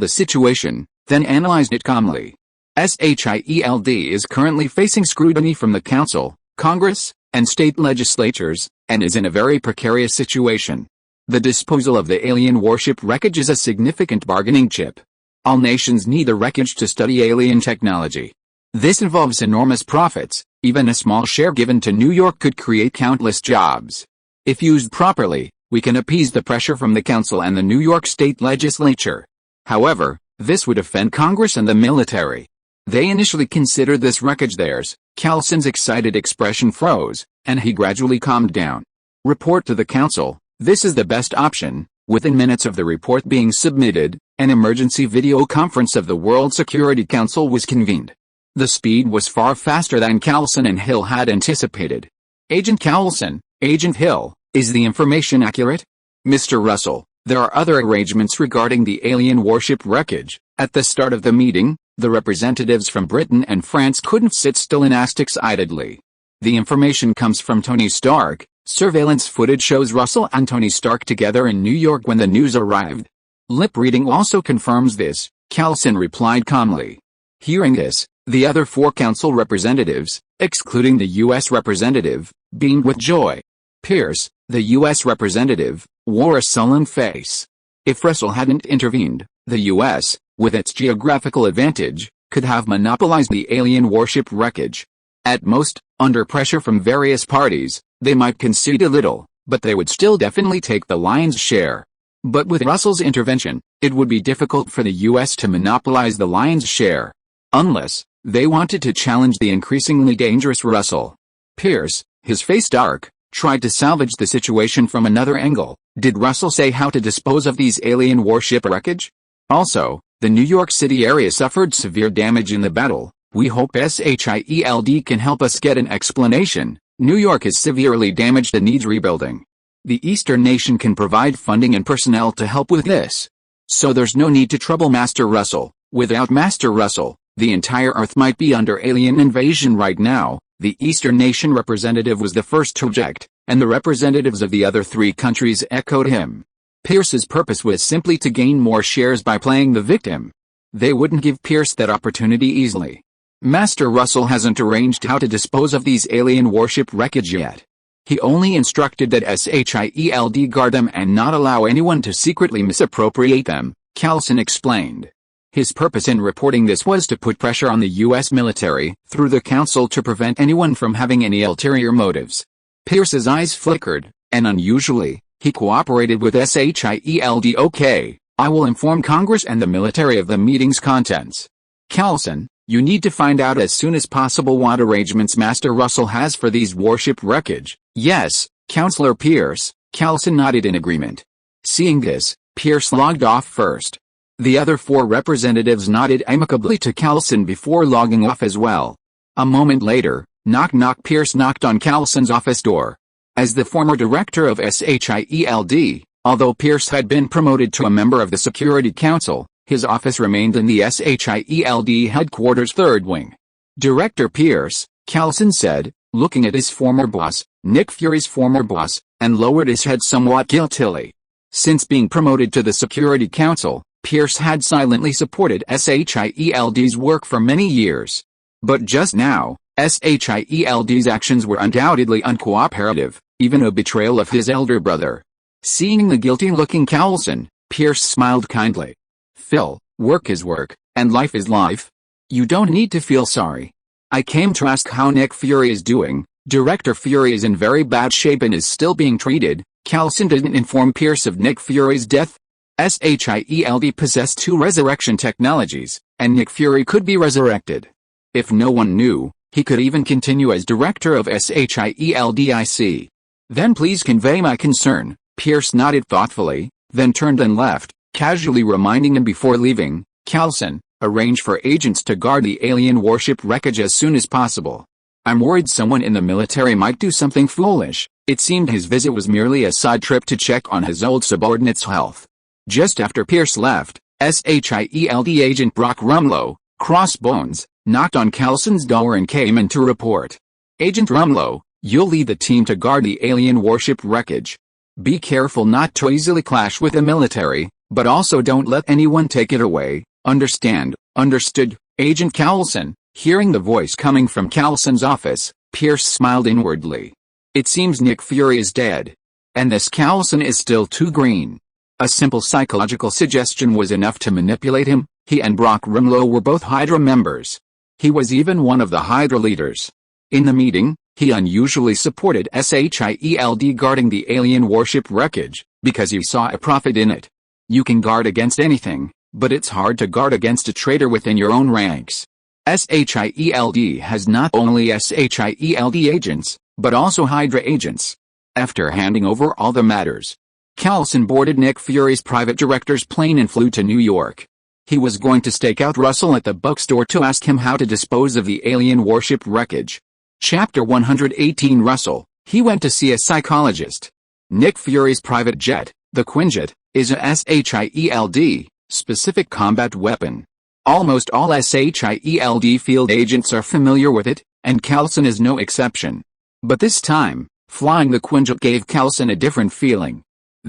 the situation, then analyzed it calmly. SHIELD is currently facing scrutiny from the Council, Congress, and state legislatures, and is in a very precarious situation. The disposal of the alien warship wreckage is a significant bargaining chip. All nations need the wreckage to study alien technology. This involves enormous profits. Even a small share given to New York could create countless jobs. If used properly, we can appease the pressure from the Council and the New York State Legislature. However, this would offend Congress and the military. They initially considered this wreckage theirs. Callison's excited expression froze, and he gradually calmed down. Report to the Council. This is the best option. Within minutes of the report being submitted, an emergency video conference of the World Security Council was convened. The speed was far faster than Callison and Hill had anticipated. Agent Callison, Agent Hill, is the information accurate? Mr. Russell, there are other arrangements regarding the alien warship wreckage. At the start of the meeting, the representatives from Britain and France couldn't sit still and asked excitedly. The information comes from Tony Stark. Surveillance footage shows Russell and Tony Stark together in New York when the news arrived. Lip reading also confirms this, Callison replied calmly. Hearing this, the other four council representatives, excluding the U.S. representative, beamed with joy. Pierce, the U.S. representative, wore a sullen face. If Russell hadn't intervened, the U.S., with its geographical advantage, could have monopolized the alien warship wreckage. At most, under pressure from various parties, they might concede a little, but they would still definitely take the lion's share. But with Russell's intervention, it would be difficult for the U.S. to monopolize the lion's share. Unless they wanted to challenge the increasingly dangerous Russell. Pierce, his face dark, tried to salvage the situation from another angle. Did Russell say how to dispose of these alien warship wreckage? Also, the New York City area suffered severe damage in the battle. We hope SHIELD can help us get an explanation. New York is severely damaged and needs rebuilding. The Eastern nation can provide funding and personnel to help with this. So there's no need to trouble Master Russell. Without Master Russell, the entire Earth might be under alien invasion right now. The Eastern nation representative was the first to object, and the representatives of the other three countries echoed him. Pierce's purpose was simply to gain more shares by playing the victim. They wouldn't give Pierce that opportunity easily. Master Russell hasn't arranged how to dispose of these alien warship wreckage yet. He only instructed that SHIELD guard them and not allow anyone to secretly misappropriate them, Callison explained. His purpose in reporting this was to put pressure on the U.S. military, through the council, to prevent anyone from having any ulterior motives. Pierce's eyes flickered, and unusually, he cooperated with SHIELD. "Okay, I will inform Congress and the military of the meeting's contents. Coulson, you need to find out as soon as possible what arrangements Master Russell has for these warship wreckage." "Yes, Counselor Pierce," Coulson nodded in agreement. Seeing this, Pierce logged off first. The other 4 representatives nodded amicably to Coulson before logging off as well. A moment later, knock knock. Pierce knocked on Coulson's office door. As the former director of SHIELD, although Pierce had been promoted to a member of the Security Council, his office remained in the SHIELD headquarters 3rd Wing. "Director Pierce," Coulson said, looking at his former boss, Nick Fury's former boss, and lowered his head somewhat guiltily. Since being promoted to the Security Council, Pierce had silently supported SHIELD's work for many years. But just now, SHIELD's actions were undoubtedly uncooperative, even a betrayal of his elder brother. Seeing the guilty-looking Coulson, Pierce smiled kindly. "Phil, work is work, and life is life. You don't need to feel sorry. I came to ask how Nick Fury is doing." "Director Fury is in very bad shape and is still being treated." Coulson didn't inform Pierce of Nick Fury's death. SHIELD possessed 2 resurrection technologies, and Nick Fury could be resurrected. If no one knew, he could even continue as director of SHIELD. "I see. Then please convey my concern." Pierce nodded thoughtfully, then turned and left, casually reminding him before leaving, "Coulson, arrange for agents to guard the alien warship wreckage as soon as possible. I'm worried someone in the military might do something foolish." It seemed his visit was merely a side trip to check on his old subordinate's health. Just after Pierce left, SHIELD agent Brock Rumlow, Crossbones, knocked on Coulson's door and came in to report. "Agent Rumlow, you'll lead the team to guard the alien warship wreckage. Be careful not to easily clash with the military, but also don't let anyone take it away. Understand?" "Understood, Agent Coulson." Hearing the voice coming from Coulson's office, Pierce smiled inwardly. It seems Nick Fury is dead. And this Coulson is still too green. A simple psychological suggestion was enough to manipulate him. He and Brock Rumlow were both Hydra members. He was even one of the Hydra leaders. In the meeting, he unusually supported SHIELD guarding the alien warship wreckage, because he saw a profit in it. You can guard against anything, but it's hard to guard against a traitor within your own ranks. SHIELD has not only SHIELD agents, but also Hydra agents. After handing over all the matters, Coulson boarded Nick Fury's private director's plane and flew to New York. He was going to stake out Russell at the bookstore to ask him how to dispose of the alien warship wreckage. Chapter 118. Russell, he went to see a psychologist. Nick Fury's private jet, the Quinjet, is a SHIELD, specific combat weapon. Almost all SHIELD field agents are familiar with it, and Coulson is no exception. But this time, flying the Quinjet gave Coulson a different feeling.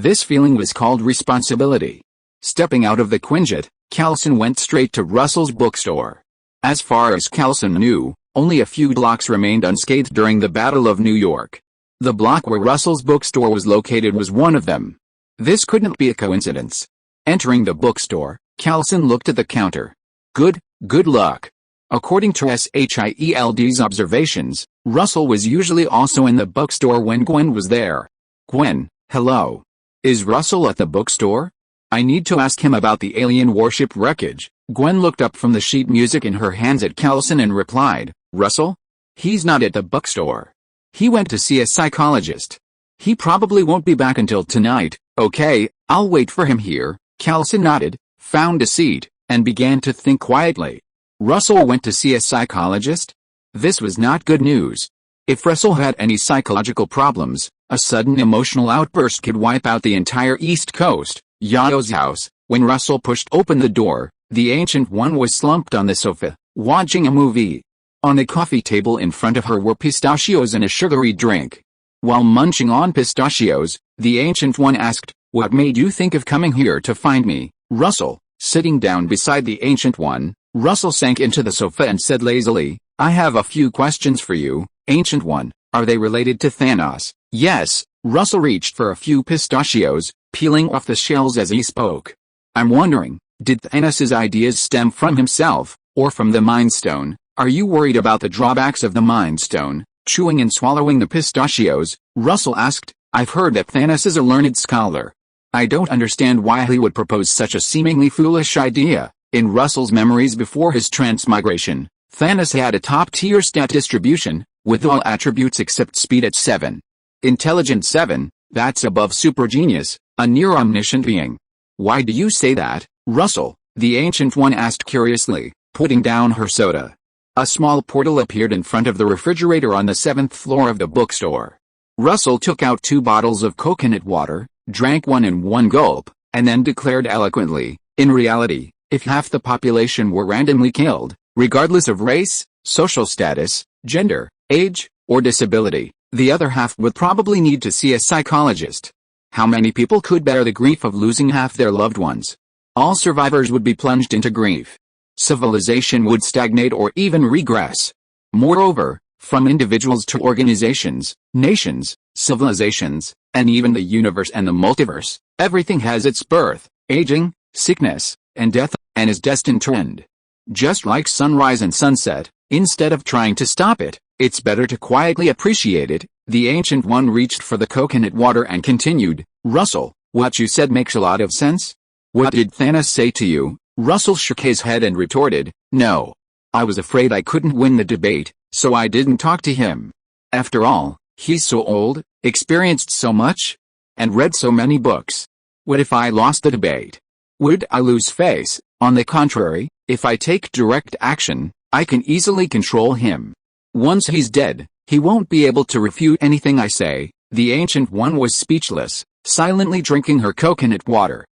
This feeling was called responsibility. Stepping out of the Quinjet, Coulson went straight to Russell's bookstore. As far as Coulson knew, only a few blocks remained unscathed during the Battle of New York. The block where Russell's bookstore was located was one of them. This couldn't be a coincidence. Entering the bookstore, Coulson looked at the counter. Good luck. According to SHIELD's observations, Russell was usually also in the bookstore when Gwen was there. "Gwen, hello. Is Russell at the bookstore? I need to ask him about the alien warship wreckage." Gwen looked up from the sheet music in her hands at Coulson and replied, "Russell? He's not at the bookstore. He went to see a psychologist. He probably won't be back until tonight." "Okay, I'll wait for him here." Coulson nodded, found a seat, and began to think quietly. Russell went to see a psychologist? This was not good news. If Russell had any psychological problems, a sudden emotional outburst could wipe out the entire East Coast. Yayo's house. When Russell pushed open the door, the Ancient One was slumped on the sofa, watching a movie. On a coffee table in front of her were pistachios and a sugary drink. While munching on pistachios, the Ancient One asked, "What made you think of coming here to find me, Russell?" Sitting down beside the Ancient One, Russell sank into the sofa and said lazily, "I have a few questions for you, Ancient One. Are they related to Thanos?" "Yes." Russell reached for a few pistachios, peeling off the shells as he spoke. "I'm wondering, Did Thanos' ideas stem from himself, or from the Mind Stone? Are you worried about the drawbacks of the Mind Stone, chewing and swallowing the pistachios? Russell asked. I've heard that Thanos is a learned scholar. I don't understand why he would propose such a seemingly foolish idea. In Russell's memories before his transmigration, Thanos had a top-tier stat distribution, with all attributes except speed at 7. Intelligence 7, that's above super genius, a near-omniscient being. Why do you say that, Russell? The Ancient One asked curiously, putting down her soda. A small portal appeared in front of the refrigerator on the 7th floor of the bookstore. Russell took out 2 bottles of coconut water, drank one in one gulp, and then declared eloquently, in reality, if half the population were randomly killed, regardless of race, social status, gender, age, or disability, the other half would probably need to see a psychologist. How many people could bear the grief of losing half their loved ones? All survivors would be plunged into grief. Civilization would stagnate or even regress. Moreover, from individuals to organizations, nations, civilizations, and even the universe and the multiverse, everything has its birth, aging, sickness, and death, and is destined to end. Just like sunrise and sunset, instead of trying to stop it, it's better to quietly appreciate it. The Ancient One reached for the coconut water and continued, Russell, what you said makes a lot of sense. What did Thanos say to you? Russell shook his head and retorted, no. I was afraid I couldn't win the debate, so I didn't talk to him. After all, he's so old, experienced so much, and read so many books. What if I lost the debate? Would I lose face? On the contrary, if I take direct action, I can easily control him. Once he's dead, he won't be able to refute anything I say. The Ancient One was speechless, silently drinking her coconut water.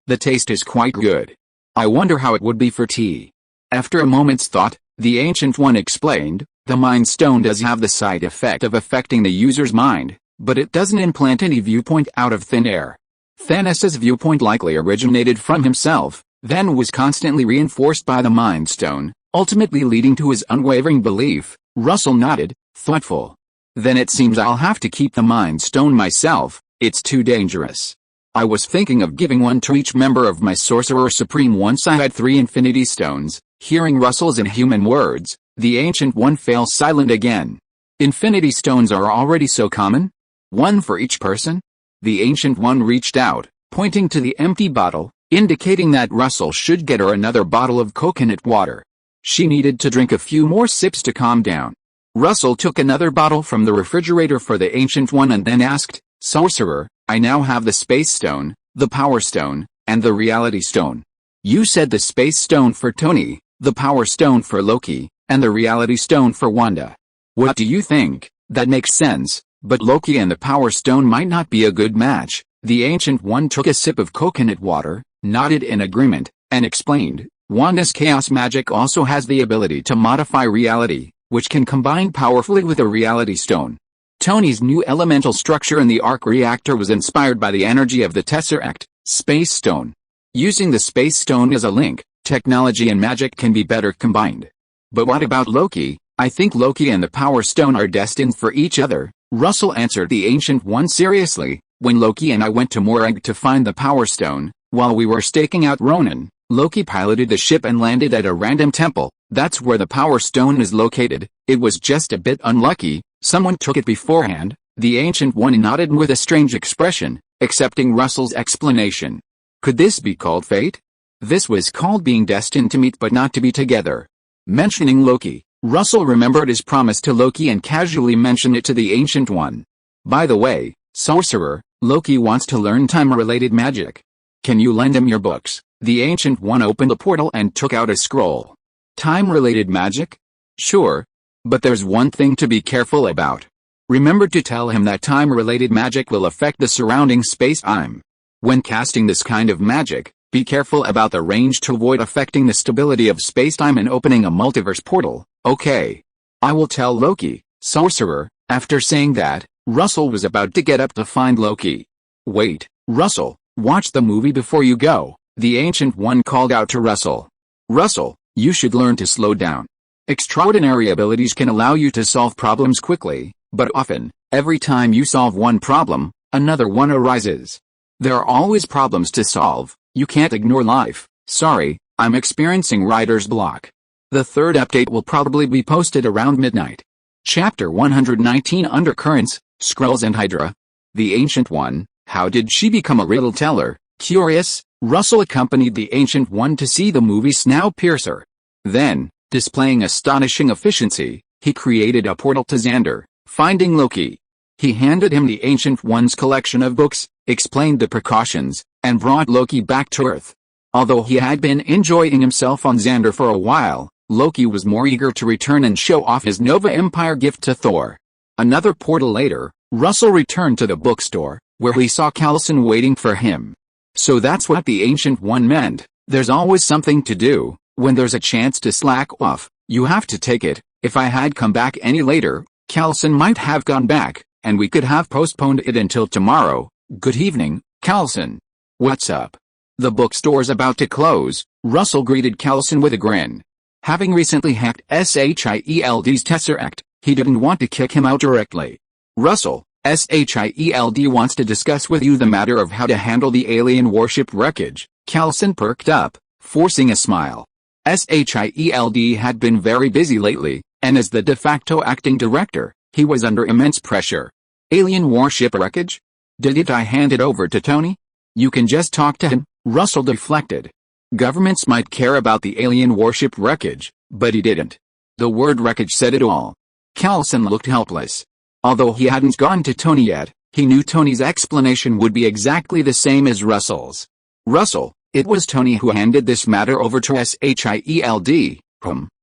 The taste is quite good. I wonder how it would be for tea. After a moment's thought, the Ancient One explained, the Mind Stone does have the side effect of affecting the user's mind, but it doesn't implant any viewpoint out of thin air. Thanos' viewpoint likely originated from himself, then was constantly reinforced by the Mind Stone, ultimately leading to his unwavering belief. Russell nodded, thoughtful. Then it seems I'll have to keep the Mind Stone myself, it's too dangerous. I was thinking of giving one to each member of my Sorcerer Supreme once I had 3 Infinity Stones. Hearing Russell's inhuman words, the Ancient One fell silent again. Infinity Stones are already so common? One for each person? The Ancient One reached out, pointing to the empty bottle, indicating that Russell should get her another bottle of coconut water. She needed to drink a few more sips to calm down. Russell took another bottle from the refrigerator for the Ancient One and then asked, Sorcerer, I now have the Space Stone, the Power Stone, and the Reality Stone. You said the Space Stone for Tony, the Power Stone for Loki, and the Reality Stone for Wanda. What do you think? That makes sense, but Loki and the Power Stone might not be a good match. The Ancient One took a sip of coconut water, nodded in agreement, and explained, Wanda's chaos magic also has the ability to modify reality, which can combine powerfully with a Reality Stone. Tony's new elemental structure in the arc reactor was inspired by the energy of the Tesseract, Space Stone. Using the Space Stone as a link, technology and magic can be better combined. But what about Loki? I think Loki and the Power Stone are destined for each other. Russell answered the Ancient One seriously. When Loki and I went to Morag to find the Power Stone, while we were staking out Ronan, Loki piloted the ship and landed at a random temple. That's where the Power Stone is located. It was just a bit unlucky. Someone took it beforehand. The Ancient One nodded with a strange expression, accepting Russell's explanation. Could this be called fate? This was called being destined to meet but not to be together. Mentioning Loki, Russell remembered his promise to Loki and casually mentioned it to the Ancient One. By the way, Sorcerer, Loki wants to learn time-related magic. Can you lend him your books? The Ancient One opened a portal and took out a scroll. Time-related magic? Sure. But there's one thing to be careful about. Remember to tell him that time-related magic will affect the surrounding space-time. When casting this kind of magic, be careful about the range to avoid affecting the stability of space-time and opening a multiverse portal. Okay. I will tell Loki, Sorcerer. After saying that, Russell was about to get up to find Loki. Wait, Russell, watch the movie before you go. The Ancient One called out to Russell. Russell, you should learn to slow down. Extraordinary abilities can allow you to solve problems quickly, but often, every time you solve one problem, another one arises. There are always problems to solve. You can't ignore life. Sorry, I'm experiencing writer's block. The third update will probably be posted around midnight. Chapter 119 Undercurrents, Skrulls and Hydra. The Ancient One, how did she become a riddle teller? Curious, Russell accompanied the Ancient One to see the movie Snowpiercer. Then, displaying astonishing efficiency, he created a portal to Xander, finding Loki. He handed him the Ancient One's collection of books, explained the precautions, and brought Loki back to Earth. Although he had been enjoying himself on Xander for a while, Loki was more eager to return and show off his Nova Empire gift to Thor. Another portal later, Russell returned to the bookstore, where he saw Callison waiting for him. So that's what the Ancient One meant. There's always something to do. When there's a chance to slack off, you have to take it. If I had come back any later, Callison might have gone back, and we could have postponed it until tomorrow. Good evening, Callison. What's up? The bookstore's about to close. Russell greeted Callison with a grin. Having recently hacked SHIELD's Tesseract, he didn't want to kick him out directly. Russell, SHIELD wants to discuss with you the matter of how to handle the alien warship wreckage. Callison perked up, forcing a smile. SHIELD had been very busy lately, and as the de facto acting director, he was under immense pressure. Alien warship wreckage? Didn't I hand it over to Tony? You can just talk to him, Russell deflected. Governments might care about the alien warship wreckage, but he didn't. The word wreckage said it all. Callison looked helpless. Although he hadn't gone to Tony yet, he knew Tony's explanation would be exactly the same as Russell's. Russell, it was Tony who handed this matter over to SHIELD.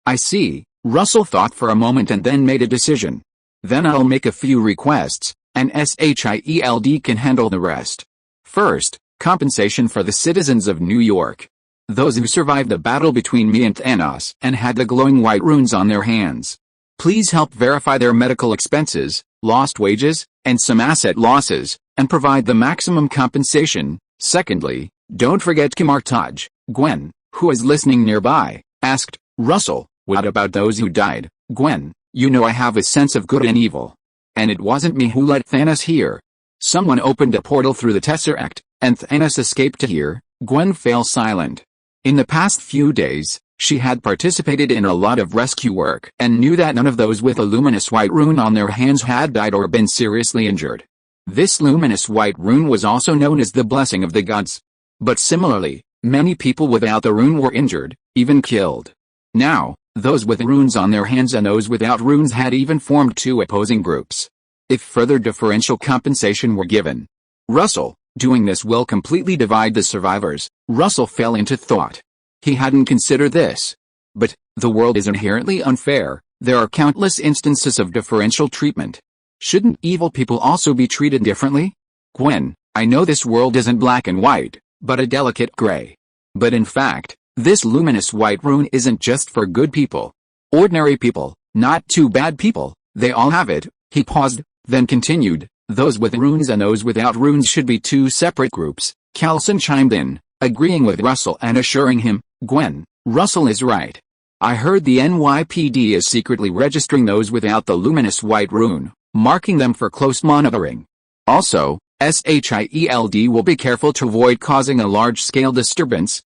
I see. Russell thought for a moment and then made a decision. Then I'll make a few requests, and SHIELD can handle the rest. First, compensation for the citizens of New York. Those who survived the battle between me and Thanos and had the glowing white runes on their hands. Please help verify their medical expenses, lost wages, and some asset losses, and provide the maximum compensation. Secondly, don't forget Kamartaj. Gwen, who is listening nearby, asked, Russell, what about those who died? Gwen, you know I have a sense of good and evil. And it wasn't me who let Thanos here. Someone opened a portal through the Tesseract, and Thanos escaped to here. Gwen fell silent. In the past few days, she had participated in a lot of rescue work and knew that none of those with a luminous white rune on their hands had died or been seriously injured. This luminous white rune was also known as the Blessing of the Gods. But similarly, many people without the rune were injured, even killed. Now, those with runes on their hands and those without runes had even formed two opposing groups. If further differential compensation were given, Russell, doing this will completely divide the survivors. Russell fell into thought. He hadn't considered this. But, the world is inherently unfair. There are countless instances of differential treatment. Shouldn't evil people also be treated differently? Gwen, I know this world isn't black and white, but a delicate gray. But in fact, this luminous white rune isn't just for good people. Ordinary people, not too bad people, they all have it. He paused, then continued, those with runes and those without runes should be two separate groups. Callison chimed in, agreeing with Russell and assuring him, Gwen, Russell is right. I heard the NYPD is secretly registering those without the luminous white rune, marking them for close monitoring. Also, SHIELD will be careful to avoid causing a large-scale disturbance.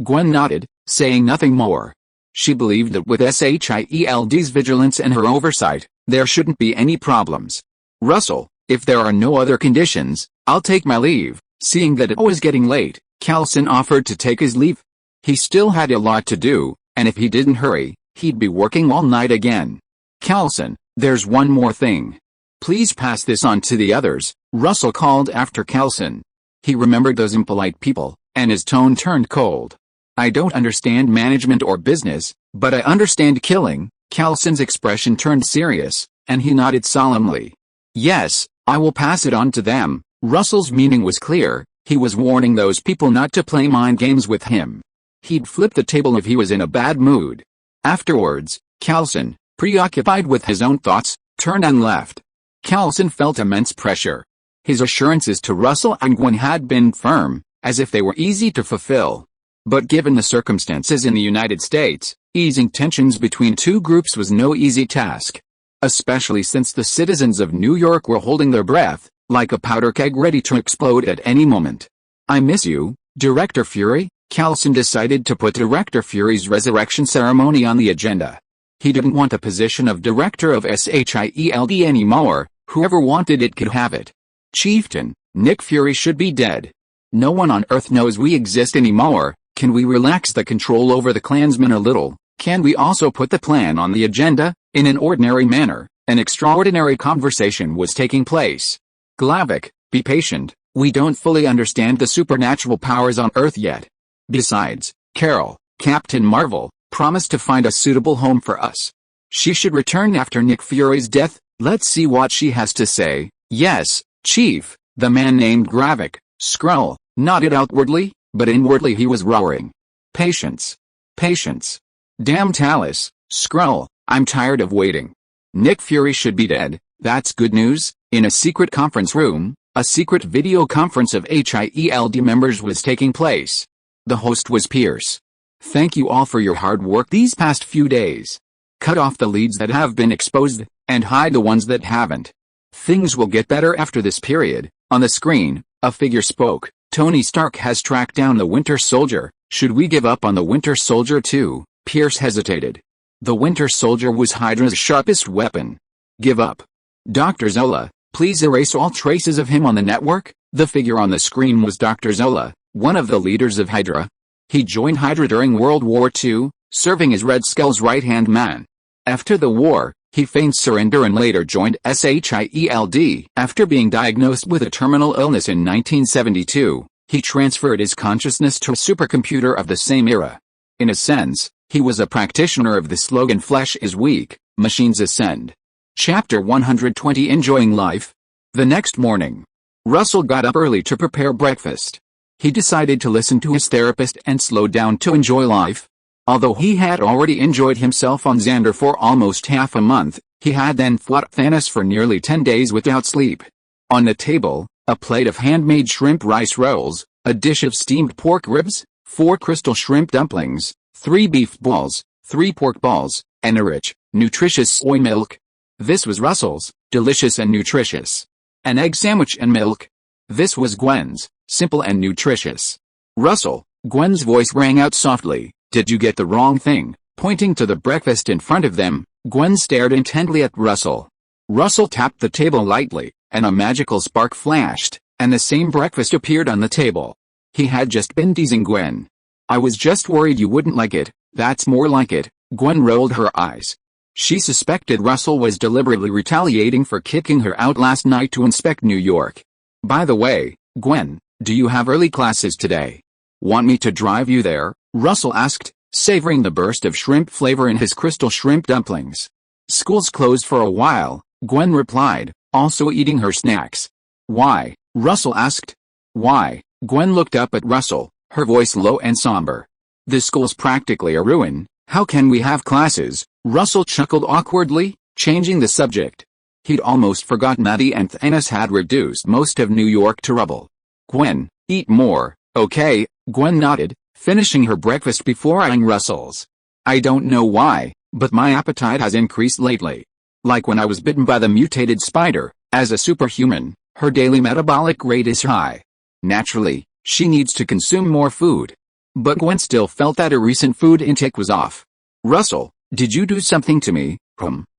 Gwen nodded, saying nothing more. She believed that with SHIELD's vigilance and her oversight, there shouldn't be any problems. Russell, if there are no other conditions, I'll take my leave. Seeing that it was getting late, Callison offered to take his leave. He still had a lot to do, and if he didn't hurry, he'd be working all night again. Callison, there's one more thing. Please pass this on to the others, Russell called after Callison. He remembered those impolite people, and his tone turned cold. I don't understand management or business, but I understand killing. Callison's expression turned serious, and he nodded solemnly. Yes, I will pass it on to them. Russell's meaning was clear. He was warning those people not to play mind games with him. He'd flip the table if he was in a bad mood. Afterwards, Callison, preoccupied with his own thoughts, turned and left. Callison felt immense pressure. His assurances to Russell and Gwen had been firm, as if they were easy to fulfill. But given the circumstances in the United States, easing tensions between two groups was no easy task. Especially since the citizens of New York were holding their breath, like a powder keg ready to explode at any moment. I miss you, Director Fury, Callison decided to put Director Fury's resurrection ceremony on the agenda. He didn't want the position of Director of SHIELD anymore. Whoever wanted it could have it. Chieftain, Nick Fury should be dead. No one on Earth knows we exist anymore. Can we relax the control over the clansmen a little? Can we also put the plan on the agenda? In an ordinary manner, an extraordinary conversation was taking place. Glavik, be patient. We don't fully understand the supernatural powers on Earth yet. Besides, Carol, Captain Marvel, promised to find a suitable home for us. She should return after Nick Fury's death. Let's see what she has to say. Yes, Chief, the man named Gravik, Skrull, nodded outwardly, but inwardly he was roaring. Patience. Patience. Damn Talus, Skrull, I'm tired of waiting. Nick Fury should be dead. That's good news. In a secret conference room, a secret video conference of HIELD members was taking place. The host was Pierce. Thank you all for your hard work these past few days. Cut off the leads that have been exposed, and hide the ones that haven't. Things will get better after this period. On the screen, a figure spoke. Tony Stark has tracked down the Winter Soldier. Should we give up on the Winter Soldier too? Pierce hesitated. The Winter Soldier was Hydra's sharpest weapon. Give up. Dr. Zola, please erase all traces of him on the network. The figure on the screen was Dr. Zola, one of the leaders of Hydra. He joined Hydra during World War II, serving as Red Skull's right-hand man. After the war, he feigned surrender and later joined SHIELD. After being diagnosed with a terminal illness in 1972, he transferred his consciousness to a supercomputer of the same era. In a sense, he was a practitioner of the slogan "Flesh is weak, machines ascend." Chapter 120 Enjoying Life. The next morning, Russell got up early to prepare breakfast. He decided to listen to his therapist and slow down to enjoy life. Although he had already enjoyed himself on Xander for almost half a month, he had then fought Thanos for nearly 10 days without sleep. On the table, a plate of handmade shrimp rice rolls, a dish of steamed pork ribs, 4 crystal shrimp dumplings, 3 beef balls, 3 pork balls, and a rich, nutritious soy milk. This was Russell's, delicious and nutritious. An egg sandwich and milk. This was Gwen's, simple and nutritious. Russell, Gwen's voice rang out softly. Did you get the wrong thing? Pointing to the breakfast in front of them, Gwen stared intently at Russell. Russell tapped the table lightly, and a magical spark flashed, and the same breakfast appeared on the table. He had just been teasing Gwen. I was just worried you wouldn't like it. That's more like it. Gwen rolled her eyes. She suspected Russell was deliberately retaliating for kicking her out last night to inspect New York. By the way, Gwen, do you have early classes today? Want me to drive you there? Russell asked, savoring the burst of shrimp flavor in his crystal shrimp dumplings. School's closed for a while, Gwen replied, also eating her snacks. Why? Russell asked. Why? Gwen looked up at Russell, her voice low and somber. The school's practically a ruin. How can we have classes? Russell chuckled awkwardly, changing the subject. He'd almost forgotten that he and Thanos had reduced most of New York to rubble. Gwen, eat more, okay? Gwen nodded, finishing her breakfast before eyeing Russell's. I don't know why, but my appetite has increased lately. Like when I was bitten by the mutated spider, as a superhuman, her daily metabolic rate is high. Naturally, she needs to consume more food. But Gwen still felt that her recent food intake was off. Russell, did you do something to me?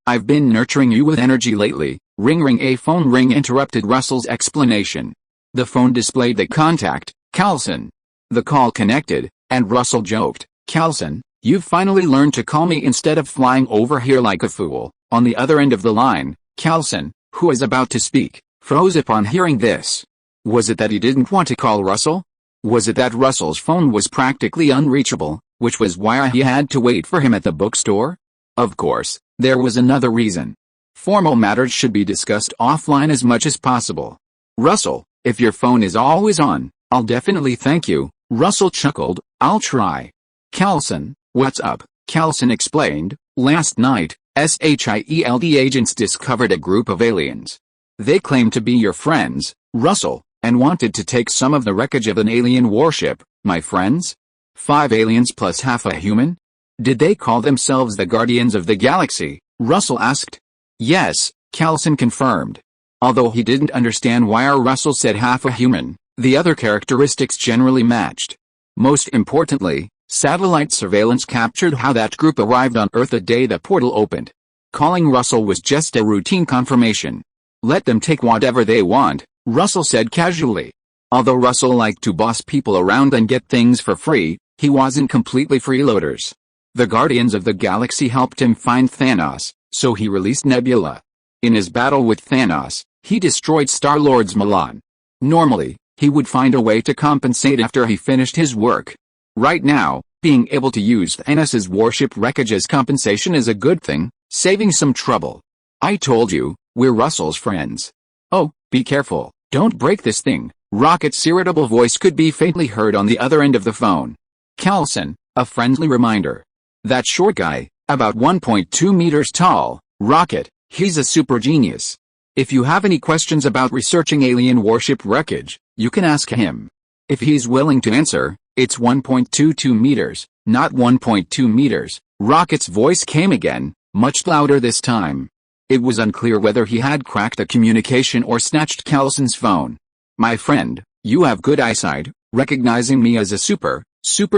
I've been nurturing you with energy lately. Ring. A phone ring interrupted Russell's explanation. The phone displayed the contact, Callison. The call connected, and Russell joked, Callison, you've finally learned to call me instead of flying over here like a fool. On the other end of the line, Callison, who was about to speak, froze upon hearing this. Was it that he didn't want to call Russell? Was it that Russell's phone was practically unreachable, which was why he had to wait for him at the bookstore? Of course, there was another reason. Formal matters should be discussed offline as much as possible. Russell, if your phone is always on, I'll definitely thank you. Russell chuckled, I'll try. Callison, what's up? Callison explained, last night, SHIELD agents discovered a group of aliens. They claimed to be your friends, Russell, and wanted to take some of the wreckage of an alien warship. My friends? 5 aliens plus half a human? Did they call themselves the Guardians of the Galaxy? Russell asked. Yes, Callison confirmed. Although he didn't understand why Russell said half a human, the other characteristics generally matched. Most importantly, satellite surveillance captured how that group arrived on Earth the day the portal opened. Calling Russell was just a routine confirmation. Let them take whatever they want, Russell said casually. Although Russell liked to boss people around and get things for free, he wasn't completely freeloaders. The Guardians of the Galaxy helped him find Thanos, so he released Nebula. In his battle with Thanos, he destroyed Star-Lord's Milan. Normally, he would find a way to compensate after he finished his work. Right now, being able to use Thanos' warship wreckage as compensation is a good thing, saving some trouble. I told you, we're Russell's friends. Oh, be careful, don't break this thing. Rocket's irritable voice could be faintly heard on the other end of the phone. Coulson, a friendly reminder. That short guy, about 1.2 meters tall, Rocket, he's a super genius. If you have any questions about researching alien warship wreckage, you can ask him. If he's willing to answer, it's 1.22 meters, not 1.2 meters. Rocket's voice came again, much louder this time. It was unclear whether he had cracked the communication or snatched Coulson's phone. My friend, you have good eyesight, recognizing me as a super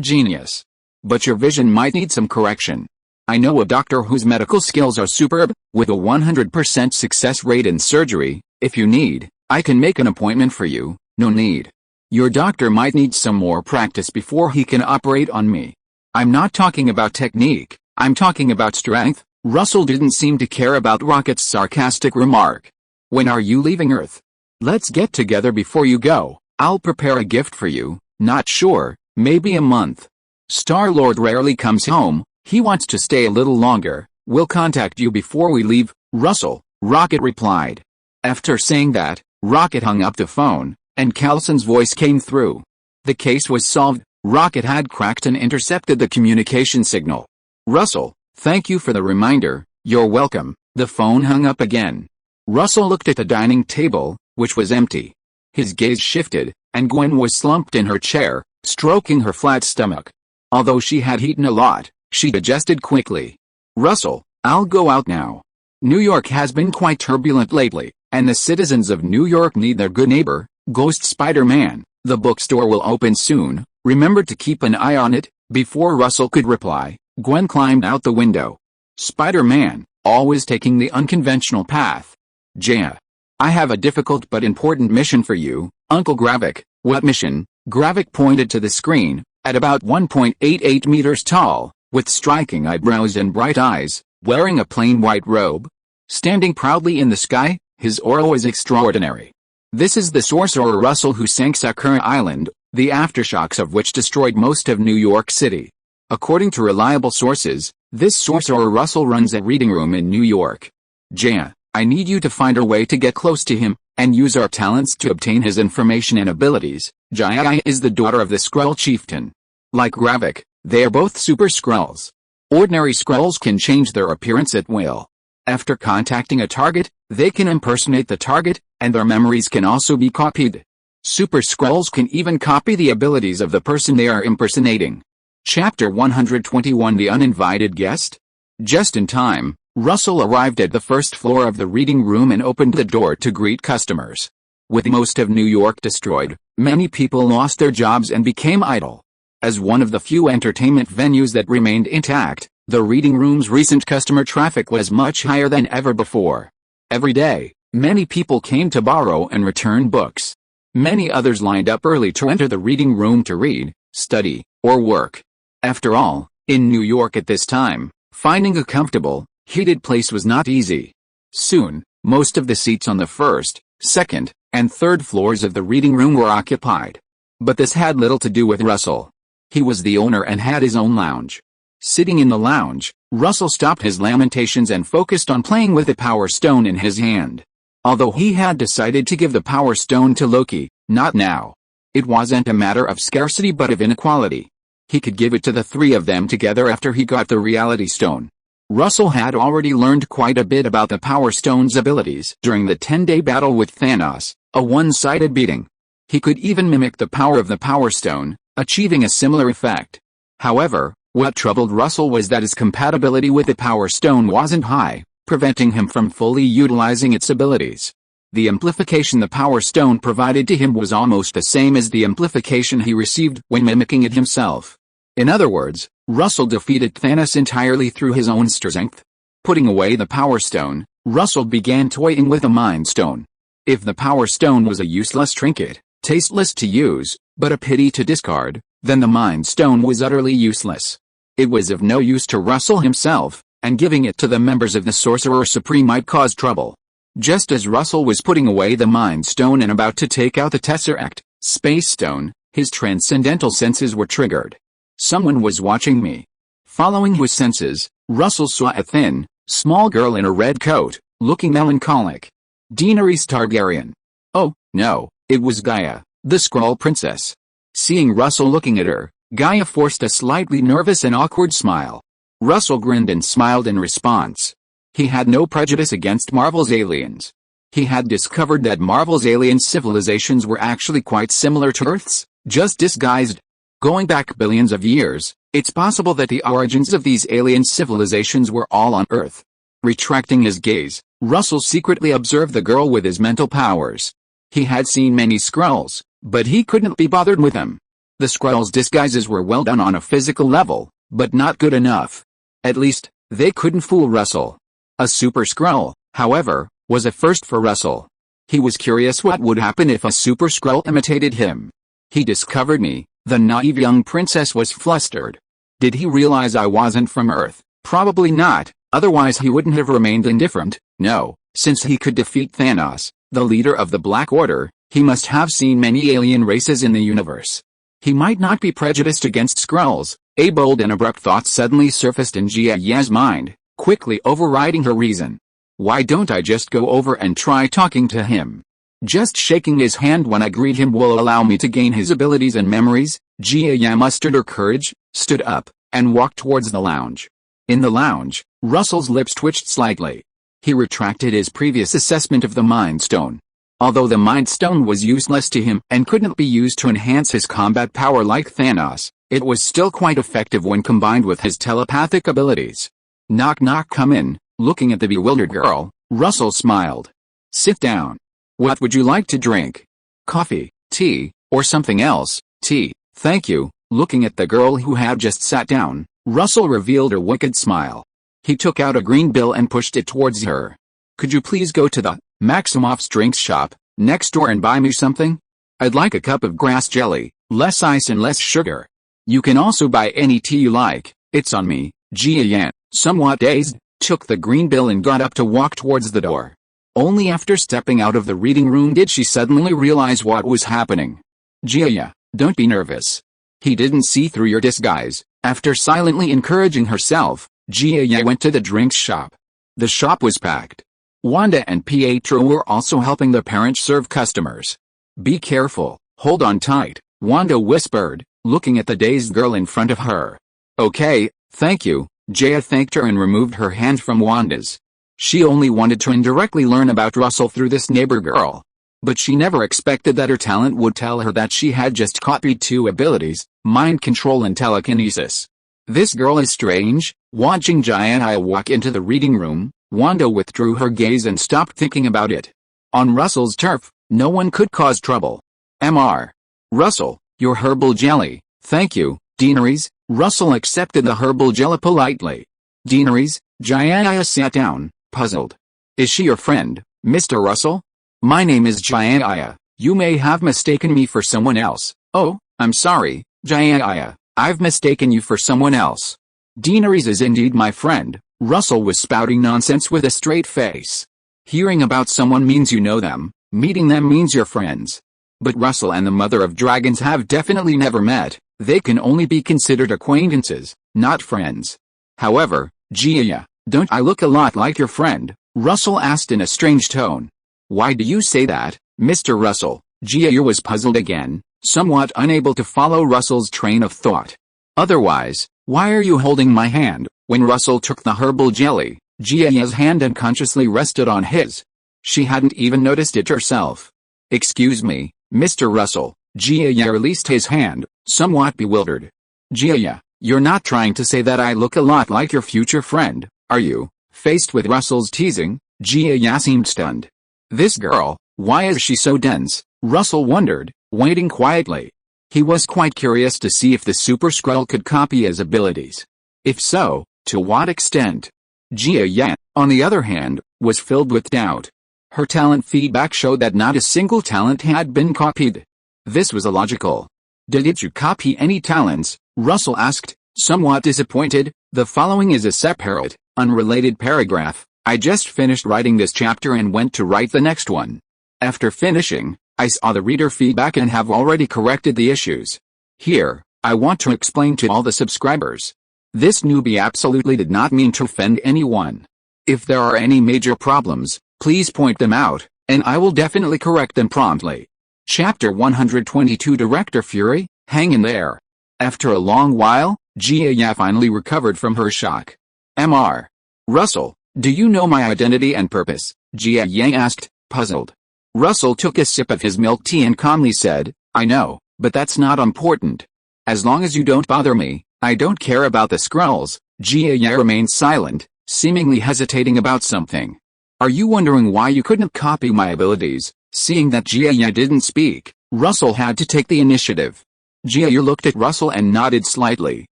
genius. But your vision might need some correction. I know a doctor whose medical skills are superb, with a 100% success rate in surgery. If you need, I can make an appointment for you. No need. Your doctor might need some more practice before he can operate on me. I'm not talking about technique, I'm talking about strength. Russell didn't seem to care about Rocket's sarcastic remark. When are you leaving Earth? Let's get together before you go. I'll prepare a gift for you. Not sure, maybe a month. Star-Lord rarely comes home, he wants to stay a little longer. We'll contact you before we leave, Russell, Rocket replied. After saying that, Rocket hung up the phone, and Coulson's voice came through. The case was solved. Rocket had cracked and intercepted the communication signal. Russell, thank you for the reminder. You're welcome. The phone hung up again. Russell looked at the dining table, which was empty. His gaze shifted, and Gwen was slumped in her chair, stroking her flat stomach. Although she had eaten a lot, she digested quickly. Russell, I'll go out now. New York has been quite turbulent lately, and the citizens of New York need their good neighbor, Ghost Spider-Man. The bookstore will open soon. Remember to keep an eye on it. Before Russell could reply, Gwen climbed out the window. Spider-Man, always taking the unconventional path. Jaya. I have a difficult but important mission for you, Uncle Gravik. What mission? Gravik pointed to the screen. At about 1.88 meters tall, with striking eyebrows and bright eyes, wearing a plain white robe. Standing proudly in the sky, his aura was extraordinary. This is the sorcerer Russell who sank Sakura Island, the aftershocks of which destroyed most of New York City. According to reliable sources, this sorcerer Russell runs a reading room in New York. Jaya, I need you to find a way to get close to him, and use our talents to obtain his information and abilities. Jaya is the daughter of the Skrull chieftain. Like Gravik, they are both super Skrulls. Ordinary Skrulls can change their appearance at will. After contacting a target, they can impersonate the target, and their memories can also be copied. Super Skrulls can even copy the abilities of the person they are impersonating. Chapter 121 The Uninvited Guest? Just in time, Russell arrived at the first floor of the reading room and opened the door to greet customers. With most of New York destroyed, many people lost their jobs and became idle. As one of the few entertainment venues that remained intact, the reading room's recent customer traffic was much higher than ever before. Every day, many people came to borrow and return books. Many others lined up early to enter the reading room to read, study, or work. After all, in New York at this time, finding a comfortable, heated place was not easy. Soon, most of the seats on the first, second, and third floors of the reading room were occupied. But this had little to do with Russell. He was the owner and had his own lounge. Sitting in the lounge, Russell stopped his lamentations and focused on playing with the Power Stone in his hand. Although he had decided to give the Power Stone to Loki, not now. It wasn't a matter of scarcity but of inequality. He could give it to the three of them together after he got the Reality Stone. Russell had already learned quite a bit about the Power Stone's abilities during the 10-day battle with Thanos, a one-sided beating. He could even mimic the power of the Power Stone, achieving a similar effect. However, what troubled Russell was that his compatibility with the Power Stone wasn't high, preventing him from fully utilizing its abilities. The amplification the Power Stone provided to him was almost the same as the amplification he received when mimicking it himself. In other words, Russell defeated Thanos entirely through his own strength. Putting away the Power Stone, Russell began toying with the Mind Stone. If the Power Stone was a useless trinket, tasteless to use, but a pity to discard, then the Mind Stone was utterly useless. It was of no use to Russell himself, and giving it to the members of the Sorcerer Supreme might cause trouble. Just as Russell was putting away the Mind Stone and about to take out the Tesseract, Space Stone, his transcendental senses were triggered. Someone was watching me. Following his senses, Russell saw a thin, small girl in a red coat, looking melancholic. Daenerys Targaryen. Oh, no, it was Gaia, the Skrull princess. Seeing Russell looking at her, Gaia forced a slightly nervous and awkward smile. Russell grinned and smiled in response. He had no prejudice against Marvel's aliens. He had discovered that Marvel's alien civilizations were actually quite similar to Earth's, just disguised. Going back billions of years, it's possible that the origins of these alien civilizations were all on Earth. Retracting his gaze, Russell secretly observed the girl with his mental powers. He had seen many Skrulls, but he couldn't be bothered with them. The Skrulls' disguises were well done on a physical level, but not good enough. At least, they couldn't fool Russell. A Super Skrull, however, was a first for Russell. He was curious what would happen if a Super Skrull imitated him. He discovered me. The naive young princess was flustered. Did he realize I wasn't from Earth? Probably not, otherwise he wouldn't have remained indifferent. No, since he could defeat Thanos, the leader of the Black Order, he must have seen many alien races in the universe. He might not be prejudiced against Skrulls. A bold and abrupt thought suddenly surfaced in Jia's mind, quickly overriding her reason. Why don't I just go over and try talking to him? Just shaking his hand when I greet him will allow me to gain his abilities and memories. Jia mustered her courage, stood up, and walked towards the lounge. In the lounge, Russell's lips twitched slightly. He retracted his previous assessment of the Mind Stone. Although the Mind Stone was useless to him and couldn't be used to enhance his combat power like Thanos, it was still quite effective when combined with his telepathic abilities. Knock knock, come in. Looking at the bewildered girl, Russell smiled. Sit down. What would you like to drink? Coffee, tea, or something else? Tea, thank you. Looking at the girl who had just sat down, Russell revealed a wicked smile. He took out a green bill and pushed it towards her. Could you please go to the Maximoff's drinks shop next door and buy me something? I'd like a cup of grass jelly, less ice and less sugar. You can also buy any tea you like, it's on me. Jia, somewhat dazed, took the green bill and got up to walk towards the door. Only after stepping out of the reading room did she suddenly realize what was happening. Jia, don't be nervous. He didn't see through your disguise. After silently encouraging herself, Jia went to the drinks shop. The shop was packed. Wanda and Pietro were also helping the parents serve customers. Be careful, hold on tight, Wanda whispered, looking at the dazed girl in front of her. Okay, thank you. Jia thanked her and removed her hand from Wanda's. She only wanted to indirectly learn about Russell through this neighbor girl. But she never expected that her talent would tell her that she had just copied two abilities, mind control and telekinesis. This girl is strange. Watching Jia walk into the reading room, Wanda withdrew her gaze and stopped thinking about it. On Russell's turf, no one could cause trouble. Mr. Russell, your herbal jelly, thank you. Daenerys. Russell accepted the herbal jelly politely. Daenerys. Jia sat down, puzzled. Is she your friend, Mr. Russell? My name is Jia. You may have mistaken me for someone else. Oh, I'm sorry, Jia. I've mistaken you for someone else. Daenerys is indeed my friend. Russell was spouting nonsense with a straight face. Hearing about someone means you know them, meeting them means you're friends. But Russell and the Mother of Dragons have definitely never met. They can only be considered acquaintances, not friends. However, Jia, don't I look a lot like your friend? Russell asked in a strange tone. Why do you say that, Mr. Russell? Jia was puzzled again, somewhat unable to follow Russell's train of thought. Otherwise, why are you holding my hand? When Russell took the herbal jelly, Jia's hand unconsciously rested on his. She hadn't even noticed it herself. Excuse me, Mr. Russell. Jia released his hand, somewhat bewildered. Jia, you're not trying to say that I look a lot like your future friend, are you? Faced with Russell's teasing, Jia seemed stunned. This girl, Why is she so dense? Russell wondered, waiting quietly. He was quite curious to see if the Super Skrull could copy his abilities. If so, to what extent? Jia Yan, on the other hand, was filled with doubt. Her talent feedback showed that not a single talent had been copied. This was illogical. Did you copy any talents? Russell asked, somewhat disappointed. The following is a separate, unrelated paragraph. I just finished writing this chapter and went to write the next one. After finishing, I saw the reader feedback and have already corrected the issues. Here, I want to explain to all the subscribers. This newbie absolutely did not mean to offend anyone. If there are any major problems, please point them out, and I will definitely correct them promptly. Chapter 122 Director Fury, hang in there. After a long while, Jia finally recovered from her shock. Mr. Russell, do you know my identity and purpose? Jia asked, puzzled. Russell took a sip of his milk tea and calmly said, I know, but that's not important. As long as you don't bother me, I don't care about the Skrulls. Jia remained silent, seemingly hesitating about something. Are you wondering why you couldn't copy my abilities? Seeing that Jia didn't speak, Russell had to take the initiative. Jia looked at Russell and nodded slightly,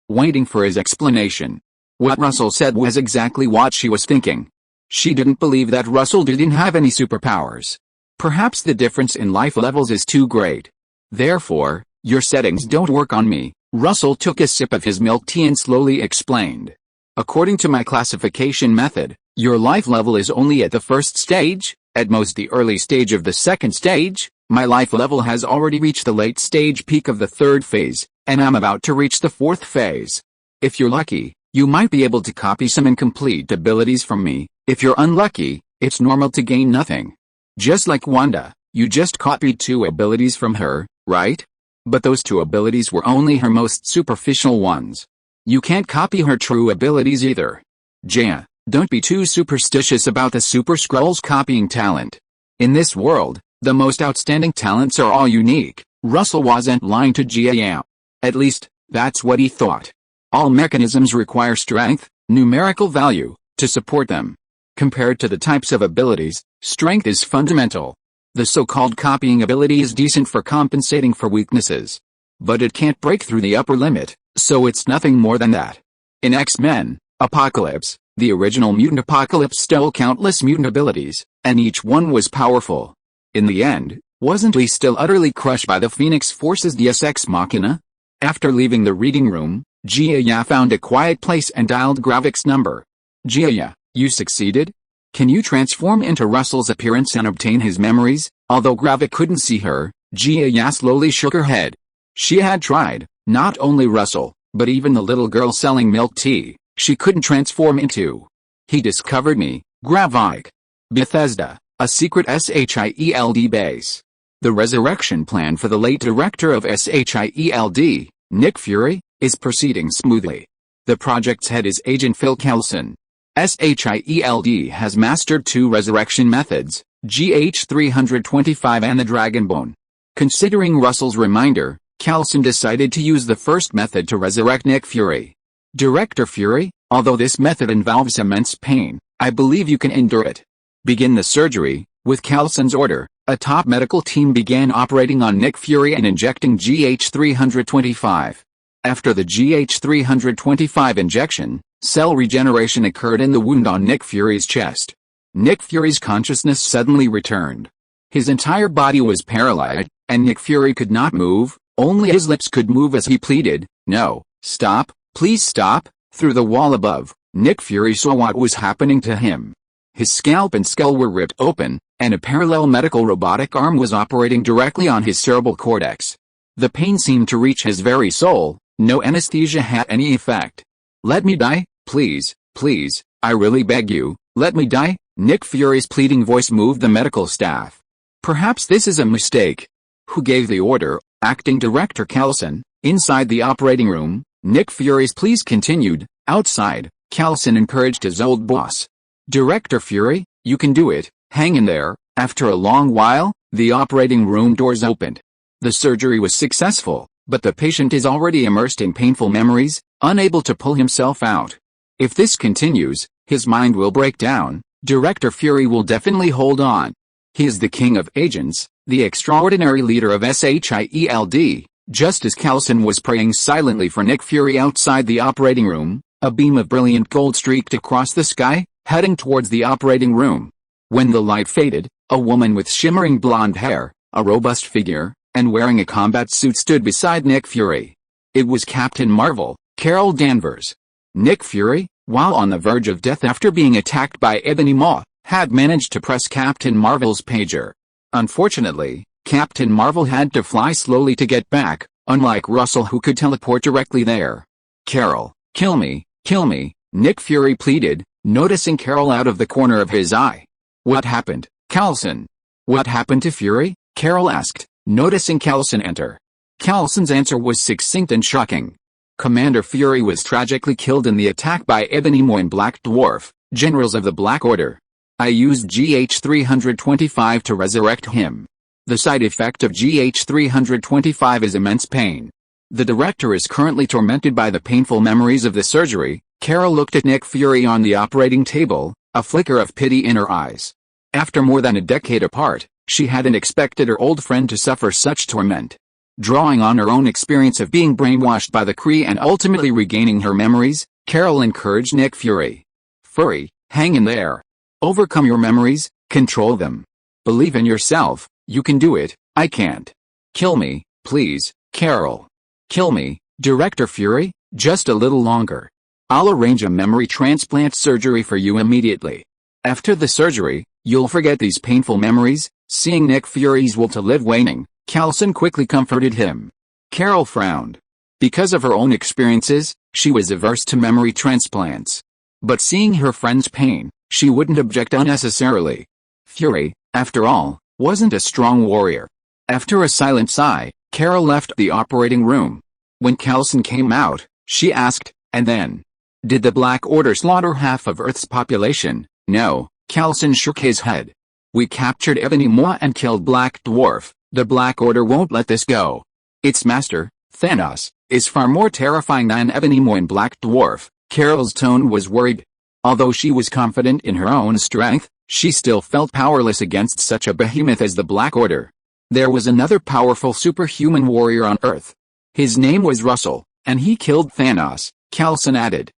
waiting for his explanation. What Russell said was exactly what she was thinking. She didn't believe that Russell didn't have any superpowers. Perhaps the difference in life levels is too great. Therefore, your settings don't work on me. Russell took a sip of his milk tea and slowly explained. According to my classification method, your life level is only at the first stage, at most the early stage of the second stage. My life level has already reached the late stage peak of the third phase, and I'm about to reach the fourth phase. If you're lucky, you might be able to copy some incomplete abilities from me. If you're unlucky, it's normal to gain nothing. Just like Wanda, you just copied 2 abilities from her, right? But those 2 abilities were only her most superficial ones. You can't copy her true abilities either. Jia, don't be too superstitious about the Super Skrulls copying talent. In this world, the most outstanding talents are all unique. Russell wasn't lying to Jia. At least, that's what he thought. All mechanisms require strength, numerical value, to support them. Compared to the types of abilities, strength is fundamental. The so-called copying ability is decent for compensating for weaknesses. But it can't break through the upper limit, so it's nothing more than that. In X-Men, Apocalypse, the original mutant Apocalypse stole countless mutant abilities, and each one was powerful. In the end, wasn't he still utterly crushed by the Phoenix Force's Deus Ex Machina? After leaving the reading room, Jia found a quiet place and dialed Gravik's number. Jia, you succeeded? Can you transform into Russell's appearance and obtain his memories? Although Gravik couldn't see her, Jia slowly shook her head. She had tried, not only Russell, but even the little girl selling milk tea, she couldn't transform into. He discovered me, Gravik. Bethesda, a secret SHIELD base. The resurrection plan for the late director of SHIELD, Nick Fury, is proceeding smoothly. The project's head is Agent Phil Coulson. SHIELD has mastered 2 resurrection methods, GH325 and the Dragonbone. Considering Russell's reminder, Coulson decided to use the first method to resurrect Nick Fury. Director Fury, although this method involves immense pain, I believe you can endure it. Begin the surgery. With Coulson's order, a top medical team began operating on Nick Fury and injecting GH325. After the GH325 injection, cell regeneration occurred in the wound on Nick Fury's chest. Nick Fury's consciousness suddenly returned. His entire body was paralyzed, and Nick Fury could not move, only his lips could move as he pleaded, "No, stop, please stop." Through the wall above, Nick Fury saw what was happening to him. His scalp and skull were ripped open, and a parallel medical robotic arm was operating directly on his cerebral cortex. The pain seemed to reach his very soul. No anesthesia had any effect. "Let me die, please, please, I really beg you, let me die." Nick Fury's pleading voice moved the medical staff. Perhaps this is a mistake. Who gave the order? Acting Director Coulson. Inside the operating room, Nick Fury's pleas continued. Outside, Coulson encouraged his old boss. "Director Fury, you can do it, hang in there." After a long while, the operating room doors opened. The surgery was successful, but the patient is already immersed in painful memories, unable to pull himself out. If this continues, his mind will break down. Director Fury will definitely hold on. He is the king of agents, the extraordinary leader of SHIELD. Just as Coulson was praying silently for Nick Fury outside the operating room, a beam of brilliant gold streaked across the sky, heading towards the operating room. When the light faded, a woman with shimmering blonde hair, a robust figure, and wearing a combat suit stood beside Nick Fury. It was Captain Marvel, Carol Danvers. Nick Fury, while on the verge of death after being attacked by Ebony Maw, had managed to press Captain Marvel's pager. Unfortunately, Captain Marvel had to fly slowly to get back, unlike Russell who could teleport directly there. "Carol, kill me, Nick Fury pleaded, noticing Carol out of the corner of his eye. "What happened, Coulson?" "What happened to Fury?" Carol asked, noticing Coulson enter. Coulson's answer was succinct and shocking. Commander Fury was tragically killed in the attack by Ebony Maw and Black Dwarf, generals of the Black Order. I used GH-325 to resurrect him. The side effect of GH-325 is immense pain. The director is currently tormented by the painful memories of the surgery. Carol looked at Nick Fury on the operating table, a flicker of pity in her eyes. After more than a decade apart, she hadn't expected her old friend to suffer such torment. Drawing on her own experience of being brainwashed by the Kree and ultimately regaining her memories, Carol encouraged Nick Fury. "Fury, hang in there. Overcome your memories, control them. Believe in yourself, you can do it, I can't. Kill me, please, Carol. Kill me, Director Fury, just a little longer. I'll arrange a memory transplant surgery for you immediately. After the surgery, you'll forget these painful memories." Seeing Nick Fury's will to live waning, Coulson quickly comforted him. Carol frowned. Because of her own experiences, she was averse to memory transplants. But seeing her friend's pain, she wouldn't object unnecessarily. Fury, after all, wasn't a strong warrior. After a silent sigh, Carol left the operating room. When Coulson came out, she asked, "And then? Did the Black Order slaughter half of Earth's population?" "No," Coulson shook his head. "We captured Ebony Maw and killed Black Dwarf. The Black Order won't let this go. Its master, Thanos, is far more terrifying than Ebony Maw and Black Dwarf." Carol's tone was worried. Although she was confident in her own strength, she still felt powerless against such a behemoth as the Black Order. There was another powerful superhuman warrior on Earth. His name was Russell, and he killed Thanos, Coulson added.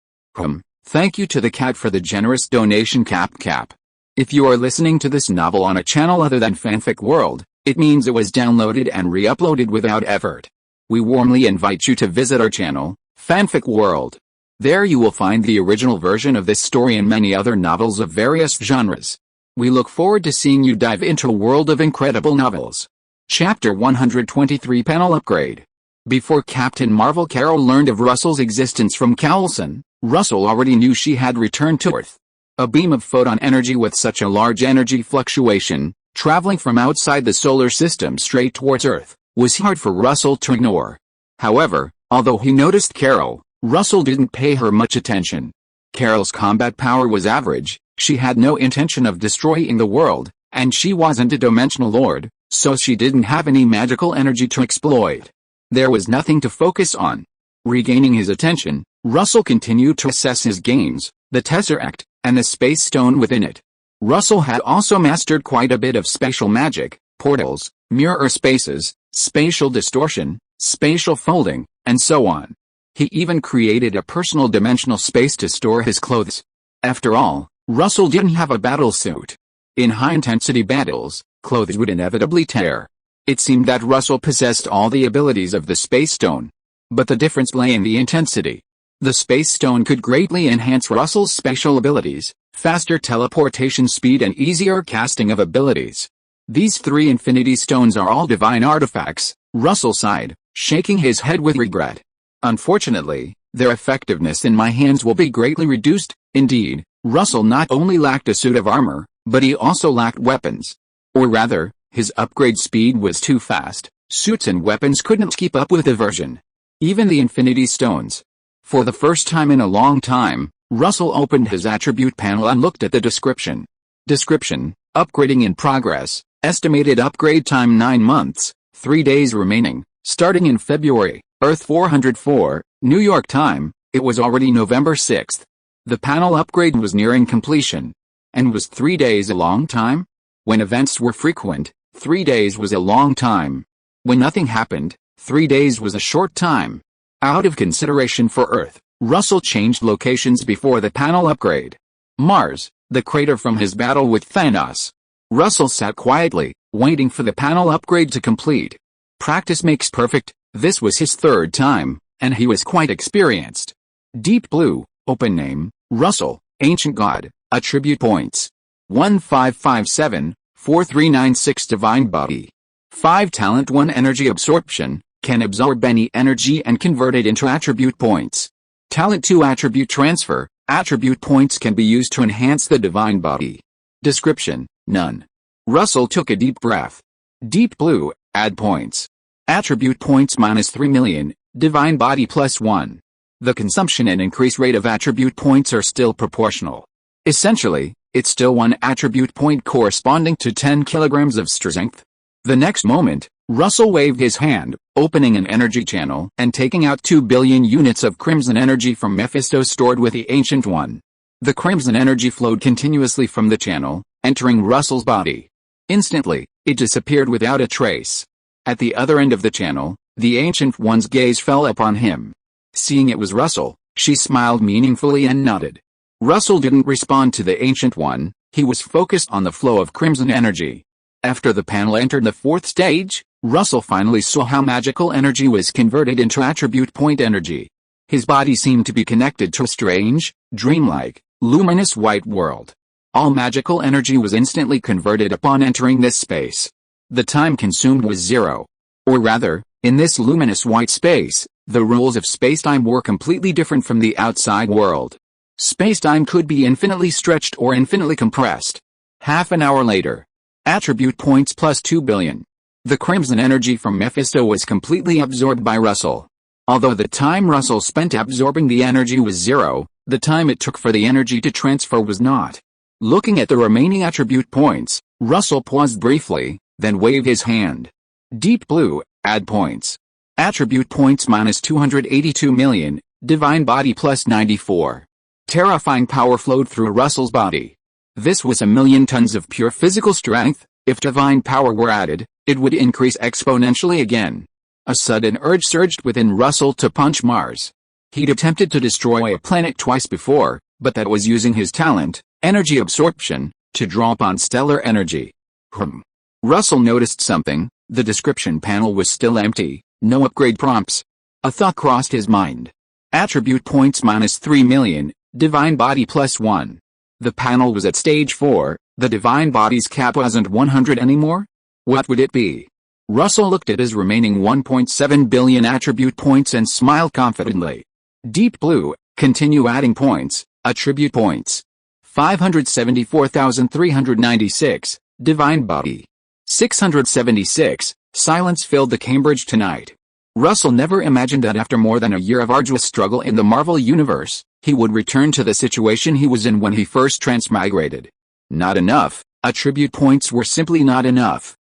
Thank you to the cat for the generous donation Cap. If you are listening to this novel on a channel other than Fanfic World, it means it was downloaded and re-uploaded without effort. We warmly invite you to visit our channel, Fanfic World. There you will find the original version of this story and many other novels of various genres. We look forward to seeing you dive into a world of incredible novels. Chapter 123 Panel Upgrade. Before Captain Marvel, Carol learned of Russell's existence from Coulson. Russell already knew she had returned to Earth. A beam of photon energy with such a large energy fluctuation, traveling from outside the solar system straight towards Earth, was hard for Russell to ignore. However, although he noticed Carol, Russell didn't pay her much attention. Carol's combat power was average, she had no intention of destroying the world, and she wasn't a dimensional lord, so she didn't have any magical energy to exploit. There was nothing to focus on. Regaining his attention, Russell continued to assess his gains, the Tesseract, and the space stone within it. Russell had also mastered quite a bit of spatial magic, portals, mirror spaces, spatial distortion, spatial folding, and so on. He even created a personal dimensional space to store his clothes. After all, Russell didn't have a battle suit. In high-intensity battles, clothes would inevitably tear. It seemed that Russell possessed all the abilities of the Space Stone. But the difference lay in the intensity. The Space Stone could greatly enhance Russell's spatial abilities, faster teleportation speed and easier casting of abilities. These three Infinity Stones are all divine artifacts, Russell sighed, shaking his head with regret. Unfortunately, their effectiveness in my hands will be greatly reduced. Indeed, Russell not only lacked a suit of armor, but he also lacked weapons. Or rather, his upgrade speed was too fast, suits and weapons couldn't keep up with the version. Even the Infinity Stones. For the first time in a long time, Russell opened his attribute panel and looked at the description. Description: upgrading in progress, estimated upgrade time 9 months, 3 days remaining, starting in February, Earth 404, New York time. It was already November 6th. The panel upgrade was nearing completion. And was 3 days a long time? When events were frequent, 3 days was a long time. When nothing happened, 3 days was a short time. Out of consideration for Earth, Russell changed locations before the panel upgrade. Mars, the crater from his battle with Thanos. Russell sat quietly, waiting for the panel upgrade to complete. Practice makes perfect. This was his 3rd time, and he was quite experienced. Deep Blue, open name, Russell, Ancient God, attribute points. 1557-4396 Divine Body. 5 Talent 1 Energy Absorption, can absorb any energy and convert it into attribute points. Talent 2 Attribute Transfer, attribute points can be used to enhance the Divine Body. Description, none. Russell took a deep breath. Deep Blue, add points. Attribute points -3 million, Divine Body +1. The consumption and increase rate of attribute points are still proportional. Essentially, it's still 1 attribute point corresponding to 10 kilograms of strength. The next moment, Russell waved his hand, opening an energy channel and taking out 2 billion units of crimson energy from Mephisto stored with the Ancient One. The crimson energy flowed continuously from the channel, entering Russell's body. Instantly, it disappeared without a trace. At the other end of the channel, the Ancient One's gaze fell upon him. Seeing it was Russell, she smiled meaningfully and nodded. Russell didn't respond to the Ancient One, he was focused on the flow of crimson energy. After the panel entered the 4th stage, Russell finally saw how magical energy was converted into attribute point energy. His body seemed to be connected to a strange, dreamlike, luminous white world. All magical energy was instantly converted upon entering this space. The time consumed was 0. Or rather, in this luminous white space, the rules of spacetime were completely different from the outside world. Spacetime could be infinitely stretched or infinitely compressed. Half an hour later. Attribute points +2 billion. The crimson energy from Mephisto was completely absorbed by Russell. Although the time Russell spent absorbing the energy was 0, the time it took for the energy to transfer was not. Looking at the remaining attribute points, Russell paused briefly, then waved his hand. Deep Blue, add points. Attribute points -282 million, Divine Body +94. Terrifying power flowed through Russell's body. This was 1,000,000 tons of pure physical strength. If divine power were added, it would increase exponentially again. A sudden urge surged within Russell to punch Mars. He'd attempted to destroy a planet twice before, but that was using his talent, energy absorption, to draw upon stellar energy. Russell noticed something. The description panel was still empty, no upgrade prompts. A thought crossed his mind. Attribute points -3 million, Divine Body +1. The panel was at stage 4, the Divine Body's cap wasn't 100 anymore? What would it be? Russell looked at his remaining 1.7 billion attribute points and smiled confidently. Deep Blue, continue adding points, attribute points. 574,396, Divine Body. 676, silence filled the Cambridge tonight. Russell never imagined that after more than a year of arduous struggle in the Marvel Universe, he would return to the situation he was in when he first transmigrated. Not enough, attribute points were simply not enough.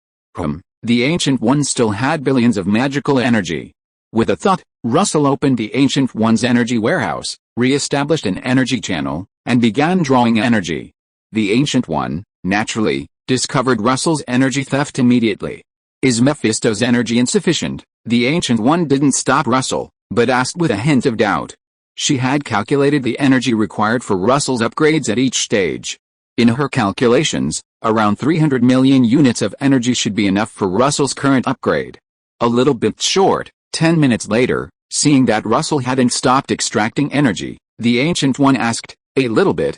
The Ancient One still had billions of magical energy. With a thought, Russell opened the Ancient One's energy warehouse, re-established an energy channel, and began drawing energy. The Ancient One, naturally, discovered Russell's energy theft immediately. Is Mephisto's energy insufficient? The Ancient One didn't stop Russell, but asked with a hint of doubt. She had calculated the energy required for Russell's upgrades at each stage. In her calculations, around 300 million units of energy should be enough for Russell's current upgrade. A little bit short. 10 minutes later, seeing that Russell hadn't stopped extracting energy, the Ancient One asked, a little bit,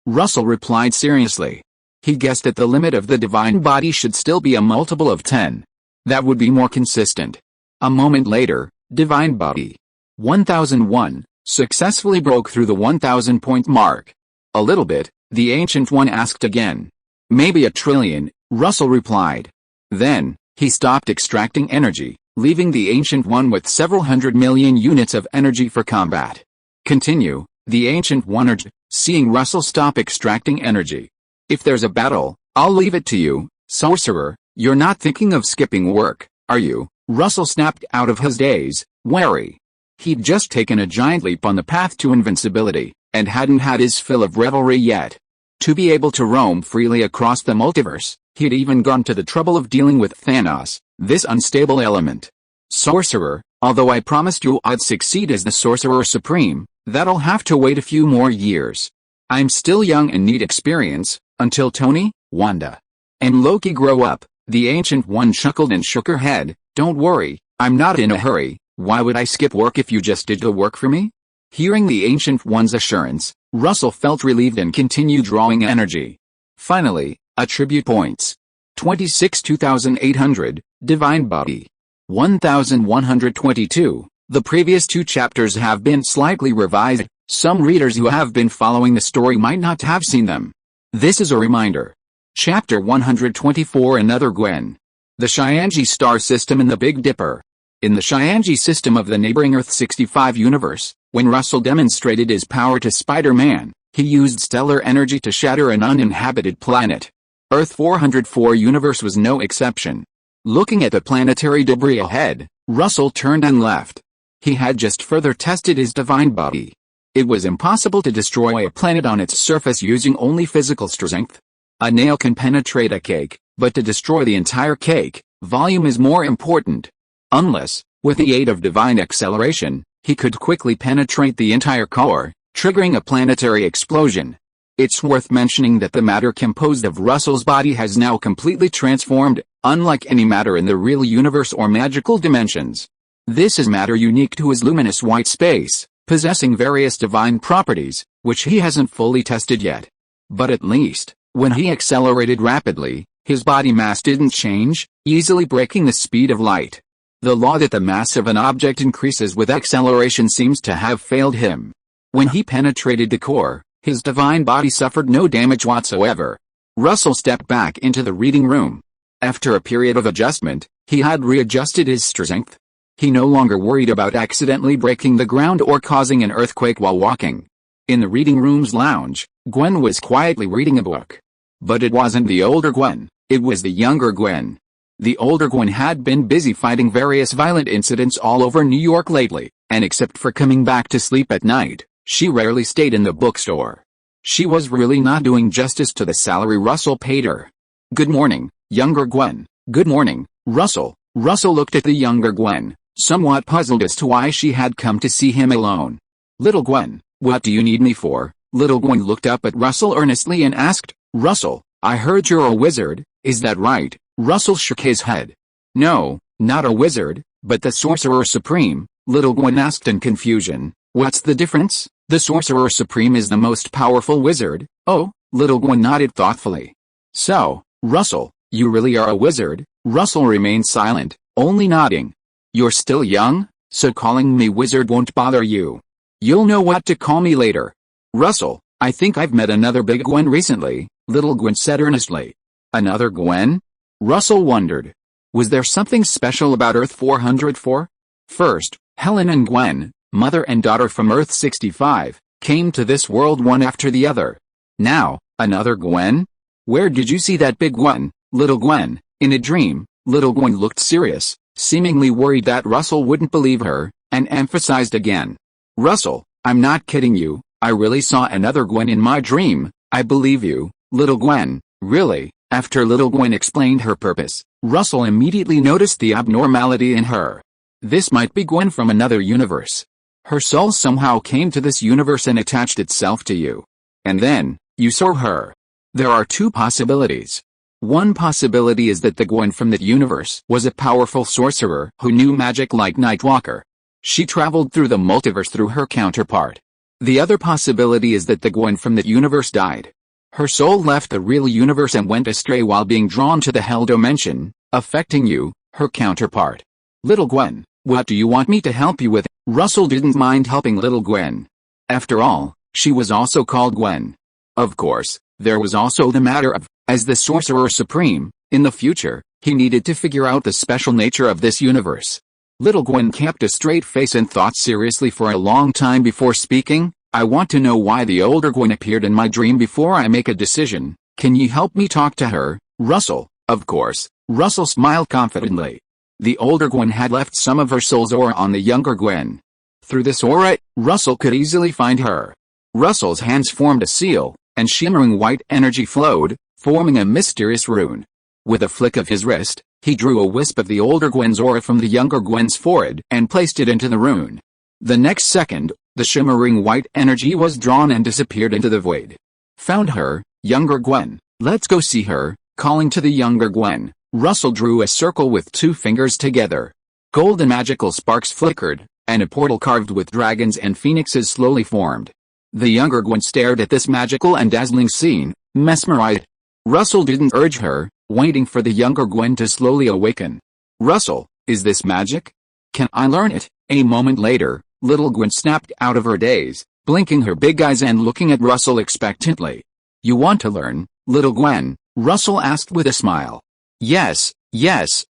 Russell replied seriously. He guessed that the limit of the Divine Body should still be a multiple of 10. That would be more consistent. A moment later, Divine Body 1001 successfully broke through the 1,000 point mark. A little bit, the Ancient One asked again. Maybe 1 trillion, Russell replied. Then, he stopped extracting energy, leaving the Ancient One with several hundred million units of energy for combat. Continue, the Ancient One urged, seeing Russell stop extracting energy. If there's a battle, I'll leave it to you, sorcerer. You're not thinking of skipping work, are you? Russell snapped out of his daze, wary. He'd just taken a giant leap on the path to invincibility, and hadn't had his fill of revelry yet. To be able to roam freely across the multiverse, he'd even gone to the trouble of dealing with Thanos, this unstable element. Sorcerer, although I promised you I'd succeed as the Sorcerer Supreme, that'll have to wait a few more years. I'm still young and need experience, until Tony, Wanda, and Loki grow up. The Ancient One chuckled and shook her head. Don't worry, I'm not in a hurry. Why would I skip work if you just did the work for me? Hearing the Ancient One's assurance, Russell felt relieved and continued drawing energy. Finally, attribute points. 26 2800, Divine Body. 1122. The previous 2 chapters have been slightly revised. Some readers who have been following the story might not have seen them. This is a reminder. Chapter 124 Another Gwen. The Cheyenne star system in the Big Dipper. In the Cheyenne system of the neighboring Earth-65 universe, when Russell demonstrated his power to Spider-Man, he used stellar energy to shatter an uninhabited planet. Earth-404 universe was no exception. Looking at the planetary debris ahead, Russell turned and left. He had just further tested his divine body. It was impossible to destroy a planet on its surface using only physical strength. A nail can penetrate a cake, but to destroy the entire cake, volume is more important. Unless, with the aid of divine acceleration, he could quickly penetrate the entire core, triggering a planetary explosion. It's worth mentioning that the matter composed of Russell's body has now completely transformed, unlike any matter in the real universe or magical dimensions. This is matter unique to his luminous white space, possessing various divine properties, which he hasn't fully tested yet. But at least, when he accelerated rapidly, his body mass didn't change, easily breaking the speed of light. The law that the mass of an object increases with acceleration seems to have failed him. When he penetrated the core, his divine body suffered no damage whatsoever. Russell stepped back into the reading room. After a period of adjustment, he had readjusted his strength. He no longer worried about accidentally breaking the ground or causing an earthquake while walking. In the reading room's lounge, Gwen was quietly reading a book. But it wasn't the older Gwen, it was the younger Gwen. The older Gwen had been busy fighting various violent incidents all over New York lately, and except for coming back to sleep at night, she rarely stayed in the bookstore. She was really not doing justice to the salary Russell paid her. Good morning, younger Gwen. Good morning, Russell. Russell looked at the younger Gwen, somewhat puzzled as to why she had come to see him alone. Little Gwen, what do you need me for? Little Gwen looked up at Russell earnestly and asked, Russell, I heard you're a wizard, is that right? Russell shook his head. No, not a wizard, but the Sorcerer Supreme, Little Gwen asked in confusion. What's the difference? The Sorcerer Supreme is the most powerful wizard. Oh, Little Gwen nodded thoughtfully. So, Russell, you really are a wizard? Russell remained silent, only nodding. You're still young, so calling me wizard won't bother you. You'll know what to call me later. Russell, I think I've met another big Gwen recently, Little Gwen said earnestly. Another Gwen? Russell wondered. Was there something special about Earth 404? First, Helen and Gwen, mother and daughter from Earth 65, came to this world one after the other. Now, another Gwen? Where did you see that big one, Little Gwen? In a dream, Little Gwen looked serious, seemingly worried that Russell wouldn't believe her, and emphasized again. Russell, I'm not kidding you, I really saw another Gwen in my dream. I believe you, Little Gwen. Really? After Little Gwen explained her purpose, Russell immediately noticed the abnormality in her. This might be Gwen from another universe. Her soul somehow came to this universe and attached itself to you. And then, you saw her. There are 2 possibilities. One possibility is that the Gwen from that universe was a powerful sorcerer who knew magic like Nightwalker. She traveled through the multiverse through her counterpart. The other possibility is that the Gwen from that universe died. Her soul left the real universe and went astray while being drawn to the Hell dimension, affecting you, her counterpart. Little Gwen, what do you want me to help you with? Russell didn't mind helping Little Gwen. After all, she was also called Gwen. Of course, there was also the matter of, as the Sorcerer Supreme, in the future, he needed to figure out the special nature of this universe. Little Gwen kept a straight face and thought seriously for a long time before speaking. I want to know why the older Gwen appeared in my dream before I make a decision. Can you help me talk to her, Russell? Of course, Russell smiled confidently. The older Gwen had left some of her soul's aura on the younger Gwen. Through this aura, Russell could easily find her. Russell's hands formed a seal, and shimmering white energy flowed, forming a mysterious rune. With a flick of his wrist, he drew a wisp of the older Gwen's aura from the younger Gwen's forehead and placed it into the rune. The next second, the shimmering white energy was drawn and disappeared into the void. Found her, younger Gwen. Let's go see her. Calling to the younger Gwen, Russell drew a circle with 2 fingers together. Golden magical sparks flickered, and a portal carved with dragons and phoenixes slowly formed. The younger Gwen stared at this magical and dazzling scene, mesmerized. Russell didn't urge her, waiting for the younger Gwen to slowly awaken. Russell, is this magic? Can I learn it? A moment later, little Gwen snapped out of her daze, blinking her big eyes and looking at Russell expectantly. You want to learn, little Gwen? Russell asked with a smile. Yes,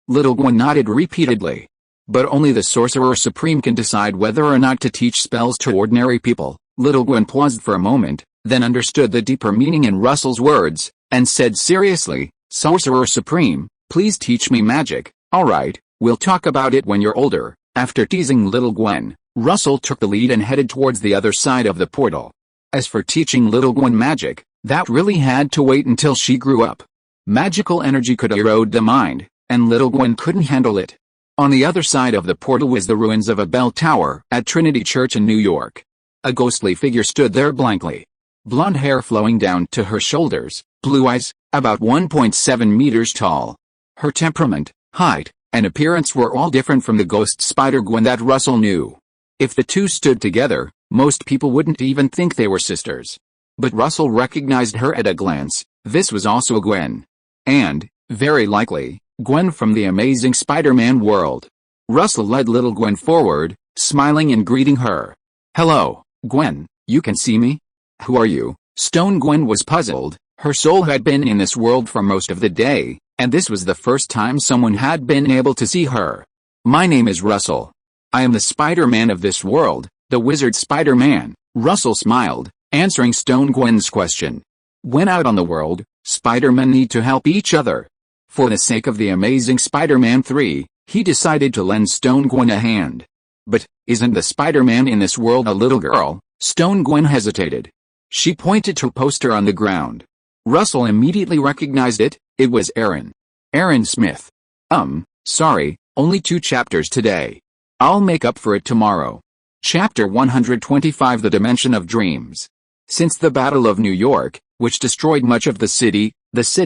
little Gwen nodded repeatedly. But only the Sorcerer Supreme can decide whether or not to teach spells to ordinary people. Little Gwen paused for a moment, then understood the deeper meaning in Russell's words, and said seriously, Sorcerer Supreme, please teach me magic. Alright, we'll talk about it when you're older. After teasing little Gwen, Russell took the lead and headed towards the other side of the portal. As for teaching little Gwen magic, that really had to wait until she grew up. Magical energy could erode the mind, and little Gwen couldn't handle it. On the other side of the portal was the ruins of a bell tower at Trinity Church in New York. A ghostly figure stood there blankly. Blonde hair flowing down to her shoulders, blue eyes, about 1.7 meters tall. Her temperament, height, and appearance were all different from the ghost Spider-Gwen that Russell knew. If the two stood together, most people wouldn't even think they were sisters. But Russell recognized her at a glance. This was also Gwen. And, very likely, Gwen from the Amazing Spider-Man world. Russell led little Gwen forward, smiling and greeting her. Hello, Gwen, you can see me? Who are you? Stone Gwen was puzzled. Her soul had been in this world for most of the day, and this was the first time someone had been able to see her. My name is Russell. I am the Spider-Man of this world, the Wizard Spider-Man. Russell smiled, answering Stone Gwen's question. When out on the world, Spider-Men need to help each other. For the sake of the Amazing Spider-Man 3, he decided to lend Stone Gwen a hand. But, isn't the Spider-Man in this world a little girl? Stone Gwen hesitated. She pointed to a poster on the ground. Russell immediately recognized it. It was Erin. Erin Smith. Sorry, only 2 chapters today. I'll make up for it tomorrow. Chapter 125 The Dimension of Dreams. Since the Battle of New York, which destroyed much of the city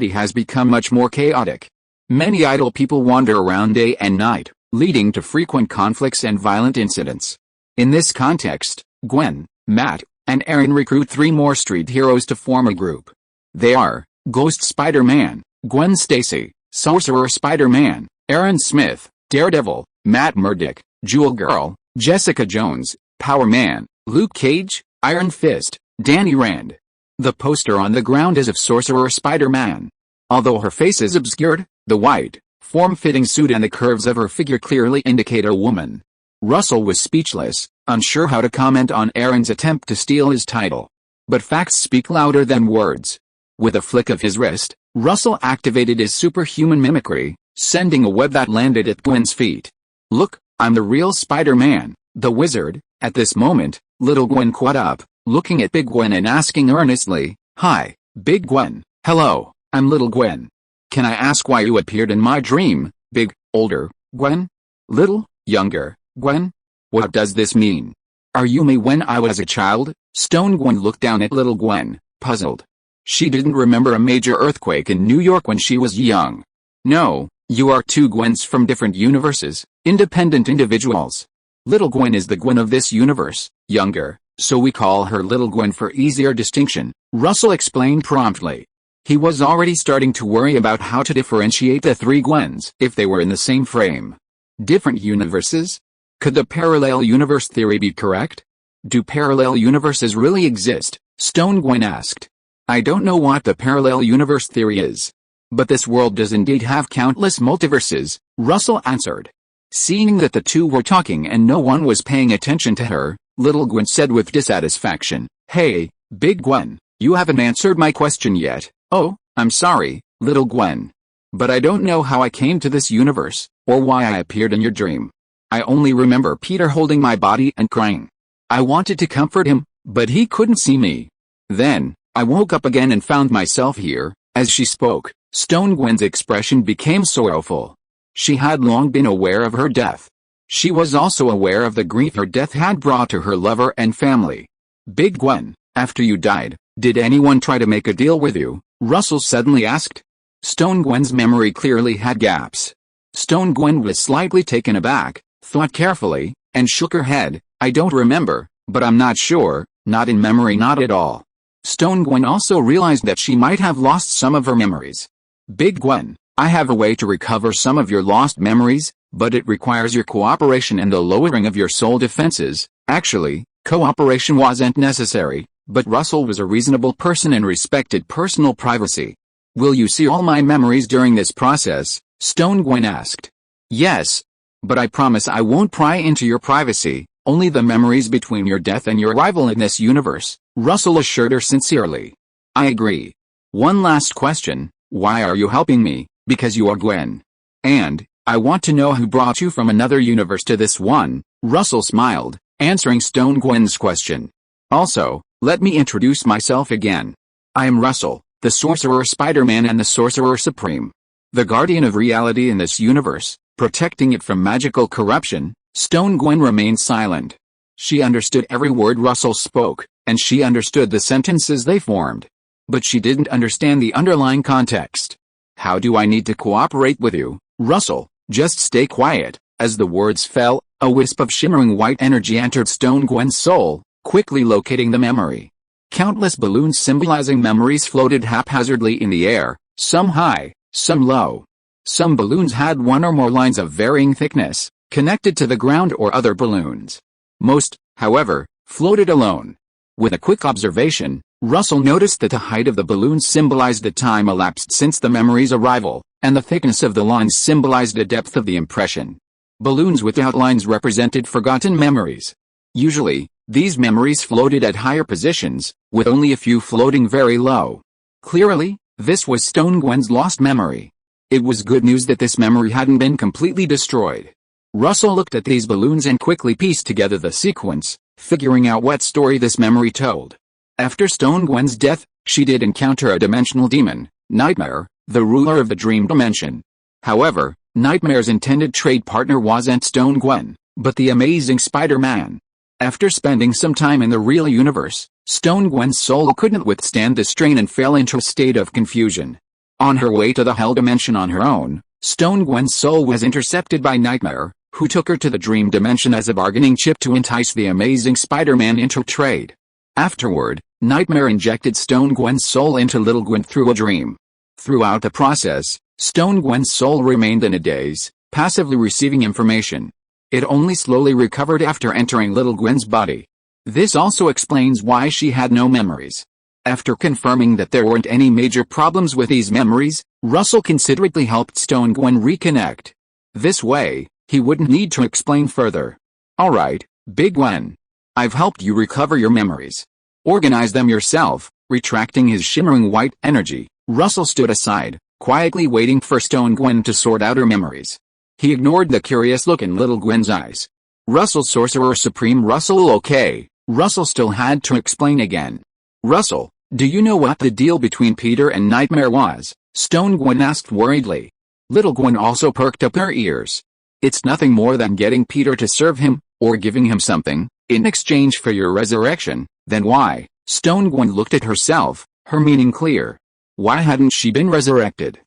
has become much more chaotic. Many idle people wander around day and night, leading to frequent conflicts and violent incidents. In this context, Gwen, Matt, and Erin recruit 3 more street heroes to form a group. They are, Ghost Spider-Man, Gwen Stacy, Sorcerer Spider-Man, Erin Smith, Daredevil, Matt Murdock, Jewel Girl, Jessica Jones, Power Man, Luke Cage, Iron Fist, Danny Rand. The poster on the ground is of Sorcerer Spider-Man. Although her face is obscured, the white, form-fitting suit and the curves of her figure clearly indicate a woman. Russell was speechless, unsure how to comment on Erin's attempt to steal his title. But facts speak louder than words. With a flick of his wrist, Russell activated his superhuman mimicry, sending a web that landed at Gwen's feet. Look, I'm the real Spider-Man, the wizard. At this moment, little Gwen caught up, looking at Big Gwen and asking earnestly, Hi, Big Gwen. Hello, I'm little Gwen. Can I ask why you appeared in my dream, Big, older, Gwen? Little, younger, Gwen? What does this mean? Are you me when I was a child? Stone Gwen looked down at little Gwen, puzzled. She didn't remember a major earthquake in New York when she was young. No, you are 2 Gwens from different universes, independent individuals. Little Gwen is the Gwen of this universe, younger, so we call her Little Gwen for easier distinction, Russell explained promptly. He was already starting to worry about how to differentiate the 3 Gwens if they were in the same frame. Different universes? Could the parallel universe theory be correct? Do parallel universes really exist? Stone Gwen asked. I don't know what the parallel universe theory is. But this world does indeed have countless multiverses, Russell answered. Seeing that the 2 were talking and no one was paying attention to her, little Gwen said with dissatisfaction, Hey, Big Gwen, you haven't answered my question yet. Oh, I'm sorry, little Gwen. But I don't know how I came to this universe, or why I appeared in your dream. I only remember Peter holding my body and crying. I wanted to comfort him, but he couldn't see me. Then, I woke up again and found myself here." As she spoke, Stone Gwen's expression became sorrowful. She had long been aware of her death. She was also aware of the grief her death had brought to her lover and family. "Big Gwen, after you died, did anyone try to make a deal with you?" Russell suddenly asked. Stone Gwen's memory clearly had gaps. Stone Gwen was slightly taken aback, thought carefully, and shook her head. "I don't remember, but I'm not sure, not in memory, not at all." Stone Gwen also realized that she might have lost some of her memories. "Big Gwen, I have a way to recover some of your lost memories, but it requires your cooperation and the lowering of your soul defenses." Actually, cooperation wasn't necessary, but Russell was a reasonable person and respected personal privacy. "Will you see all my memories during this process?" Stone Gwen asked. "Yes. But I promise I won't pry into your privacy, only the memories between your death and your arrival in this universe," Russell assured her sincerely. "I agree. One last question, why are you helping me?" "Because you are Gwen. And, I want to know who brought you from another universe to this one," Russell smiled, answering Stone Gwen's question. "Also, let me introduce myself again. I am Russell, the Sorcerer Spider-Man and the Sorcerer Supreme. The guardian of reality in this universe, protecting it from magical corruption." Stone Gwen remained silent. She understood every word Russell spoke, and she understood the sentences they formed. But she didn't understand the underlying context. "How do I need to cooperate with you, Russell?" "Just stay quiet." As the words fell, a wisp of shimmering white energy entered Stone Gwen's soul, quickly locating the memory. Countless balloons symbolizing memories floated haphazardly in the air, some high, some low. Some balloons had one or more lines of varying thickness, connected to the ground or other balloons. Most, however, floated alone. With a quick observation, Russell noticed that the height of the balloons symbolized the time elapsed since the memory's arrival, and the thickness of the lines symbolized the depth of the impression. Balloons without lines represented forgotten memories. Usually, these memories floated at higher positions, with only a few floating very low. Clearly, this was Stone Gwen's lost memory. It was good news that this memory hadn't been completely destroyed. Russell looked at these balloons and quickly pieced together the sequence, figuring out what story this memory told. After Stone Gwen's death, she did encounter a dimensional demon, Nightmare, the ruler of the dream dimension. However, Nightmare's intended trade partner wasn't Stone Gwen, but the amazing Spider-Man. After spending some time in the real universe, Stone Gwen's soul couldn't withstand the strain and fell into a state of confusion. On her way to the Hell dimension on her own, Stone Gwen's soul was intercepted by Nightmare, who took her to the dream dimension as a bargaining chip to entice the amazing Spider-Man into trade. Afterward, Nightmare injected Stone Gwen's soul into Little Gwen through a dream. Throughout the process, Stone Gwen's soul remained in a daze, passively receiving information. It only slowly recovered after entering Little Gwen's body. This also explains why she had no memories. After confirming that there weren't any major problems with these memories, Russell considerately helped Stone Gwen reconnect. This way, he wouldn't need to explain further. "Alright, Big Gwen. I've helped you recover your memories. Organize them yourself." Retracting his shimmering white energy, Russell stood aside, quietly waiting for Stone Gwen to sort out her memories. He ignored the curious look in Little Gwen's eyes. "Russell, Sorcerer Supreme Russell, okay." Russell still had to explain again. "Russell, do you know what the deal between Peter and Nightmare was?" Stone Gwen asked worriedly. Little Gwen also perked up her ears. "It's nothing more than getting Peter to serve him, or giving him something, in exchange for your resurrection." "Then why?" Stone Gwen looked at herself, her meaning clear. Why hadn't she been resurrected?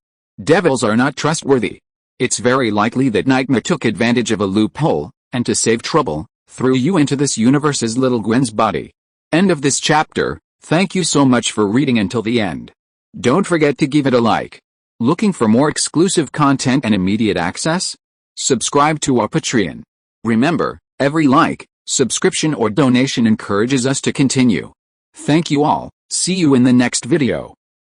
Devils are not trustworthy. It's very likely that Nightmare took advantage of a loophole, and to save trouble, threw you into this universe's Little Gwen's body. End of this chapter. Thank you so much for reading until the end. Don't forget to give it a like. Looking for more exclusive content and immediate access? Subscribe to our Patreon. Remember, every like, subscription or donation encourages us to continue. Thank you all. See you in the next video.